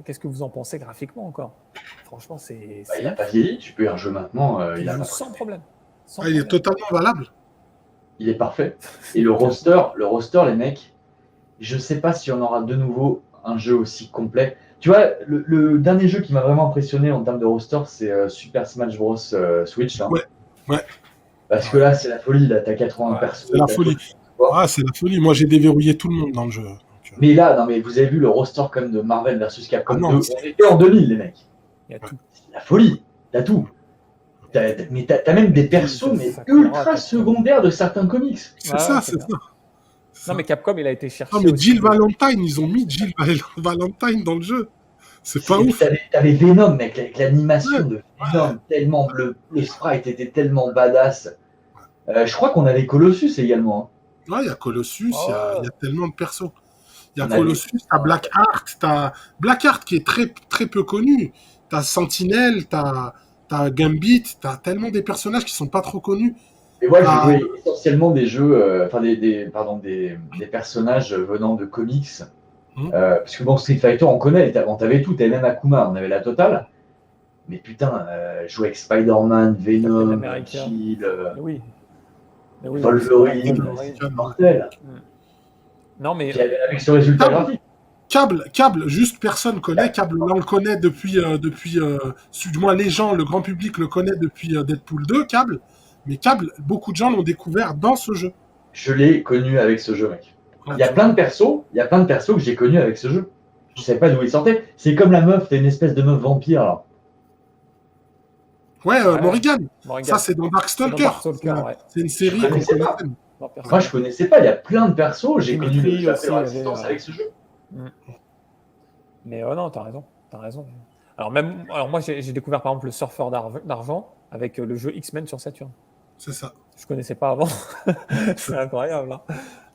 Speaker 1: qu'est-ce que vous en pensez graphiquement encore. Franchement, c'est
Speaker 3: Bah, il n'a
Speaker 1: ouf.
Speaker 3: pas vieilli, tu peux y rejouer maintenant,
Speaker 1: Puis
Speaker 3: il
Speaker 1: il
Speaker 3: a
Speaker 1: joue
Speaker 3: pas
Speaker 1: sans
Speaker 3: pris.
Speaker 1: problème. Sans
Speaker 2: Ah, il est
Speaker 1: problème.
Speaker 2: totalement valable.
Speaker 3: Il est parfait. Et le roster, les mecs, je sais pas si on aura de nouveau un jeu aussi complet. Tu vois, le dernier jeu qui m'a vraiment impressionné en termes de roster, c'est Super Smash Bros. Switch. Là.
Speaker 2: Ouais, ouais,
Speaker 3: Parce que
Speaker 2: ouais.
Speaker 3: là, c'est la folie. Là, t'as 80
Speaker 1: Ouais.
Speaker 3: persos,
Speaker 2: C'est la
Speaker 3: t'as
Speaker 2: folie.
Speaker 3: quoi.
Speaker 2: Ah, c'est la folie. Moi, j'ai déverrouillé tout le monde dans le jeu. Donc,
Speaker 3: Mais là, non, mais vous avez vu le roster comme de Marvel versus
Speaker 2: ah
Speaker 3: Capcom
Speaker 2: non,
Speaker 3: 2.
Speaker 2: mais
Speaker 3: On était en 2000, les mecs.
Speaker 1: Il y a tout.
Speaker 3: C'est la folie. T'as tout. Mais t'as même des persos,
Speaker 1: Jill,
Speaker 3: mais
Speaker 1: Sakura,
Speaker 3: ultra
Speaker 1: Capcom.
Speaker 3: secondaires de certains comics.
Speaker 2: c'est
Speaker 1: Ouais,
Speaker 2: ça,
Speaker 1: c'est
Speaker 2: c'est
Speaker 1: ça.
Speaker 2: ça.
Speaker 1: Non, mais Capcom, il a été
Speaker 2: Non,
Speaker 1: chercher
Speaker 2: mais
Speaker 1: aussi
Speaker 2: Jill Valentine, ils ont mis Jill Valentine dans le jeu. C'est pas
Speaker 3: Et puis
Speaker 2: ouf.
Speaker 3: t'avais Venom, mec, avec
Speaker 2: Ouais,
Speaker 3: l'animation de Venom, tellement le sprite était tellement badass. Je crois qu'on avait Colossus également. Hein.
Speaker 2: ouais, il y a Colossus, il y
Speaker 1: Oh,
Speaker 2: a tellement de persos. Il y a
Speaker 3: On avait.
Speaker 2: Colossus, t'as Blackheart qui est très, très peu connu. T'as Sentinelle, t'as Gambit, t'as tellement des personnages qui sont pas trop connus.
Speaker 3: Et moi, je
Speaker 2: T'as-
Speaker 3: jouais essentiellement des jeux, enfin pardon, des personnages venant de comics.
Speaker 2: Hmm.
Speaker 3: Parce que bon, Street Fighter, on connaît, on t'avait tout, t'avais même Akuma, on avait la totale. Mais putain, jouer avec Spider-Man,
Speaker 1: Captain
Speaker 3: Venom,
Speaker 1: America.
Speaker 3: Jill,
Speaker 1: Mais oui. Mais oui,
Speaker 3: Wolverine,
Speaker 1: Wolverine.
Speaker 3: c'est mortel.
Speaker 1: Non, mais
Speaker 3: Puis avec ce résultat
Speaker 2: Cable,
Speaker 3: graphique.
Speaker 2: Cable, juste personne connaît. Cable, là, on le connaît du moins les gens, le grand public le connaît depuis Deadpool 2, Cable. Mais Cable, beaucoup de gens l'ont découvert dans ce jeu.
Speaker 3: Je l'ai connu avec ce jeu, mec.
Speaker 2: Ouais,
Speaker 3: Il y a
Speaker 2: tu
Speaker 3: plein de persos, que j'ai connus avec ce jeu. Je savais pas d'où ils sortaient. C'est comme la meuf, t'es une espèce de meuf vampire là.
Speaker 2: vois. Ouais,
Speaker 1: ouais,
Speaker 2: Morrigan.
Speaker 1: Morrigan.
Speaker 2: Ça, c'est dans
Speaker 1: C'est dans
Speaker 2: Darkstalker.
Speaker 1: Darkstalker, ouais.
Speaker 2: C'est une
Speaker 3: Je
Speaker 2: série qu'on
Speaker 3: connaissais
Speaker 2: connaît.
Speaker 3: pas.
Speaker 1: Non, personne.
Speaker 3: Moi, je connaissais pas. Il y a plein de persos. J'ai connu
Speaker 1: Dimitri
Speaker 3: j'ai
Speaker 1: aussi,
Speaker 3: fait leur
Speaker 1: il y avait,
Speaker 3: existence avec ce jeu.
Speaker 1: Mais non, t'as raison. T'as raison. Alors moi, j'ai découvert par exemple le surfeur d'argent avec le jeu X-Men sur Saturn.
Speaker 2: C'est ça.
Speaker 1: Je connaissais pas avant. C'est incroyable. Hein.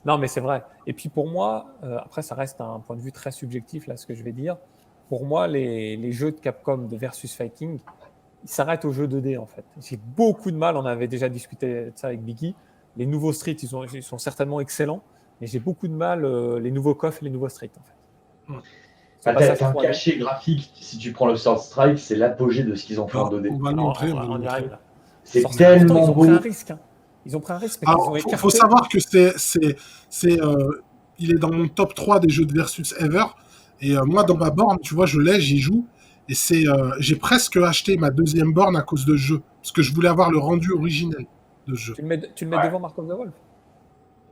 Speaker 1: Non, mais c'est vrai. Et puis pour moi, après, ça reste un point de vue très subjectif, là, ce que je vais dire. Pour moi, les jeux de Capcom de versus fighting, ils s'arrêtent au jeu 2D, en fait. J'ai beaucoup de mal, on avait déjà discuté de ça avec Biggie, Les nouveaux Street, ils sont certainement excellents, mais j'ai beaucoup de mal les nouveaux KOF et les nouveaux Street, en fait.
Speaker 3: T'as un cachet graphique, si tu prends le Sword Strike, c'est l'apogée de ce qu'ils ont fait en 2D.
Speaker 2: On va le montrer.
Speaker 1: On y arrive là.
Speaker 3: C'est tellement
Speaker 1: ils ont
Speaker 3: beau.
Speaker 1: pris un risque. Hein. Ils ont pris un risque, mais ils ont écarté.
Speaker 2: Faut savoir que il est dans mon top 3 des jeux de versus ever. Et moi, dans ma borne, tu vois, j'y joue. Et j'ai presque acheté ma deuxième borne à cause de ce jeu. Parce que je voulais avoir le rendu originel de ce jeu.
Speaker 1: Tu le mets devant Mark of the Wolf?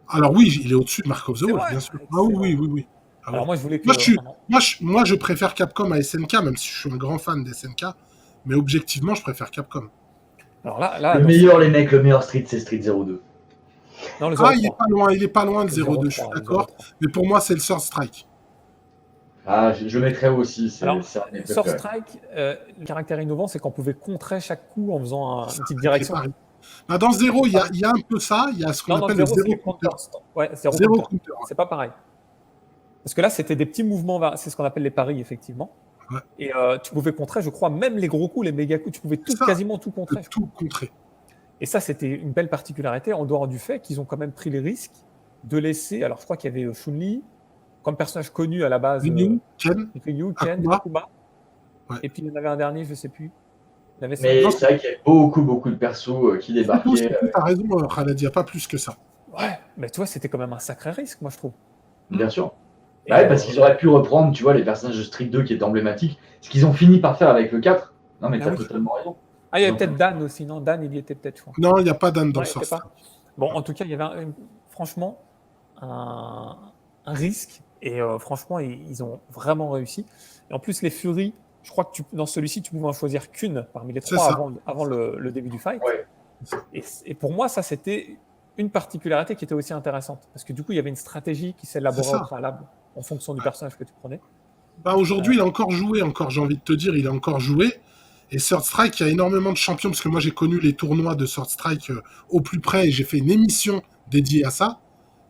Speaker 2: Alors oui, il est au-dessus de Mark of the Wolf, bien sûr. Ah oui.
Speaker 1: Alors moi, je voulais que...
Speaker 2: Moi, je préfère Capcom à SNK, même si je suis un grand fan d'SNK. Mais objectivement, je préfère Capcom.
Speaker 1: Alors là,
Speaker 3: le meilleur Street, c'est Street 02.
Speaker 1: Non, le
Speaker 2: 03. Il est pas loin le 02, je suis d'accord. Mais pour moi, c'est le Sword Strike.
Speaker 3: Ah, je mettrais aussi.
Speaker 1: Sword Strike, le caractère innovant, c'est qu'on pouvait contrer chaque coup en faisant une petite direction.
Speaker 2: Bah, dans 0, il y a un peu ça. Il y a ce qu'on appelle le 0 counter.
Speaker 1: Ouais, 0 counter. C'est pas pareil. Parce que là, c'était des petits mouvements, c'est ce qu'on appelle les paris, effectivement.
Speaker 2: Ouais.
Speaker 1: Et tu pouvais contrer, je crois, même les gros coups, les méga coups, tu pouvais quasiment tout contrer.
Speaker 2: Tout contrer.
Speaker 1: Et ça, c'était une belle particularité, en dehors du fait qu'ils ont quand même pris les risques de laisser. Alors, je crois qu'il y avait Chun-Li comme personnage connu à la base.
Speaker 2: Ryu, Ken,
Speaker 1: Akuma. Ouais. Et puis il y en avait un dernier, je ne sais plus.
Speaker 3: Mais c'est vrai qu'il y avait beaucoup de persos qui débarquaient.
Speaker 2: Tu as raison, Khaled, il n'y a pas plus que ça.
Speaker 1: Ouais, mais tu vois, c'était quand même un sacré risque, moi, je trouve.
Speaker 3: Bien sûr. Ouais, parce qu'ils auraient pu reprendre, tu vois, les personnages de Street 2 qui étaient emblématiques, ce qu'ils ont fini par faire avec le 4. Non, mais t'as totalement raison.
Speaker 1: Ah, il y avait peut-être Dan aussi, non? Dan, il y était peut-être, je crois.
Speaker 2: Non, il n'y a pas Dan dans le Sword Strike.
Speaker 1: Bon, en tout cas, il y avait franchement un risque, et franchement, ils ont vraiment réussi. Et en plus, les Furies, je crois que dans celui-ci, tu pouvais en choisir qu'une parmi les trois avant le début du fight.
Speaker 3: Ouais.
Speaker 1: Et pour moi, ça, c'était une particularité qui était aussi intéressante. Parce que du coup, il y avait une stratégie qui s'élaborait au préalable en fonction du personnage que tu prenais.
Speaker 2: Bah, aujourd'hui, il a encore joué, j'ai envie de te dire, il a encore joué. Et Sword Strike, il y a énormément de champions, parce que moi, j'ai connu les tournois de Sword Strike au plus près, et j'ai fait une émission dédiée à ça.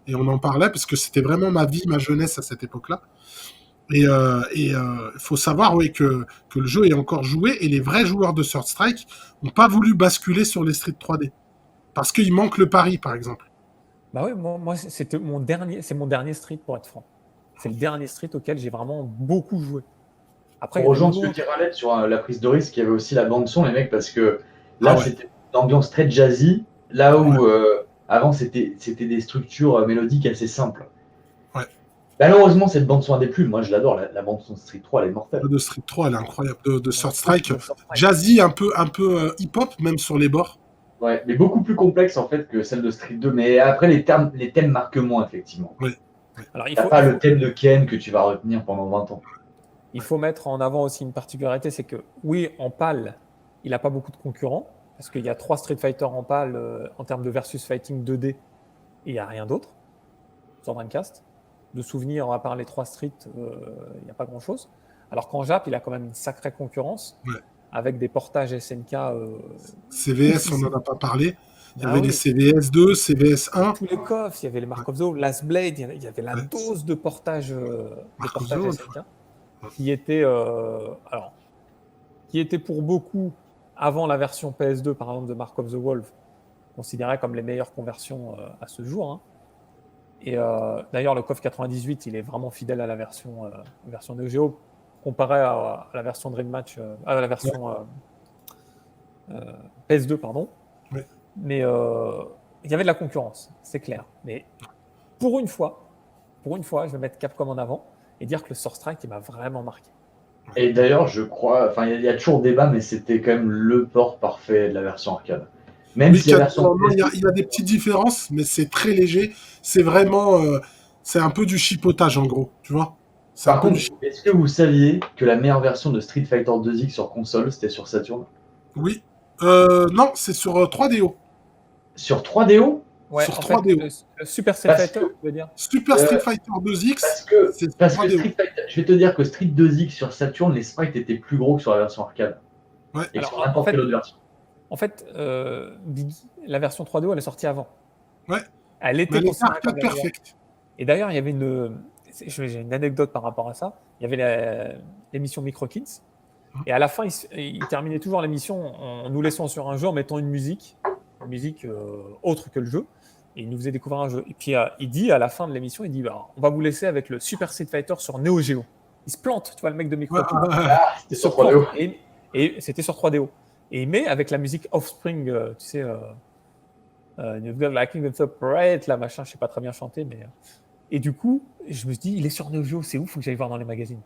Speaker 2: Et on en parlait, parce que c'était vraiment ma vie, ma jeunesse à cette époque-là. Et faut savoir que le jeu est encore joué, et les vrais joueurs de Sword Strike n'ont pas voulu basculer sur les Street 3D. Parce qu'il manque le pari, par exemple.
Speaker 1: Bah oui, moi c'est mon dernier Street, pour être franc. C'est le dernier Street auquel j'ai vraiment beaucoup joué.
Speaker 3: Après, pour rejoindre ce que dit Raled sur la prise de risque, il y avait aussi la bande-son, les mecs, parce que là, c'était une ambiance très jazzy, là où avant, c'était des structures mélodiques assez simples.
Speaker 2: Ouais.
Speaker 3: Malheureusement, cette bande-son a des plumes. Moi, je l'adore. La bande-son de Street 3, elle est mortelle.
Speaker 2: De Street 3, elle est incroyable. De Sword Strike, jazzy, un peu hip-hop, même sur les bords.
Speaker 3: Ouais, mais beaucoup plus complexe, en fait, que celle de Street 2. Mais après, les thèmes marquent moins, effectivement.
Speaker 2: Oui.
Speaker 3: Alors, t'as pas le thème de Ken que tu vas retenir pendant 20 ans.
Speaker 1: Il faut mettre en avant aussi une particularité, c'est que, oui, en PAL, il n'a pas beaucoup de concurrents, parce qu'il y a 3 Street Fighter en PAL en termes de versus fighting 2D, et il n'y a rien d'autre sur Dreamcast. De souvenirs, à part les 3 Street, il n'y a pas grand-chose. Alors qu'en Jap, il a quand même une sacrée concurrence, avec des portages SNK.
Speaker 2: CVS, on n'en a pas parlé. Il y avait les CVS 2, CVS 1.
Speaker 1: Tous les coffres, il y avait les Mark of the Wolf, Last Blade, il y avait la dose de portage, SNK. Qui était pour beaucoup, avant la version PS2 par exemple de Mark of the Wolf, considéré comme les meilleures conversions à ce jour. Hein. Et d'ailleurs, le KOF 98, il est vraiment fidèle à la version Neo Geo, comparé à la version Dream Match, à la version PS2, pardon.
Speaker 2: Oui.
Speaker 1: Mais il y avait de la concurrence, c'est clair. Mais pour une fois, je vais mettre Capcom en avant et dire que le Sword Strike, il m'a vraiment marqué.
Speaker 3: Et d'ailleurs, je crois, enfin, il y a toujours débat, mais c'était quand même le port parfait de la version arcade. Même si la version
Speaker 2: il y a des petites différences, mais c'est très léger. C'est vraiment, c'est un peu du chipotage en gros, tu vois.
Speaker 3: Par contre, est-ce que vous saviez que la meilleure version de Street Fighter 2X sur console, c'était sur Saturn?
Speaker 2: Oui. Non, c'est sur 3DO.
Speaker 3: Sur 3DO?
Speaker 1: Ouais,
Speaker 2: sur 3DO.
Speaker 1: Le Super Street Fighter, tu veux dire?
Speaker 2: Super Street Fighter 2X.
Speaker 3: Parce que Street Fighter, je vais te dire que Street 2X sur Saturn, les sprites étaient plus gros que sur la version arcade.
Speaker 2: Ouais.
Speaker 3: Et sur n'importe quelle autre version.
Speaker 1: En fait, Biggie, la version 3DO, elle est sortie avant.
Speaker 2: Ouais.
Speaker 1: Elle était
Speaker 2: considérée comme perfecte.
Speaker 1: Et d'ailleurs, il y avait j'ai une anecdote par rapport à ça. Il y avait l'émission Micro Kids. Et à la fin, il terminait toujours l'émission en nous laissant sur un jeu en mettant une musique autre que le jeu. Et il nous faisait découvrir un jeu. Et puis il dit à la fin de l'émission, il dit bah, on va vous laisser avec le Super Street Fighter sur Neo Geo. Il se plante, tu vois, le mec de Micro.
Speaker 3: Ah, c'était
Speaker 1: Il se
Speaker 3: sur
Speaker 1: plante.
Speaker 3: 3DO.
Speaker 1: Et c'était sur 3DO. Et il met avec la musique Offspring, tu sais, You've got like the separate, là, machin, je sais pas très bien chanter, mais. Et du coup, je me suis dit, il est sur Neo Geo, c'est ouf, faut que j'aille voir dans les magazines.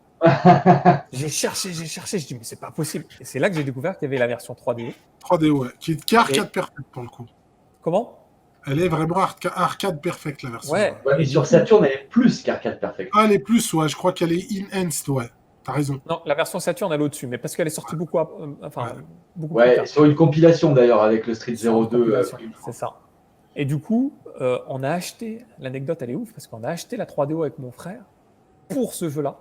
Speaker 1: J'ai cherché, je dis, mais c'est pas possible. Et c'est là que j'ai découvert qu'il y avait la version 3DO.
Speaker 2: 3DO, ouais. Qui est arcade perfect pour le coup.
Speaker 1: Comment?
Speaker 2: Elle est vraiment arcade perfect, la version.
Speaker 1: Ouais.
Speaker 3: Ouais, mais sur Saturn, elle est plus qu'Arcade Perfect.
Speaker 2: Ah, elle est plus, ouais. Je crois qu'elle est enhanced, ouais. T'as raison.
Speaker 1: Non, la version Saturn, elle est au-dessus, mais parce qu'elle est sortie beaucoup, beaucoup plus
Speaker 3: Ouais,
Speaker 1: tard.
Speaker 3: sur une compilation d'ailleurs avec le Street
Speaker 1: Sur une
Speaker 3: 02.
Speaker 1: compilation, c'est ça. Et du coup, on a acheté, l'anecdote elle est ouf, parce qu'on a acheté la 3DO avec mon frère pour ce jeu-là.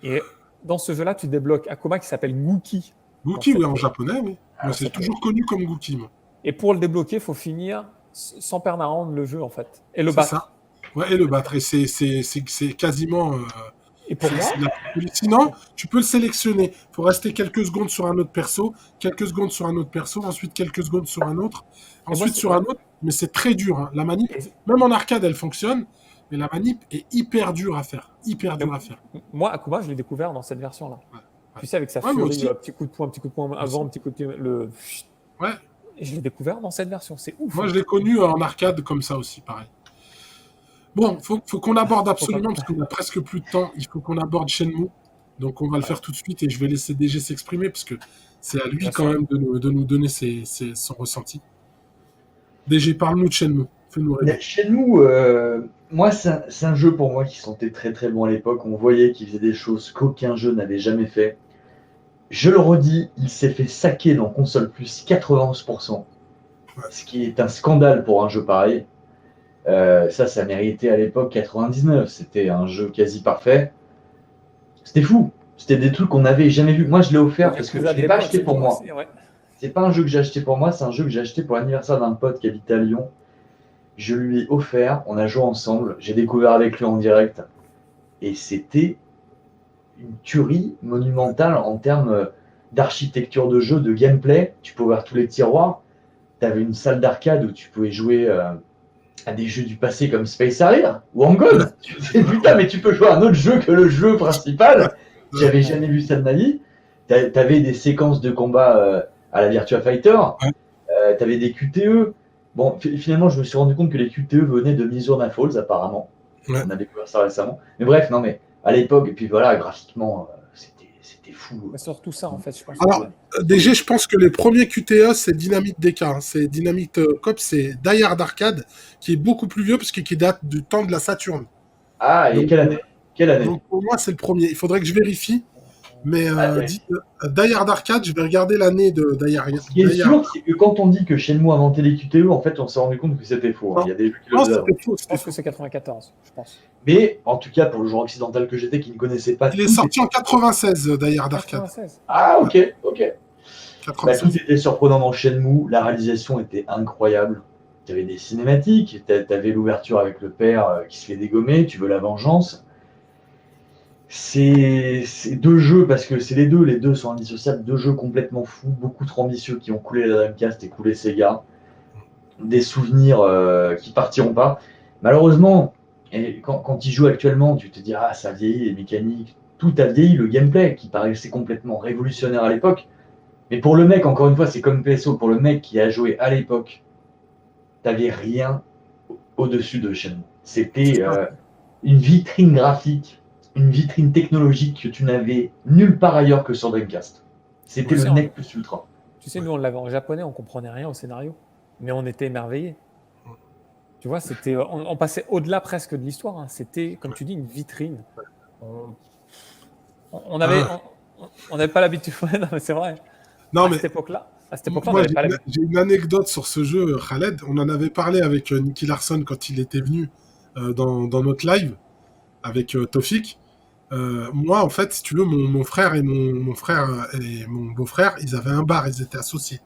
Speaker 1: Et dans ce jeu-là, tu débloques Akuma qui s'appelle Gookie.
Speaker 2: Gookie, oui, en japonais, oui. Moi, c'est toujours connu comme Gookie, moi.
Speaker 1: Et pour le débloquer, il faut finir sans perdre un round le jeu, en fait. Et le
Speaker 2: C'est
Speaker 1: battre.
Speaker 2: ça. Ouais, et le battre. Et c'est quasiment.
Speaker 1: Et pour moi,
Speaker 2: sinon, tu peux le sélectionner. Il faut rester quelques secondes sur un autre perso, quelques secondes sur un autre perso, ensuite quelques secondes sur un autre, ensuite sur un autre. Mais c'est très dur. Hein. La manip, même en arcade, elle fonctionne, mais la manip est hyper dure à faire. Hyper dure à faire.
Speaker 1: Moi, Akuma, je l'ai découvert dans cette version-là.
Speaker 2: Ouais.
Speaker 1: Tu sais, avec sa furie, petit coup de poing avant, petit coup de pied,
Speaker 2: Ouais.
Speaker 1: Et je l'ai découvert dans cette version. C'est ouf.
Speaker 2: Moi, je l'ai connu en arcade comme ça aussi, pareil. Bon, faut qu'on aborde absolument, parce qu'on a presque plus de temps, il faut qu'on aborde Shenmue. Donc on va le faire tout de suite et je vais laisser DG s'exprimer, parce que c'est à lui bien quand sûr. Même de nous donner son ressenti. DG, parle-nous de Shenmue. Fais-nous rêver.
Speaker 3: Shenmue, moi, c'est un jeu pour moi qui sentait très très bon à l'époque. On voyait qu'il faisait des choses qu'aucun jeu n'avait jamais fait. Je le redis, il s'est fait saquer dans Console Plus 91%. Ouais. Ce qui est un scandale pour un jeu pareil. Ça méritait à l'époque 99. C'était un jeu quasi parfait. C'était fou. C'était des trucs qu'on n'avait jamais vus. Moi, je l'ai offert parce que je ne l'ai pas acheté pour moi. Ouais. C'est pas un jeu que j'ai acheté pour moi, c'est un jeu que j'ai acheté pour l'anniversaire d'un pote qui habitait à Lyon. Je lui ai offert, on a joué ensemble. J'ai découvert avec lui en direct. Et c'était une tuerie monumentale en termes d'architecture de jeu, de gameplay. Tu pouvais voir tous les tiroirs. Tu avais une salle d'arcade où tu pouvais jouer à des jeux du passé comme Space Harrier ou Hang-On. Tu disais, putain, mais tu peux jouer à un autre jeu que le jeu principal. J'avais jamais vu ça de ma vie. Tu avais des séquences de combat à la Virtua Fighter. Tu avais des QTE. Bon, finalement, je me suis rendu compte que les QTE venaient de Mizurna Falls, apparemment. Ouais. On a découvert ça récemment. Mais bref, non, mais à l'époque, et puis voilà, graphiquement, c'était fou.
Speaker 1: C'est surtout ça, en fait, je pense.
Speaker 2: Alors, DG, je pense que les premiers QTE, c'est Dynamite DK. Hein. C'est Dynamite Cop, c'est Die Hard Arcade, qui est beaucoup plus vieux, parce qu'il date du temps de la Saturn.
Speaker 3: Ah, et quelle année
Speaker 2: Donc, pour moi, c'est le premier. Il faudrait que je vérifie. Mais Die Hard Arcade, je vais regarder l'année de Die Hard.
Speaker 3: Ce qui est sûr, c'est que quand on dit que Shenmue a inventé les QTE, en fait, on s'est rendu compte que c'était faux. Hein. Il y a des jeux qui le faisaient.
Speaker 1: Je pense que c'est 94, je pense.
Speaker 3: Mais, en tout cas, pour le joueur occidental que j'étais, qui ne connaissait pas...
Speaker 2: Il est sorti en 96, Die Hard Arcade.
Speaker 3: 96. Ah, ok. Bah, tout était surprenant dans Shenmue. La réalisation était incroyable. Tu avais des cinématiques, tu avais l'ouverture avec le père qui se fait dégommer, tu veux la vengeance. C'est deux jeux, parce que c'est les deux sont indissociables, deux jeux complètement fous, beaucoup trop ambitieux, qui ont coulé la Dreamcast et coulé Sega. Des souvenirs qui partiront pas. Malheureusement, et quand ils jouent actuellement, tu te dis, ah, ça vieillit, les mécaniques, tout a vieilli, le gameplay, qui paraissait complètement révolutionnaire à l'époque. Mais pour le mec, encore une fois, c'est comme PSO, pour le mec qui a joué à l'époque, t'avais rien au-dessus de Shenmue. C'était une vitrine graphique, une vitrine technologique que tu n'avais nulle part ailleurs que sur Dreamcast. C'était le nec plus ultra.
Speaker 1: Tu sais, nous, on l'avait en japonais, on comprenait rien au scénario, mais on était émerveillés. Tu vois, c'était, on passait au-delà presque de l'histoire. Hein. C'était, comme tu dis, une vitrine. On n'avait pas l'habitude. Non, mais c'est vrai.
Speaker 2: Non,
Speaker 1: cette époque-là, on
Speaker 2: moi,
Speaker 1: n'avait pas l'habitude.
Speaker 2: J'ai une anecdote sur ce jeu, Khaled. On en avait parlé avec Nicky Larson quand il était venu dans notre live avec Tofik. Moi, en fait, si tu veux, mon frère et mon frère et mon beau-frère, ils avaient un bar, ils étaient associés.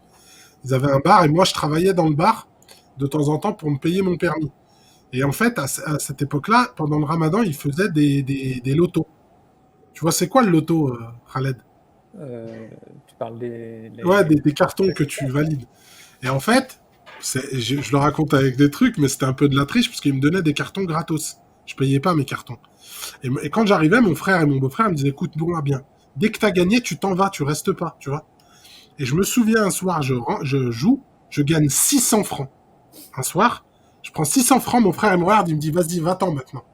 Speaker 2: Ils avaient un bar et moi, je travaillais dans le bar de temps en temps pour me payer mon permis. Et en fait, à cette époque-là, pendant le ramadan, ils faisaient des lotos. Tu vois, c'est quoi le loto, Khaled?
Speaker 1: Tu parles
Speaker 2: Ouais, des cartons que tu valides. Et en fait, Je le raconte avec des trucs, mais c'était un peu de la triche parce qu'il me donnait des cartons gratos. Je payais pas mes cartons. Et quand j'arrivais, mon frère et mon beau-frère me disaient, écoute, bon, bien, dès que t'as gagné, tu t'en vas, tu restes pas, tu vois. Et je me souviens un soir, je joue, je gagne 600 francs. Un soir, je prends 600 francs, mon frère il me regarde, il me dit, vas-y, va-t'en maintenant.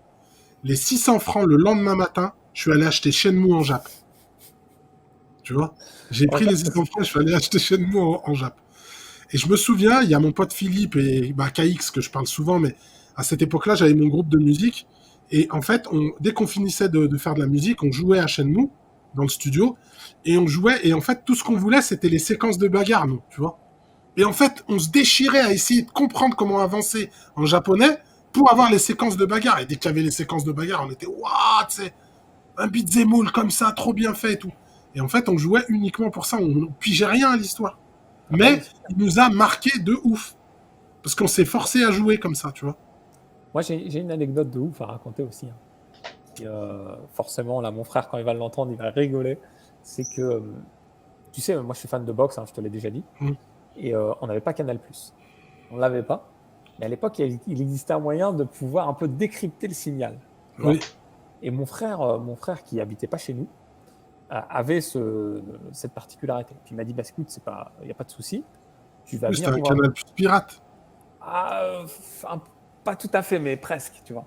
Speaker 2: Les 600 francs, le lendemain matin, je suis allé acheter Shenmue en Jap. Tu vois, j'ai pris les 600 francs, je suis allé acheter Shenmue en Jap. Et je me souviens, il y a mon pote Philippe et KX, que je parle souvent, mais à cette époque-là, j'avais mon groupe de musique. Et en fait, dès qu'on finissait de faire de la musique, on jouait à Shenmue dans le studio. Et on jouait, et en fait, tout ce qu'on voulait, c'était les séquences de bagarre, nous, tu vois. Et en fait, on se déchirait à essayer de comprendre comment avancer en japonais pour avoir les séquences de bagarre. Et dès qu'il y avait les séquences de bagarre, on était, waouh, c'est un beat'em all comme ça, trop bien fait et tout. Et en fait, on jouait uniquement pour ça, on pigeait rien à l'histoire. Mais il nous a marqué de ouf. Parce qu'on s'est forcé à jouer comme ça, tu vois.
Speaker 1: Moi, j'ai une anecdote de ouf à raconter aussi. Et, forcément, là, mon frère, quand il va l'entendre, il va rigoler. C'est que, tu sais, moi, je suis fan de boxe, je te l'ai déjà dit. Et on n'avait pas Canal+. On ne l'avait pas. Mais à l'époque, il existait un moyen de pouvoir un peu décrypter le signal.
Speaker 2: Oui.
Speaker 1: Et mon frère qui n'habitait pas chez nous, avait cette particularité. Puis il m'a dit, bah, écoute, il n'y a pas de souci. Tu vas
Speaker 2: C'était un Canal+ pirate.
Speaker 1: Pas tout à fait, mais presque, tu vois.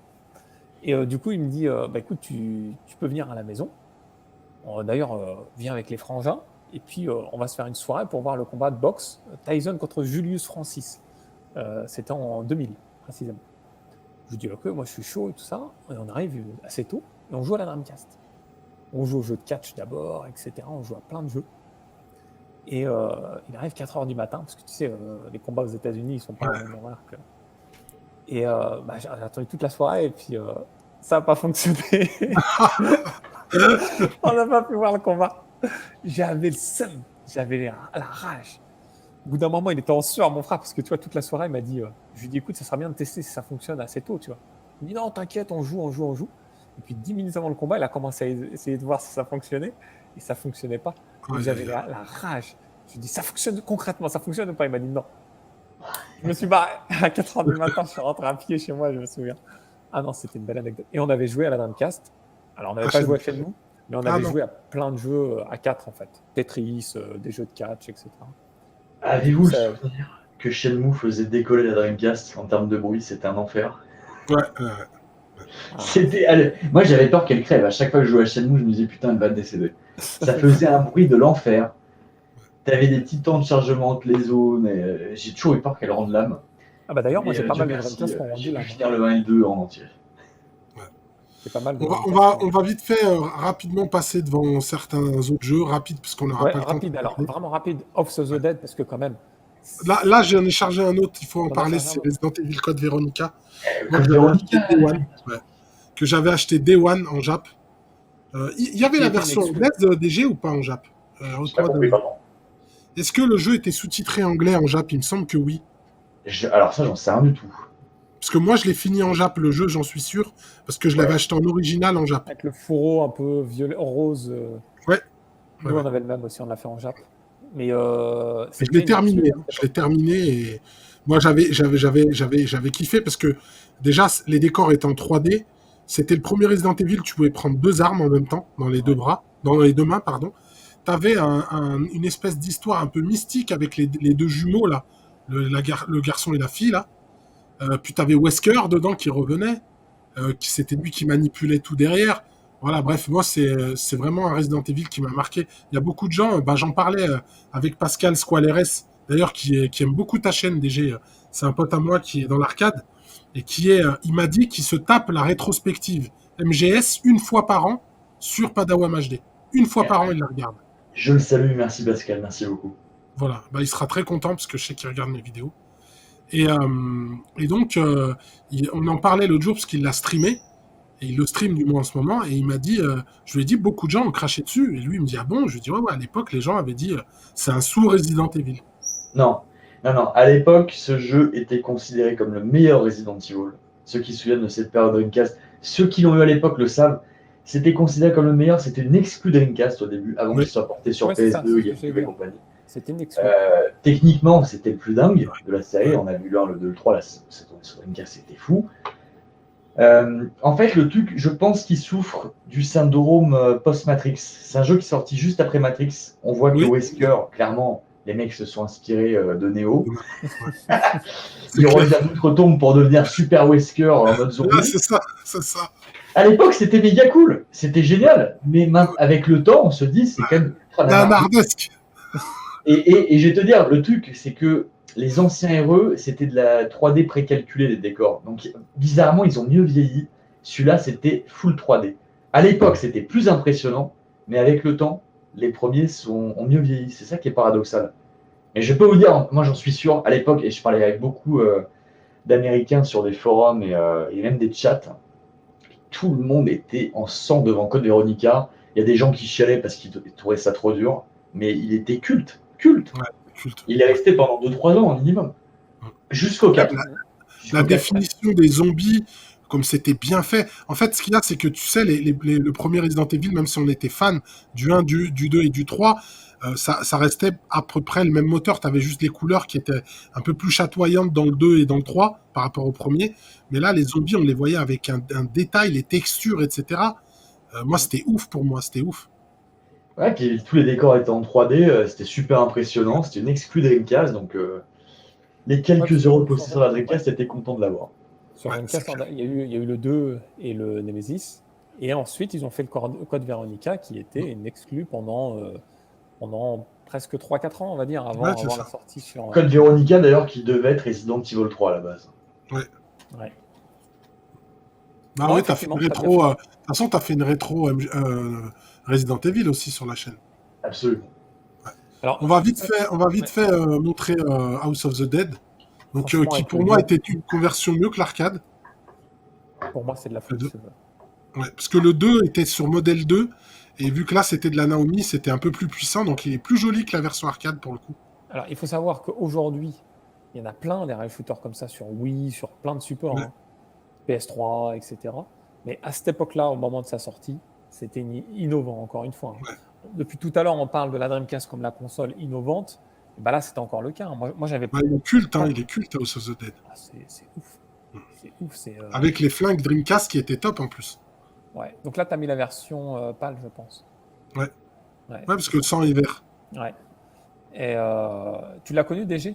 Speaker 1: Et du coup, il me dit, bah, écoute, tu peux venir à la maison. D'ailleurs, viens avec les frangins. Et puis, on va se faire une soirée pour voir le combat de boxe Tyson contre Julius Francis. C'était en 2000, précisément. Je lui dis, ok, moi je suis chaud et tout ça. Et on arrive assez tôt et on joue à la Dreamcast. On joue au jeu de catch d'abord, etc. On joue à plein de jeux. Et il arrive 4h du matin, parce que tu sais, les combats aux États-Unis, ils sont pas en même horaire que. Et j'ai attendu toute la soirée et puis ça n'a pas fonctionné. On n'a pas pu voir le combat. J'avais le seum, j'avais la rage. Au bout d'un moment, il était en sueur, mon frère, parce que tu vois, toute la soirée, il m'a dit, je lui ai dit, écoute, ça sera bien de tester si ça fonctionne assez tôt, tu vois. Il me dit, non, t'inquiète, on joue. Et puis 10 minutes avant le combat, il a commencé à essayer de voir si ça fonctionnait, et ça fonctionnait pas. J'avais la rage. Je lui ai dit, ça fonctionne concrètement, ça fonctionne ou pas? Il m'a dit non. Je me suis barré à 4h du matin, je suis rentré à pied chez moi, je me souviens. Ah non, c'était une belle anecdote. Et on avait joué à la Dreamcast. Alors, on n'avait pas joué à Shenmue, mais on avait joué à plein de jeux à 4 en fait. Tetris, des jeux de catch, etc.
Speaker 3: Avez-vous le souvenir que Shenmue faisait décoller la Dreamcast en termes de bruit? C'était un enfer.
Speaker 2: Ouais.
Speaker 3: Moi, j'avais peur qu'elle crève. À chaque fois que je jouais à Shenmue, je me disais putain, elle va décéder. Ça faisait un bruit de l'enfer. T'avais des petits temps de chargement entre les zones. Et j'ai toujours eu peur qu'elle rende l'âme.
Speaker 1: Ah bah d'ailleurs, moi j'ai pas mal de Dreamcast pour
Speaker 3: j'ai pu finir le 1 et le 2 en entier.
Speaker 1: C'est pas mal.
Speaker 2: On va vite fait rapidement passer devant certains autres jeux, rapide, parce qu'on aura pas le temps.
Speaker 1: Rapide, alors vraiment rapide, Off the Dead, parce que quand même.
Speaker 2: Là j'en ai chargé un autre, il faut en parler, c'est Resident Evil Code Veronica. Que j'avais acheté Day One en Jap. Il y avait la version anglaise DG ou pas en Jap? Est-ce que le jeu était sous-titré anglais en Jap? Il me semble que oui.
Speaker 3: Alors ça, j'en sais rien du tout.
Speaker 2: Parce que moi, je l'ai fini en Jap, le jeu, j'en suis sûr, parce que je l'avais acheté en original en Jap.
Speaker 1: Avec le fourreau un peu violet, rose.
Speaker 2: Ouais.
Speaker 1: Nous, on avait le même aussi, on l'a fait en Jap. Mais
Speaker 2: je l'ai terminé. Je l'ai terminé et moi, j'avais kiffé parce que déjà, les décors étaient en 3D. C'était le premier Resident Evil, tu pouvais prendre 2 armes en même temps, dans les deux mains, pardon. T'avais une espèce d'histoire un peu mystique avec les 2 jumeaux, là, le garçon et la fille, là. Puis t'avais Wesker dedans qui revenait, c'était lui qui manipulait tout derrière. Voilà, bref, moi c'est vraiment un Resident Evil qui m'a marqué. Il y a beaucoup de gens, j'en parlais avec Pascal Squaleres, d'ailleurs qui aime beaucoup ta chaîne DG. C'est un pote à moi qui est dans l'arcade et il m'a dit qu'il se tape la rétrospective MGS une fois par an sur Padawam HD. Une fois par an, il la regarde.
Speaker 3: Je le salue, merci Pascal, merci beaucoup.
Speaker 2: Voilà, il sera très content parce que je sais qu'il regarde mes vidéos. Et donc, on en parlait l'autre jour parce qu'il l'a streamé, et il le stream du moins en ce moment, et il m'a dit, je lui ai dit, beaucoup de gens ont craché dessus, et lui il me dit, ah bon? Je lui ai dit, ouais, à l'époque, les gens avaient dit, c'est un sous-Resident Evil.
Speaker 3: Non, à l'époque, ce jeu était considéré comme le meilleur Resident Evil. Ceux qui se souviennent de cette période Dreamcast, ceux qui l'ont eu à l'époque le savent, c'était considéré comme le meilleur, c'était une exclue Dreamcast au début, avant qu'il soit porté sur PS2, GameCube et compagnie.
Speaker 1: C'était une exclu.
Speaker 3: Techniquement, c'était le plus dingue de la série. On a vu le 1, le 2, le 3, là, sur Dreamcast, c'était fou. En fait, le truc, je pense qu'il souffre du syndrome post-Matrix. C'est un jeu qui est sorti juste après Matrix. On voit que
Speaker 2: Oui.
Speaker 3: Wesker, clairement, les mecs se sont inspirés de Neo.
Speaker 2: Ouais.
Speaker 3: Ils
Speaker 2: clair.
Speaker 3: reviennent d'outre-tombe pour devenir Super Wesker en mode zombie.
Speaker 2: Là, c'est ça.
Speaker 3: À l'époque, c'était méga cool. C'était génial. Mais avec le temps, on se dit, c'est quand même ultra nanardesque.
Speaker 2: Nanardesque.
Speaker 3: Et je vais te dire, le truc, c'est que les anciens RE, c'était de la 3D précalculée des décors. Donc, bizarrement, ils ont mieux vieilli. Celui-là, c'était full 3D. À l'époque, c'était plus impressionnant, mais avec le temps, les premiers ont mieux vieilli. C'est ça qui est paradoxal. Mais je peux vous dire, moi, j'en suis sûr, à l'époque, et je parlais avec beaucoup d'Américains sur des forums et même des chats, tout le monde était en sang devant Code Veronica. Il y a des gens qui chialaient parce qu'ils trouvaient ça trop dur, mais il était culte. Culte.
Speaker 2: Ouais, culte.
Speaker 3: Il est resté pendant 2-3 ans au minimum. Jusqu'au 4.
Speaker 2: La définition des zombies, comme c'était bien fait. En fait, ce qu'il y a, c'est que tu sais, le premier Resident Evil, même si on était fan du 1, du 2 et du 3, ça restait à peu près le même moteur. Tu avais juste les couleurs qui étaient un peu plus chatoyantes dans le 2 et dans le 3 par rapport au premier. Mais là, les zombies, on les voyait avec un détail, les textures, etc. Moi, c'était ouf pour moi, c'était ouf.
Speaker 3: Ouais, puis tous les décors étaient en 3D, c'était super impressionnant. C'était une exclue Dreamcast, donc les quelques euros de possession de la Dreamcast étaient contents de l'avoir.
Speaker 1: Sur Dreamcast, il y a eu le 2 et le Nemesis. Et ensuite, ils ont fait le Code Veronica qui était une exclue pendant presque 3-4 ans, on va dire, avant la sortie sur.
Speaker 3: Code Veronica, d'ailleurs, qui devait être Resident Evil 3 à la base.
Speaker 2: Ouais.
Speaker 1: Non,
Speaker 2: ouais, t'as fait une rétro. De toute façon, t'as fait une rétro Resident Evil aussi sur la chaîne.
Speaker 3: Absolument.
Speaker 2: Ouais. Alors, on va vite fait montrer House of the Dead, donc qui pour moi était une conversion mieux que l'arcade.
Speaker 1: Pour moi, c'est de la faute.
Speaker 2: Ouais, parce que le 2 était sur modèle 2, et vu que là c'était de la Naomi, c'était un peu plus puissant, donc il est plus joli que la version arcade pour le coup.
Speaker 1: Alors, il faut savoir qu'aujourd'hui, il y en a plein des rail shooters comme ça sur Wii, sur plein de supports, PS3, etc. Mais à cette époque-là, au moment de sa sortie, c'était innovant, encore une fois.
Speaker 2: Ouais.
Speaker 1: Depuis tout à l'heure, on parle de la Dreamcast comme la console innovante. Et bah là, c'était encore le cas. Moi j'avais.
Speaker 2: Ouais, il est culte, House of the Dead.
Speaker 1: Ah, c'est ouf. C'est ouf.
Speaker 2: Avec les flingues Dreamcast qui étaient top en plus.
Speaker 1: Ouais. Donc là, tu as mis la version PAL, je pense.
Speaker 2: Ouais, parce que le sang est vert.
Speaker 1: Ouais. Et tu l'as connu, DG?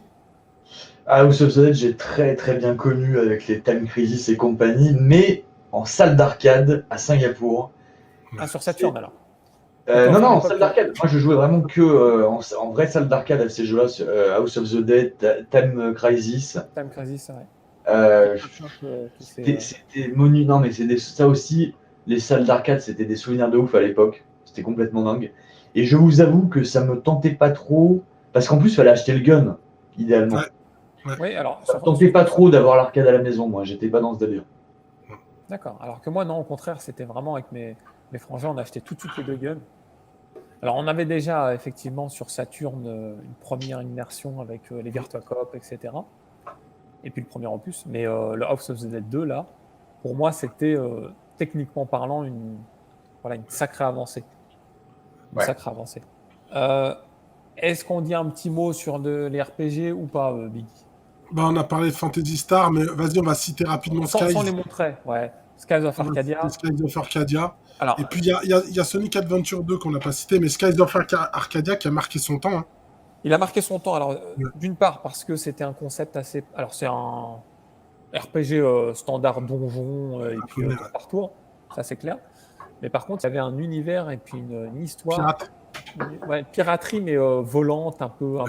Speaker 3: House of the Dead, j'ai très très bien connu avec les Time Crisis et compagnie, mais en salle d'arcade à Singapour.
Speaker 1: Ah, sur Saturn alors?
Speaker 3: Non, en salle d'arcade. Moi, je jouais vraiment que en vraie salle d'arcade à ces jeux-là, House of the Dead, Time Crisis.
Speaker 1: Time Crisis, ouais.
Speaker 3: C'était monument. Non, mais ça aussi, les salles d'arcade, c'était des souvenirs de ouf à l'époque. C'était complètement dingue. Et je vous avoue que ça me tentait pas trop, parce qu'en plus, il fallait acheter le gun, idéalement.
Speaker 2: Ouais.
Speaker 1: Oui, alors.
Speaker 3: Ça me tentait pas trop d'avoir l'arcade à la maison, moi. J'étais pas dans ce délire.
Speaker 1: D'accord. Alors que moi, non, au contraire, c'était vraiment avec mes frangins, on achetait tout de suite les deux guns. Alors, on avait déjà, effectivement, sur Saturn, une première immersion avec les Virtua Cop, etc. Et puis le premier opus. Mais le House of the Dead 2, là, pour moi, c'était, techniquement parlant, une sacrée avancée. Sacrée avancée. Est-ce qu'on dit un petit mot sur les RPG ou pas, Biggie?
Speaker 2: On a parlé de Phantasy Star, mais vas-y, on va citer rapidement Skies.
Speaker 1: Sans les montrer, ouais. Skies of Arcadia.
Speaker 2: Skies of Arcadia.
Speaker 1: Alors,
Speaker 2: et puis, il y a Sonic Adventure 2 qu'on n'a pas cité, mais Skies of Arcadia qui a marqué son temps. Hein.
Speaker 1: Il a marqué son temps. Alors, d'une part, parce que c'était un concept assez. Alors, c'est un RPG standard donjon et puis tour par tour. Ça, c'est clair. Mais par contre, il y avait un univers et puis une histoire.
Speaker 2: Pirate.
Speaker 1: Piraterie, mais volante, un peu.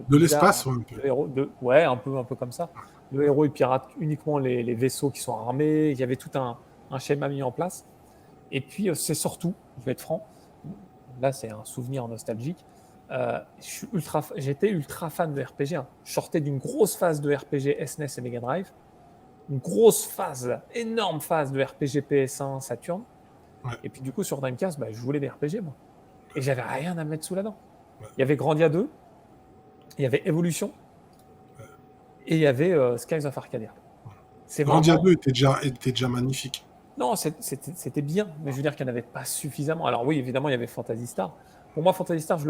Speaker 2: De l'espace,
Speaker 1: un peu comme ça. Le héros, il pirate uniquement les vaisseaux qui sont armés. Il y avait tout un schéma mis en place. Et puis, c'est surtout, je vais être franc, là, c'est un souvenir nostalgique. J'étais ultra fan de RPG. Hein. Je sortais d'une grosse phase de RPG SNES et Mega Drive. Une grosse phase, énorme phase de RPG PS1, Saturn.
Speaker 2: Ouais.
Speaker 1: Et puis, du coup, sur Dreamcast, je voulais des RPG, moi. Et j'avais rien à mettre sous la dent. Ouais. Il y avait Grandia 2, il y avait Evolution, et il y avait Skies of Arcadia.
Speaker 2: Grandia 2 était déjà magnifique.
Speaker 1: Non, c'était bien, mais je veux dire qu'il n'y en avait pas suffisamment. Alors oui, évidemment, il y avait Phantasy Star. pour moi, Phantasy Star, je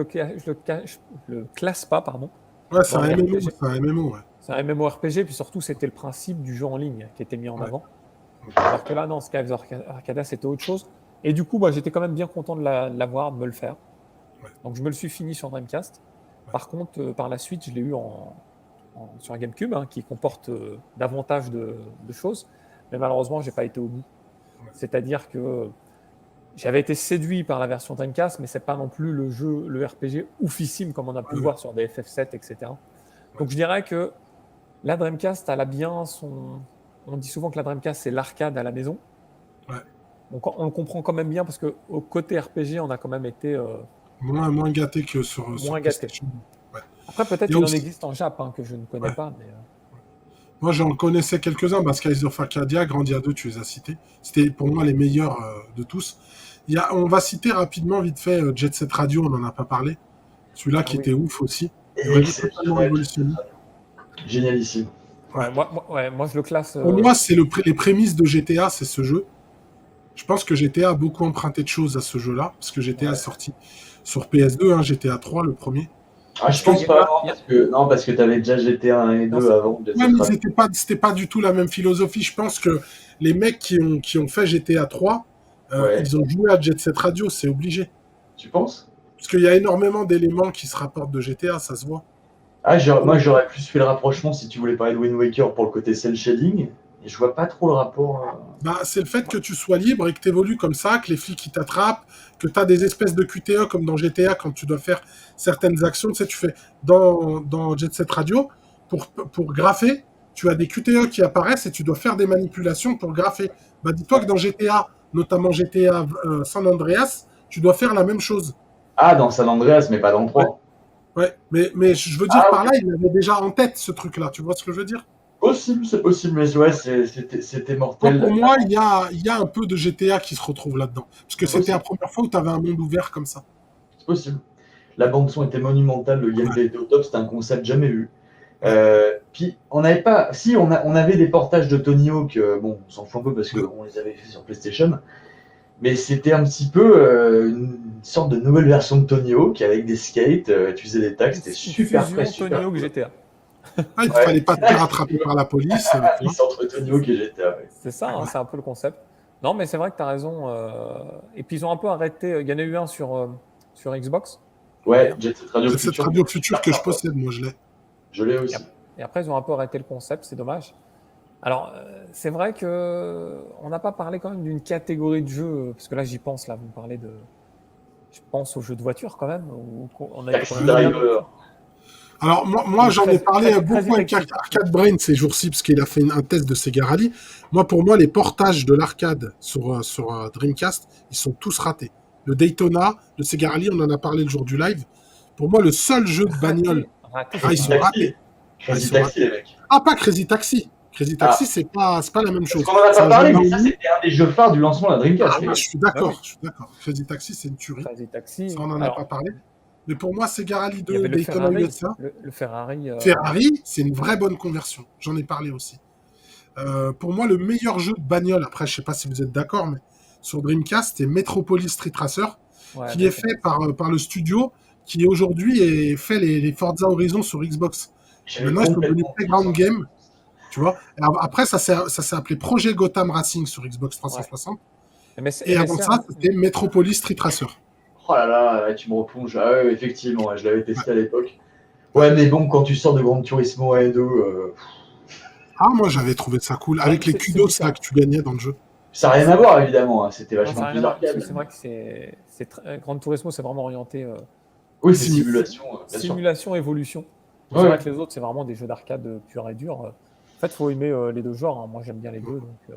Speaker 1: le classe pas, pardon,
Speaker 2: Ouais, c'est
Speaker 1: dans
Speaker 2: un
Speaker 1: les
Speaker 2: MMO,
Speaker 1: RPG.
Speaker 2: c'est un MMO, ouais.
Speaker 1: C'est un MMORPG, puis surtout, c'était le principe du jeu en ligne qui était mis en
Speaker 2: Ouais.
Speaker 1: avant. Alors que là, non, Skies of Arcadia, c'était autre chose. Et du coup, moi, j'étais quand même bien content de l'avoir, de me le faire.
Speaker 2: Ouais.
Speaker 1: Donc, je me le suis fini sur Dreamcast.
Speaker 2: Ouais.
Speaker 1: Par contre, par la suite, je l'ai eu sur un GameCube, hein, qui comporte davantage de choses. Mais malheureusement, j'ai pas été au bout.
Speaker 2: Ouais.
Speaker 1: C'est-à-dire que j'avais été séduit par la version Dreamcast, mais c'est pas non plus le RPG oufissime comme on a pu
Speaker 2: Ouais.
Speaker 1: voir sur des FF7, etc.
Speaker 2: Ouais.
Speaker 1: Donc je dirais que la Dreamcast, elle a bien son. On dit souvent que la Dreamcast, c'est l'arcade à la maison.
Speaker 2: Ouais.
Speaker 1: Donc on le comprend quand même bien parce qu'au côté RPG, on a quand même été
Speaker 2: Moins gâté que sur
Speaker 1: moins gâté.
Speaker 2: PlayStation. Ouais.
Speaker 1: Après, peut-être
Speaker 2: Il y a
Speaker 1: qu'il en
Speaker 2: aussi-
Speaker 1: existe en Jap, hein, que je ne connais
Speaker 2: Ouais.
Speaker 1: pas. Mais,
Speaker 2: Moi, j'en connaissais quelques-uns. Skies of Arcadia, Grandia 2, tu les as cités. C'était pour moi les meilleurs de tous. On va citer rapidement, vite fait, Jet Set Radio, on n'en a pas parlé. Celui-là qui
Speaker 1: oui.
Speaker 2: était ouf aussi. Vraiment totalement
Speaker 3: Exceptionnel.
Speaker 2: révolutionné.
Speaker 3: Génialissime.
Speaker 1: Ouais, moi, je le classe.
Speaker 2: Pour moi, c'est les prémices de GTA, c'est ce jeu. Je pense que GTA a beaucoup emprunté de choses à ce jeu-là, parce que GTA est sorti sur PS2, hein, GTA 3, le premier.
Speaker 3: Ah, je pense pas, parce que tu avais déjà GTA 1 et 2 avant.
Speaker 2: Même c'était pas du tout la même philosophie. Je pense que les mecs qui ont fait GTA 3, ils ont joué à Jet Set Radio, c'est obligé.
Speaker 3: Tu penses?
Speaker 2: Parce qu'il y a énormément d'éléments qui se rapportent de GTA, ça se voit.
Speaker 3: Ah, moi j'aurais plus fait le rapprochement si tu voulais parler de Wind Waker pour le côté cel shading, et je vois pas trop le rapport.
Speaker 2: C'est le fait que tu sois libre et que tu évolues comme ça, que les flics qui t'attrapent, que tu as des espèces de QTE comme dans GTA quand tu dois faire certaines actions. Tu sais, tu fais dans Jet Set Radio, pour graffer, tu as des QTE qui apparaissent et tu dois faire des manipulations pour graffer. Dis-toi que dans GTA, notamment GTA San Andreas, tu dois faire la même chose.
Speaker 3: Ah, dans San Andreas, mais pas dans le 3.
Speaker 2: Ouais, mais je veux dire par là, il avait déjà en tête ce truc-là. Tu vois ce que je veux dire?
Speaker 3: Possible, c'est possible, mais ouais, c'était mortel.
Speaker 2: Pour moi, il y a un peu de GTA qui se retrouve là-dedans. Parce que c'était la première fois où tu avais un monde ouvert comme ça.
Speaker 3: C'est possible. La bande-son était monumentale, le gameplay était au top, c'était un concept jamais vu. Puis, on n'avait pas. Si, on avait des portages de Tony Hawk, bon, on s'en fout un peu parce qu'on les avait fait sur PlayStation. Mais c'était un petit peu une sorte de nouvelle version de Tony Hawk avec des skates, tu faisais des tags, c'était super frais, super
Speaker 1: Tony Hawk GTA.
Speaker 2: Il ne fallait pas te faire attraper par la police.
Speaker 3: C'est entre Tony Hawk et GTA.
Speaker 1: C'est ça, hein, c'est un peu le concept. Non, mais c'est vrai que tu as raison. Et puis ils ont un peu arrêté. Il y en a eu un sur Xbox.
Speaker 3: Ouais, Jet Set Radio
Speaker 2: Future. C'est cette Radio Future que je possède, moi je l'ai.
Speaker 3: Je l'ai aussi.
Speaker 1: Et après, ils ont un peu arrêté le concept, c'est dommage. Alors, c'est vrai qu'on n'a pas parlé quand même d'une catégorie de jeux, parce que là, j'y pense, là, vous me parlez de. Je pense aux jeux de voiture quand même. On a
Speaker 3: Taxi Driver.
Speaker 2: Alors, moi j'en ai parlé beaucoup avec Arcade Brain ces jours-ci, parce qu'il a fait un test de Sega Rally. Pour moi, les portages de l'arcade sur Dreamcast, ils sont tous ratés. Le Daytona, le Sega Rally, on en a parlé le jour du live. Pour moi, le seul jeu de bagnole. Ils sont ratés.
Speaker 3: Crazy Taxi, les mecs.
Speaker 2: Ah, pas Crazy Taxi. Crazy Taxi, c'est pas la même chose.
Speaker 3: On en a pas parlé, mais ça, c'était un des jeux phares du lancement de la Dreamcast.
Speaker 2: Je suis d'accord. Crazy Taxi, c'est une tuerie.
Speaker 1: Crazy Taxi.
Speaker 2: Ça, on n'en a pas parlé. Mais pour moi, Sega Rally 2,
Speaker 1: Daytona
Speaker 2: USA.
Speaker 1: Le Ferrari.
Speaker 2: Ferrari, c'est une vraie bonne conversion. J'en ai parlé aussi. Pour moi, le meilleur jeu de bagnole, après, je sais pas si vous êtes d'accord, mais sur Dreamcast, c'est Metropolis Street Racer, qui est fait par le studio qui aujourd'hui fait les Forza Horizon sur Xbox. Maintenant, ils sont devenus Playground Game. Tu vois. Et après, ça s'est appelé Projet Gotham Racing sur Xbox 360. Et avant ça, c'était Metropolis Street Racer.
Speaker 3: Oh là là, tu me replonges. Ah ouais, effectivement, je l'avais testé à l'époque. Ouais, mais bon, quand tu sors de Gran Turismo 1 et 2.
Speaker 2: Moi j'avais trouvé ça cool. Avec les kudos là, que tu gagnais dans le jeu.
Speaker 3: Ça n'a rien à voir, évidemment. Hein. C'était vachement plus arcade.
Speaker 1: C'est vrai que Gran Turismo, c'est vraiment orienté.
Speaker 3: Oui, c'est simulation.
Speaker 1: Simulation, évolution. C'est vrai que les autres, c'est vraiment des jeux d'arcade pur et dur. En fait, il faut aimer les deux genres. Hein. Moi, j'aime bien les deux. Donc,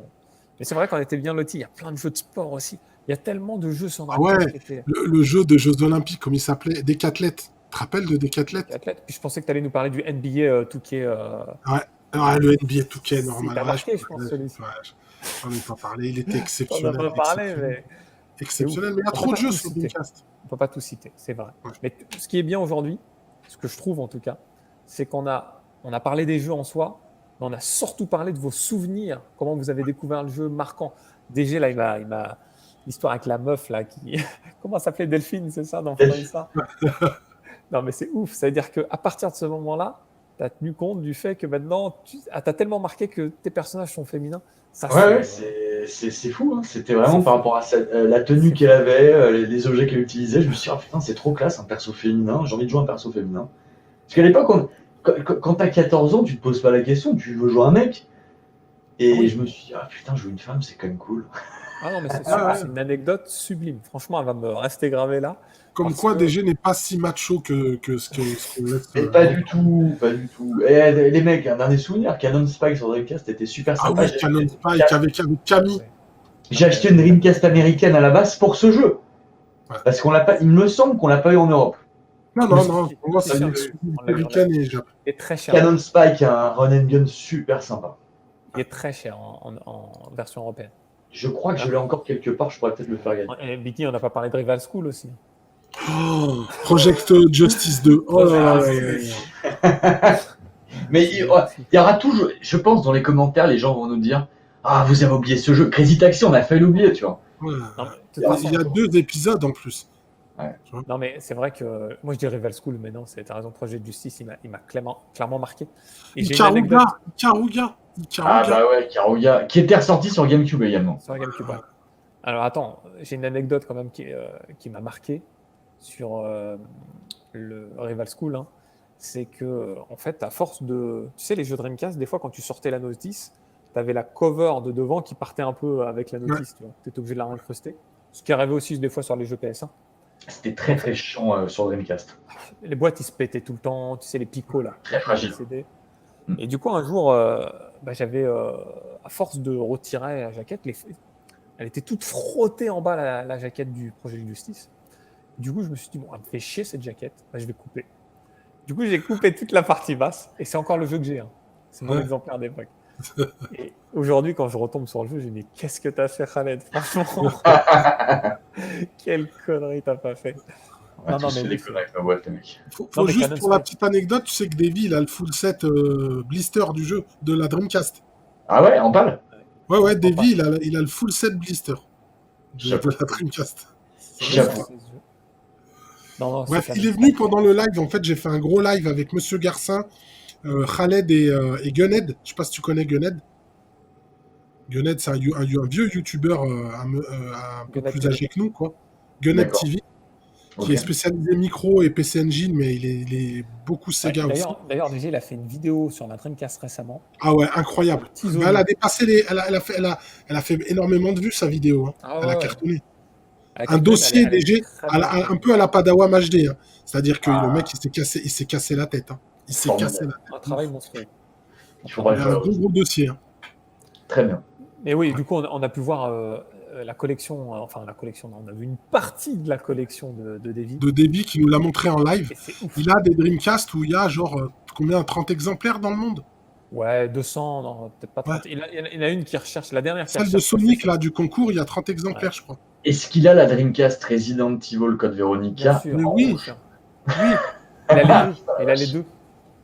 Speaker 1: mais c'est vrai qu'on était bien lotis. Il y a plein de jeux de sport aussi. Il y a tellement de jeux sur
Speaker 2: Dreamcast. Le jeu de Jeux Olympiques, comme il s'appelait, Decathlete. Tu te rappelles de Decathlete?
Speaker 1: Puis je pensais que tu allais nous parler du NBA 2K.
Speaker 2: Ouais, le NBA 2K, normal.
Speaker 1: Il marqué, je pense, celui-ci.
Speaker 2: J'en ai pas parlé. Il était exceptionnel.
Speaker 1: On n'a pas parlé, mais.
Speaker 2: Exceptionnel, mais il y a trop de jeux sur Dreamcast.
Speaker 1: On ne peut pas tout citer, c'est vrai. Ouais. Mais ce qui est bien aujourd'hui, ce que je trouve en tout cas, c'est qu'on a parlé des jeux en soi, mais on a surtout parlé de vos souvenirs, comment vous avez découvert le jeu marquant. DG, là, l'histoire avec la meuf là qui. Comment ça s'appelait Delphine, c'est ça, dans
Speaker 3: Delphine.
Speaker 1: ça. Non, mais c'est ouf. Ça veut dire qu'à partir de ce moment-là, tu as tenu compte du fait que maintenant, t'as tellement marqué que tes personnages sont féminins. Ça,
Speaker 3: Ouais, c'est fou. Hein. C'était vraiment
Speaker 1: C'est
Speaker 3: par
Speaker 1: fou.
Speaker 3: rapport à la tenue qu'elle avait, les objets qu'elle utilisait. Je me suis dit, oh, putain, c'est trop classe, un perso féminin. J'ai envie de jouer un perso féminin. Parce qu'à l'époque, quand t'as 14 ans, tu te poses pas la question, tu veux jouer un mec. Et
Speaker 1: Oui.
Speaker 3: je me suis dit, ah putain, jouer une femme, c'est quand même cool.
Speaker 1: Ah non, mais c'est
Speaker 2: ouais.
Speaker 1: c'est une anecdote sublime. Franchement, elle va me rester gravée là.
Speaker 2: Comme
Speaker 1: Parce
Speaker 2: quoi,
Speaker 1: que-
Speaker 2: DG n'est pas si macho que ce qu'on laisse.
Speaker 3: Mais pas du tout, pas du tout. Et les mecs, un dernier souvenir, Canon Spike sur Dreamcast était super
Speaker 2: Ah
Speaker 3: sympa.
Speaker 2: oui, Canon Spike avec Camille.
Speaker 1: Ouais.
Speaker 3: J'ai acheté une Dreamcast américaine à la base pour ce jeu.
Speaker 2: Ouais.
Speaker 3: Parce qu'on l'a pas, il me semble qu'on l'a pas eu en Europe.
Speaker 2: Non, pour moi,
Speaker 1: Si,
Speaker 2: c'est
Speaker 1: si,
Speaker 2: une
Speaker 1: on l'a eu. On l'a eu.
Speaker 2: américaine et Japon.
Speaker 1: Il est très cher.
Speaker 3: Canon Spike, un run and gun super sympa.
Speaker 1: Il est très cher en version européenne.
Speaker 3: Je crois que je l'ai encore quelque part, je pourrais peut-être le faire gagner.
Speaker 1: Et Biggie, on n'a pas parlé de Rival School aussi.
Speaker 2: Oh, Project Justice 2. Oh là là.
Speaker 3: Mais il y aura toujours, je pense, dans les commentaires, les gens vont nous dire, ah, vous avez oublié ce jeu. Crazy Taxi, on a failli l'oublier, tu vois.
Speaker 2: Ouais.
Speaker 1: Non, mais, de toute façon,
Speaker 2: Il y a 2 épisodes en plus.
Speaker 1: non, mais c'est vrai que moi je dis Rival School, mais non, t'as raison, Project Justice, il m'a clairement marqué. Et j'ai une anecdote
Speaker 2: Ikaruga.
Speaker 3: Ah bah ouais, Karuga, qui était ressorti sur GameCube également.
Speaker 1: sur la GameCube. Ouais. Alors attends, j'ai une anecdote quand même qui m'a marqué sur le Rival School. Hein. C'est que, en fait, à force de. Tu sais, les jeux Dreamcast, des fois, quand tu sortais la notice, tu avais la cover de devant qui partait un peu avec la notice. Tu étais obligé de la incruster. Ce qui arrivait aussi des fois sur les jeux PS1.
Speaker 3: C'était très très chiant sur Dreamcast.
Speaker 1: Les boîtes, ils se pétaient tout le temps. Tu sais, les picots, là.
Speaker 3: Très fragile.
Speaker 1: Et du coup, un jour, j'avais, à force de retirer la jaquette, elle était toute frottée en bas, la jaquette du Project Justice. Du coup, je me suis dit, bon, elle me fait chier cette jaquette, je vais couper. Du coup, j'ai coupé toute la partie basse, et c'est encore le jeu que j'ai. Hein. C'est mon exemplaire d'époque. Et aujourd'hui, quand je retombe sur le jeu, je me dis, mais qu'est-ce que t'as fait, Khaled? Franchement, quelle connerie t'as pas fait.
Speaker 3: On a tous fait des conneries avec ma boîte, les mecs.
Speaker 2: Faut juste, pour la petite anecdote, tu sais que Davy, il a le full set blister du jeu, de la Dreamcast.
Speaker 3: Ah ouais, en balle?
Speaker 2: Ouais, Davy, il a le full set blister de la Dreamcast.
Speaker 1: Non,
Speaker 2: bref, il est venu pendant le live. En fait, j'ai fait un gros live avec Monsieur Garcin, Khaled et Gunhead. Je sais pas si tu connais Gunhead. Gunhead, c'est un vieux youtubeur un peu plus âgé que nous, quoi. Gunhead TV, qui est spécialisé micro et PC Engine, mais il est beaucoup Sega aussi.
Speaker 1: D'ailleurs, déjà, il a fait une vidéo sur la Dreamcast récemment.
Speaker 2: Ah ouais, incroyable. Mais elle a dépassé elle a fait énormément de vues, sa vidéo. Hein. Elle a cartonné. Un dossier léger, un peu à la Padawan HD. Hein. C'est-à-dire que le mec, il s'est cassé la tête. Hein. Il s'est cassé la tête.
Speaker 1: Un travail monstrueux.
Speaker 3: Il faudra
Speaker 2: un gros dossier. Hein.
Speaker 3: Très bien.
Speaker 1: Mais oui, du coup, on a pu voir la collection, on a vu une partie de la collection de Davy.
Speaker 2: De Davy qui nous l'a montré en live. Il a des Dreamcast où il y a genre, combien, 30 exemplaires dans le monde?
Speaker 1: Ouais, 200, non, peut-être pas 30. Ouais. Il y en a une qui recherche, la dernière qui
Speaker 2: celle de Sonic, là, du concours, il y a 30 exemplaires, je crois.
Speaker 3: Est-ce qu'il a la Dreamcast Resident Evil Code Veronica?
Speaker 1: Bien sûr.
Speaker 2: Mais oui.
Speaker 1: Il a les deux.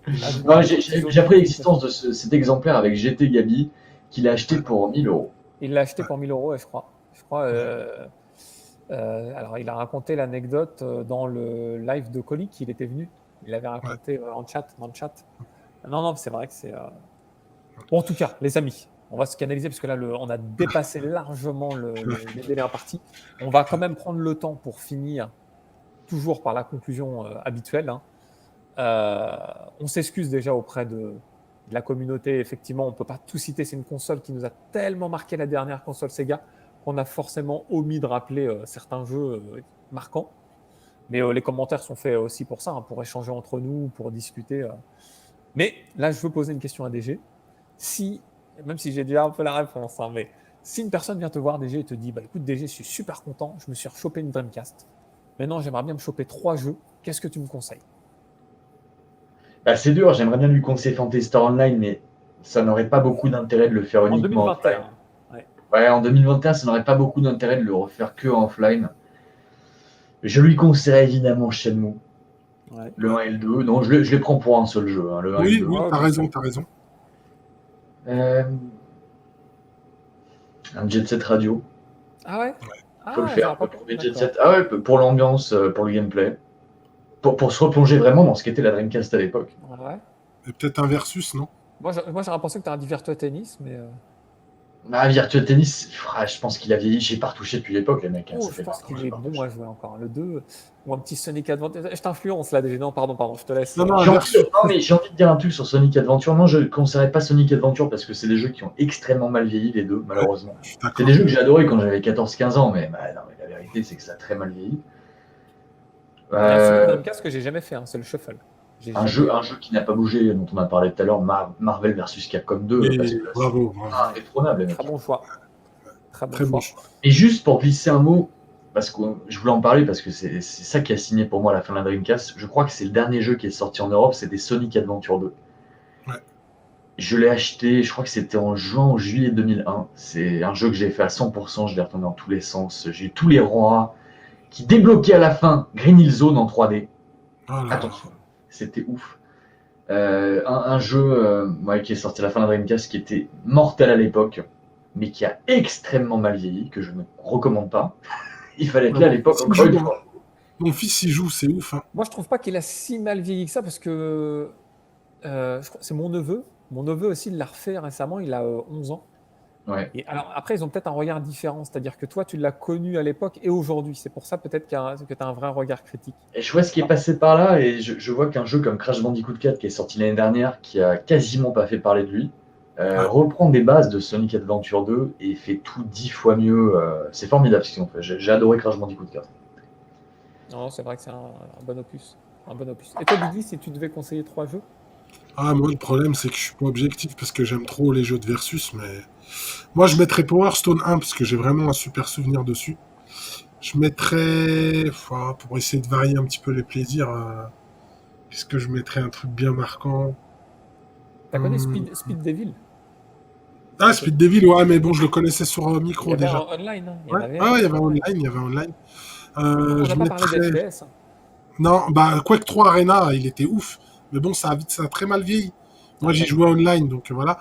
Speaker 3: J'ai appris l'existence de cet exemplaire avec GT Gabi qu'il a acheté pour 1000 €.
Speaker 1: Il l'a acheté pour 1000 €, je crois. Alors, il a raconté l'anecdote dans le live de Colic, il était venu. Il l'avait raconté dans le chat. Non, c'est vrai que c'est... Bon, en tout cas, les amis, on va se canaliser parce que là, on a dépassé largement les délais impartis. On va quand même prendre le temps pour finir, toujours par la conclusion habituelle. Hein. On s'excuse déjà auprès de la communauté. Effectivement, on ne peut pas tout citer. C'est une console qui nous a tellement marqué, la dernière console Sega, qu'on a forcément omis de rappeler certains jeux marquants. Mais les commentaires sont faits aussi pour ça, hein, pour échanger entre nous, pour discuter. Mais là, je veux poser une question à DG. Même si j'ai déjà un peu la réponse, hein, mais si une personne vient te voir, DG, et te dit, écoute, DG, je suis super content, je me suis rechopé une Dreamcast. Maintenant, j'aimerais bien me choper 3 jeux. Qu'est-ce que tu me conseilles?
Speaker 3: C'est dur, j'aimerais bien lui conseiller Fantasy Star Online, mais ça n'aurait pas beaucoup d'intérêt de le faire uniquement
Speaker 1: en 2021.
Speaker 3: Ouais, en 2021, ça n'aurait pas beaucoup d'intérêt de le refaire que en offline. Je lui conseillerais évidemment Shenmue. Ouais. Le 1 et le 2. Non, je les prends pour un seul jeu. Hein, le 1 et le 2.
Speaker 2: Oui, t'as raison.
Speaker 3: Un Jet Set Radio.
Speaker 1: Ah ouais?
Speaker 3: Faut le
Speaker 1: Ah,
Speaker 3: faire
Speaker 1: j'aurais pas
Speaker 3: pour les Jet
Speaker 1: d'accord.
Speaker 3: Set. Ah ouais, pour l'ambiance, pour le gameplay, pour se replonger vraiment dans ce qu'était la Dreamcast à l'époque.
Speaker 1: Ouais.
Speaker 2: Et peut-être un versus, non?
Speaker 1: Moi, j'aurais pensé que tu as dit Virtua Tennis, mais
Speaker 3: Ah, Virtua Tennis, je pense qu'il a vieilli. J'ai pas retouché depuis l'époque, les mecs.
Speaker 1: oh,
Speaker 3: Ça
Speaker 1: je
Speaker 3: fait
Speaker 1: pense
Speaker 3: 20 ans que
Speaker 1: qu'il
Speaker 3: j'ai
Speaker 1: est
Speaker 3: pas
Speaker 1: bon à
Speaker 3: retouché.
Speaker 1: jouer encore. Le 2 ou un petit Sonic Adventure. Je t'influence là déjà. Non, pardon, je te laisse.
Speaker 2: Non, non, un
Speaker 3: J'ai envie
Speaker 2: versus.
Speaker 3: non, mais j'ai envie de dire un truc sur Sonic Adventure. Non, je ne conseillerais pas Sonic Adventure parce que c'est des jeux qui ont extrêmement mal vieilli, les deux,
Speaker 2: Ouais,
Speaker 3: malheureusement.
Speaker 2: je suis
Speaker 3: C'est des
Speaker 2: d'accord.
Speaker 3: jeux que j'ai adorés quand j'avais 14-15 ans, mais, non, mais la vérité, c'est que ça a très mal vieilli.
Speaker 1: Il y a un seul
Speaker 3: Euh,
Speaker 1: Dreamcast que j'ai jamais fait, hein, c'est le Shuffle. J'ai
Speaker 3: un
Speaker 1: jamais.
Speaker 3: jeu, un jeu qui n'a pas bougé, dont on a parlé tout à l'heure, Marvel versus Capcom 2, parce
Speaker 2: Et
Speaker 3: que là, c'est
Speaker 2: bravo, bravo.
Speaker 1: Ouais.
Speaker 3: indétrônable, les
Speaker 1: Très
Speaker 3: mecs.
Speaker 1: bon choix. Très bon
Speaker 2: Très bon
Speaker 1: choix.
Speaker 2: choix.
Speaker 3: Et juste pour glisser un mot, parce que je voulais en parler, parce que c'est ça qui a signé pour moi la fin de la Dreamcast. Je crois que c'est le dernier jeu qui est sorti en Europe, c'était Sonic Adventure 2.
Speaker 2: Ouais.
Speaker 3: Je l'ai acheté, je crois que c'était en juin ou juillet 2001. C'est un jeu que j'ai fait à 100%, je l'ai retourné dans tous les sens. J'ai eu tous les rois qui débloquaient à la fin Green Hill Zone en 3D.
Speaker 2: Oh là là.
Speaker 3: Attention, c'était ouf. Un jeu ouais, qui est sorti à la fin de la Dreamcast qui était mortel à l'époque, mais qui a extrêmement mal vieilli, que je ne recommande pas. Il fallait être
Speaker 2: Ouais,
Speaker 3: là à
Speaker 2: mon
Speaker 3: l'époque,
Speaker 2: fils, il
Speaker 3: encore une
Speaker 2: joue, hein.
Speaker 3: fois.
Speaker 2: Mon fils, il joue, c'est ouf, hein.
Speaker 1: Moi, je trouve pas qu'il a si mal vieilli que ça parce que c'est mon neveu. Mon neveu aussi, il l'a refait récemment. Il a 11 ans.
Speaker 3: Ouais.
Speaker 1: Et alors après, ils ont peut-être un regard différent. C'est-à-dire que toi, tu l'as connu à l'époque et aujourd'hui. C'est pour ça peut-être que tu as un vrai regard critique.
Speaker 3: Et je vois ce qui est passé par là, et je vois qu'un jeu comme Crash Bandicoot 4, qui est sorti l'année dernière, qui a quasiment pas fait parler de lui,
Speaker 2: Ouais.
Speaker 3: reprend des bases de Sonic Adventure 2 et fait tout 10 fois mieux. C'est formidable ce qu'ils ont fait. J'ai adoré Crash Bandicoot 4.
Speaker 1: Non, c'est vrai que c'est un bon opus. Un bon opus. Et toi, Guigui, si tu devais conseiller 3 jeux?
Speaker 2: Ah, moi, le problème, c'est que je suis pas objectif parce que j'aime trop les jeux de versus, mais moi, je mettrais Power Stone 1 parce que j'ai vraiment un super souvenir dessus. Je mettrais, pour essayer de varier un petit peu les plaisirs, qu'est-ce que je mettrais un truc bien marquant?
Speaker 1: T'as connu
Speaker 2: Hum,
Speaker 1: Speed Devil?
Speaker 2: Ah,
Speaker 1: C'était-
Speaker 2: Speed Devil, ouais, mais bon, je le connaissais sur
Speaker 1: Il y
Speaker 2: micro
Speaker 1: avait un
Speaker 2: déjà.
Speaker 1: online, hein. Il y en
Speaker 2: Ouais,
Speaker 1: avait
Speaker 2: ouais,
Speaker 1: un
Speaker 2: ouais, il y avait un
Speaker 1: online.
Speaker 2: online, il y avait un online.
Speaker 1: On n'a
Speaker 2: Je
Speaker 1: pas parlé
Speaker 2: mettrais.
Speaker 1: d'FPS. Hein.
Speaker 2: Non, bah, Quake 3 Arena, il était ouf. Mais bon, ça a très mal vieilli.
Speaker 1: Ah,
Speaker 2: Moi, j'y
Speaker 1: très
Speaker 2: jouais
Speaker 1: vite.
Speaker 2: online, donc voilà.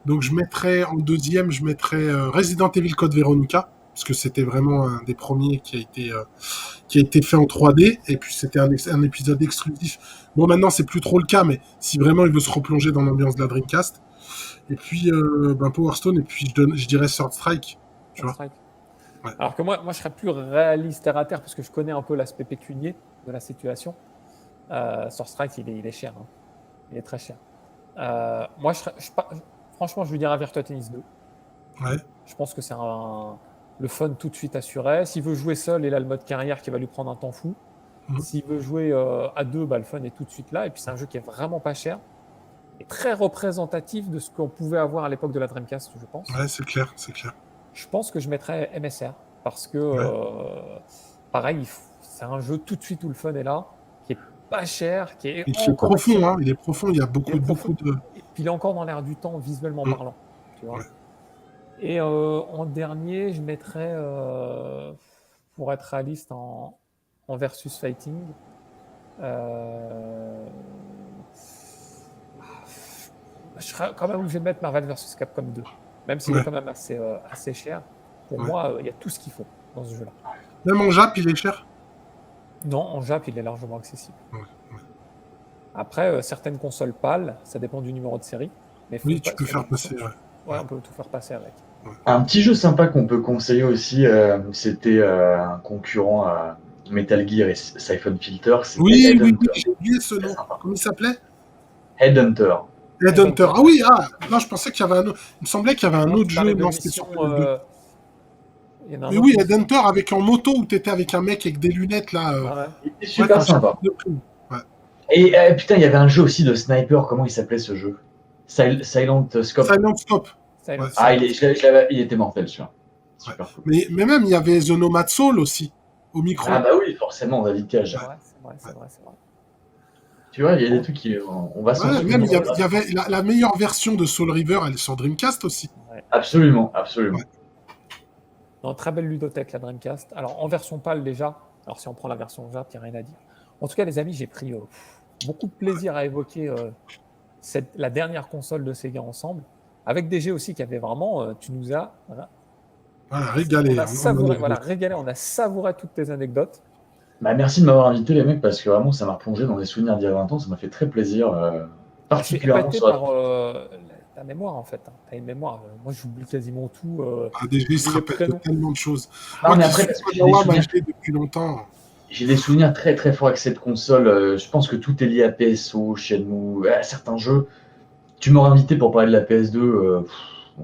Speaker 2: Donc, je mettrais en deuxième, je mettrais Resident Evil Code Veronica, parce que c'était vraiment un des premiers qui a été fait en 3D, et puis c'était un épisode exclusif. Bon, maintenant, c'est plus trop le cas, mais si vraiment il veut se replonger dans l'ambiance de la Dreamcast. Et puis, ben, Power Stone, et puis je dirais Sword Strike, tu vois.
Speaker 1: Strike.
Speaker 2: Ouais.
Speaker 1: Alors que moi, je serais plus réaliste terre à terre parce que je connais un peu l'aspect pécunier de la situation. Sur Strike, il est cher. Hein. Il est très cher. Moi, franchement, je lui dirais Virtua Tennis 2.
Speaker 2: Ouais.
Speaker 1: Je pense que c'est le fun tout de suite assuré. S'il veut jouer seul, il a le mode carrière qui va lui prendre un temps fou.
Speaker 2: Mhm.
Speaker 1: S'il veut jouer à deux, bah, le fun est tout de suite là. Et puis c'est un jeu qui est vraiment pas cher et très représentatif de ce qu'on pouvait avoir à l'époque de la Dreamcast, je pense.
Speaker 2: Ouais, c'est clair, c'est clair.
Speaker 1: Je pense que je mettrais MSR parce que,
Speaker 2: Ouais.
Speaker 1: pareil, c'est un jeu tout de suite où le fun est là, qui est pas cher, qui est
Speaker 2: Et qui est
Speaker 1: encore
Speaker 2: profond, hein.
Speaker 1: accessible.
Speaker 2: Il est profond, il y a
Speaker 1: Il est profond.
Speaker 2: beaucoup de.
Speaker 1: Et puis il est encore dans l'air du temps, visuellement
Speaker 2: Mhm.
Speaker 1: parlant. Tu vois.
Speaker 2: Ouais.
Speaker 1: Et en dernier, je mettrais, pour être réaliste, en versus fighting. euh, je serais quand même obligé de mettre Marvel versus Capcom 2. Même s'il est
Speaker 2: Ouais.
Speaker 1: quand même assez cher. Pour
Speaker 2: Ouais.
Speaker 1: moi, il y a tout ce qu'il faut dans ce jeu-là.
Speaker 2: Même en Jap, il est cher.
Speaker 1: Non, en Jap, il est largement accessible.
Speaker 2: Ouais.
Speaker 1: Après, certaines consoles pâles, ça dépend du numéro de série. Mais
Speaker 2: Oui, tu peux faire passer. Ouais.
Speaker 1: Ouais, on peut tout faire passer avec.
Speaker 3: Un petit jeu sympa qu'on peut conseiller aussi, c'était un concurrent à Metal Gear et Siphon Filter, c'était
Speaker 2: Oui, oui, oui,
Speaker 3: Headhunter.
Speaker 2: j'ai oublié ce
Speaker 3: Très
Speaker 2: nom.
Speaker 3: sympa.
Speaker 2: Comment il s'appelait?
Speaker 3: Headhunter.
Speaker 2: Headhunter.
Speaker 1: Headhunter,
Speaker 2: Ah oui, ah, non, je pensais qu'il y avait un autre. Il me semblait qu'il y avait un
Speaker 1: non,
Speaker 2: autre
Speaker 1: tu
Speaker 2: jeu.
Speaker 1: parlais de
Speaker 2: Non, c'était sur
Speaker 1: mission.
Speaker 2: PS2.
Speaker 1: Il y en a un
Speaker 2: Mais
Speaker 1: autre
Speaker 2: oui,
Speaker 1: mission.
Speaker 2: Headhunter avec en moto où t'étais avec un mec avec des lunettes là.
Speaker 1: Ouais.
Speaker 3: Il était
Speaker 2: Ouais,
Speaker 3: super
Speaker 2: t'as un
Speaker 3: sympa.
Speaker 2: chapitre de prime. Ouais.
Speaker 3: Et putain, il y avait un jeu aussi de sniper, comment il s'appelait ce jeu? Silent Scope.
Speaker 2: Silent Stop. Ouais,
Speaker 1: Silent
Speaker 3: Ah,
Speaker 1: Scope.
Speaker 3: il était mortel celui-là.
Speaker 2: ouais.
Speaker 3: Super cool.
Speaker 2: Mais même, il y avait The Nomad Soul aussi, au
Speaker 3: Ah
Speaker 2: micro.
Speaker 3: bah oui, forcément, David Cage.
Speaker 1: C'est vrai, c'est vrai, c'est vrai, c'est vrai.
Speaker 3: Tu vois, il y a des
Speaker 1: Bon,
Speaker 3: trucs qui, on va s'en
Speaker 2: Ouais, même,
Speaker 3: souvenir.
Speaker 2: il y avait la meilleure version de Soul River, elle est sur Dreamcast aussi.
Speaker 1: ouais.
Speaker 3: Absolument,
Speaker 2: Ouais.
Speaker 3: absolument.
Speaker 1: Non, très belle ludothèque, la Dreamcast. Alors, en version PAL déjà. Alors, si on prend la version Jap, il n'y a rien à dire. En tout cas, les amis, j'ai pris beaucoup de plaisir à évoquer la dernière console de Sega ensemble. Avec des jeux aussi qui avaient vraiment. Tu nous as
Speaker 2: Voilà,
Speaker 1: On
Speaker 2: régalé.
Speaker 1: a
Speaker 2: On
Speaker 1: savouré,
Speaker 2: est
Speaker 1: voilà, régalé, on a savouré toutes tes anecdotes.
Speaker 3: Bah, merci de m'avoir invité, les mecs, parce que vraiment, ça m'a replongé dans des souvenirs d'il y a 20 ans. Ça m'a fait très plaisir,
Speaker 1: Je suis
Speaker 3: particulièrement
Speaker 1: épaté
Speaker 3: sur la.
Speaker 1: par ta mémoire, en fait. Tu as une mémoire. Moi, j'oublie quasiment tout.
Speaker 2: déjà, il se
Speaker 1: J'oublie les
Speaker 2: rappelle de
Speaker 1: prénoms.
Speaker 2: tellement de choses.
Speaker 3: Non,
Speaker 2: Moi
Speaker 3: mais
Speaker 2: qui
Speaker 3: après,
Speaker 2: suis
Speaker 3: parce que
Speaker 2: Padawan HD depuis longtemps.
Speaker 3: j'ai des souvenirs très très forts avec cette console. Je pense que tout est lié à PSO, Shenmue, à certains jeux. Tu m'aurais invité pour parler de la PS2,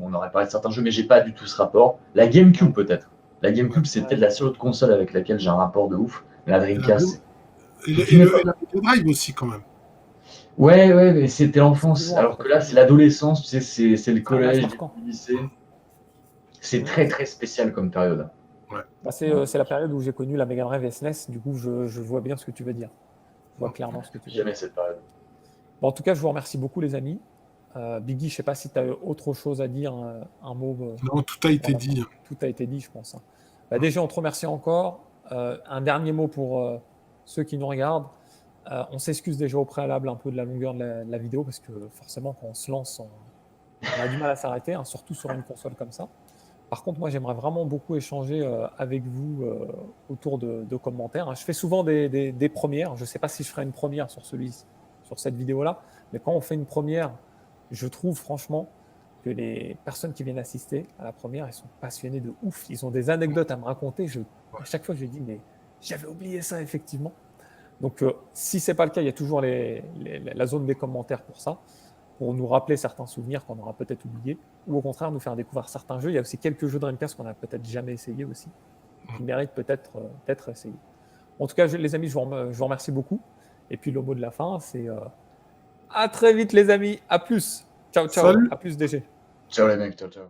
Speaker 3: on aurait parlé de certains jeux, mais j'ai pas du tout ce rapport. La GameCube,
Speaker 1: Ouais.
Speaker 3: peut-être. La
Speaker 2: Ouais.
Speaker 3: GameCube, c'est peut-être la seule autre console avec laquelle j'ai un rapport de ouf. La
Speaker 2: Et la,
Speaker 3: Dreamcast,
Speaker 2: et
Speaker 3: toute
Speaker 2: le- et
Speaker 3: une
Speaker 2: le- et
Speaker 3: époque.
Speaker 2: la Mega Drive aussi, quand même.
Speaker 3: Ouais, ouais, mais c'était
Speaker 1: C'est plus
Speaker 3: l'enfance.
Speaker 1: loin,
Speaker 3: Alors
Speaker 1: ça
Speaker 3: que
Speaker 1: fait
Speaker 3: là,
Speaker 1: plus
Speaker 3: c'est
Speaker 1: loin.
Speaker 3: l'adolescence, tu sais, c'est le
Speaker 1: C'est un âge
Speaker 3: collège,
Speaker 1: marquant.
Speaker 3: le lycée. C'est
Speaker 1: Mm.
Speaker 3: très très spécial comme période.
Speaker 2: Ouais.
Speaker 1: Bah, c'est la période où j'ai connu la Mega Drive et SNES. Du coup, je vois bien ce que tu veux dire. Je vois clairement ce que tu veux
Speaker 3: Jamais
Speaker 1: dire.
Speaker 3: cette période.
Speaker 1: Bon, en tout cas, je vous remercie beaucoup, les amis. Biggie, je ne sais pas si tu as autre chose à dire, un mot.
Speaker 2: Non, tout a été dit.
Speaker 1: Tout a été dit, je pense. Bah, déjà, on te remercie encore. Un dernier mot pour ceux qui nous regardent. On s'excuse déjà au préalable un peu de la longueur de la vidéo parce que forcément, quand on se lance, on a du mal à s'arrêter, hein, surtout sur une console comme ça. Par contre, moi, j'aimerais vraiment beaucoup échanger avec vous autour de commentaires. Je fais souvent des premières. Je ne sais pas si je ferai une première sur cette vidéo-là, mais quand on fait une première, je trouve franchement que les personnes qui viennent assister à la première, elles sont passionnées de ouf. Ils ont des anecdotes à me raconter. À chaque fois, je dis, mais j'avais oublié ça, effectivement. Donc, si ce n'est pas le cas, il y a toujours la zone des commentaires pour ça, pour nous rappeler certains souvenirs qu'on aura peut-être oubliés, ou au contraire nous faire découvrir certains jeux. Il y a aussi quelques jeux Dreamcast qu'on n'a peut-être jamais essayé aussi, qui méritent peut-être d'être essayés. En tout cas, les amis, je vous remercie beaucoup. Et puis le mot de la fin, c'est à très vite, les amis. À plus. Ciao, ciao.
Speaker 2: Salut.
Speaker 1: À plus, DG.
Speaker 3: Ciao les mecs, ciao ciao.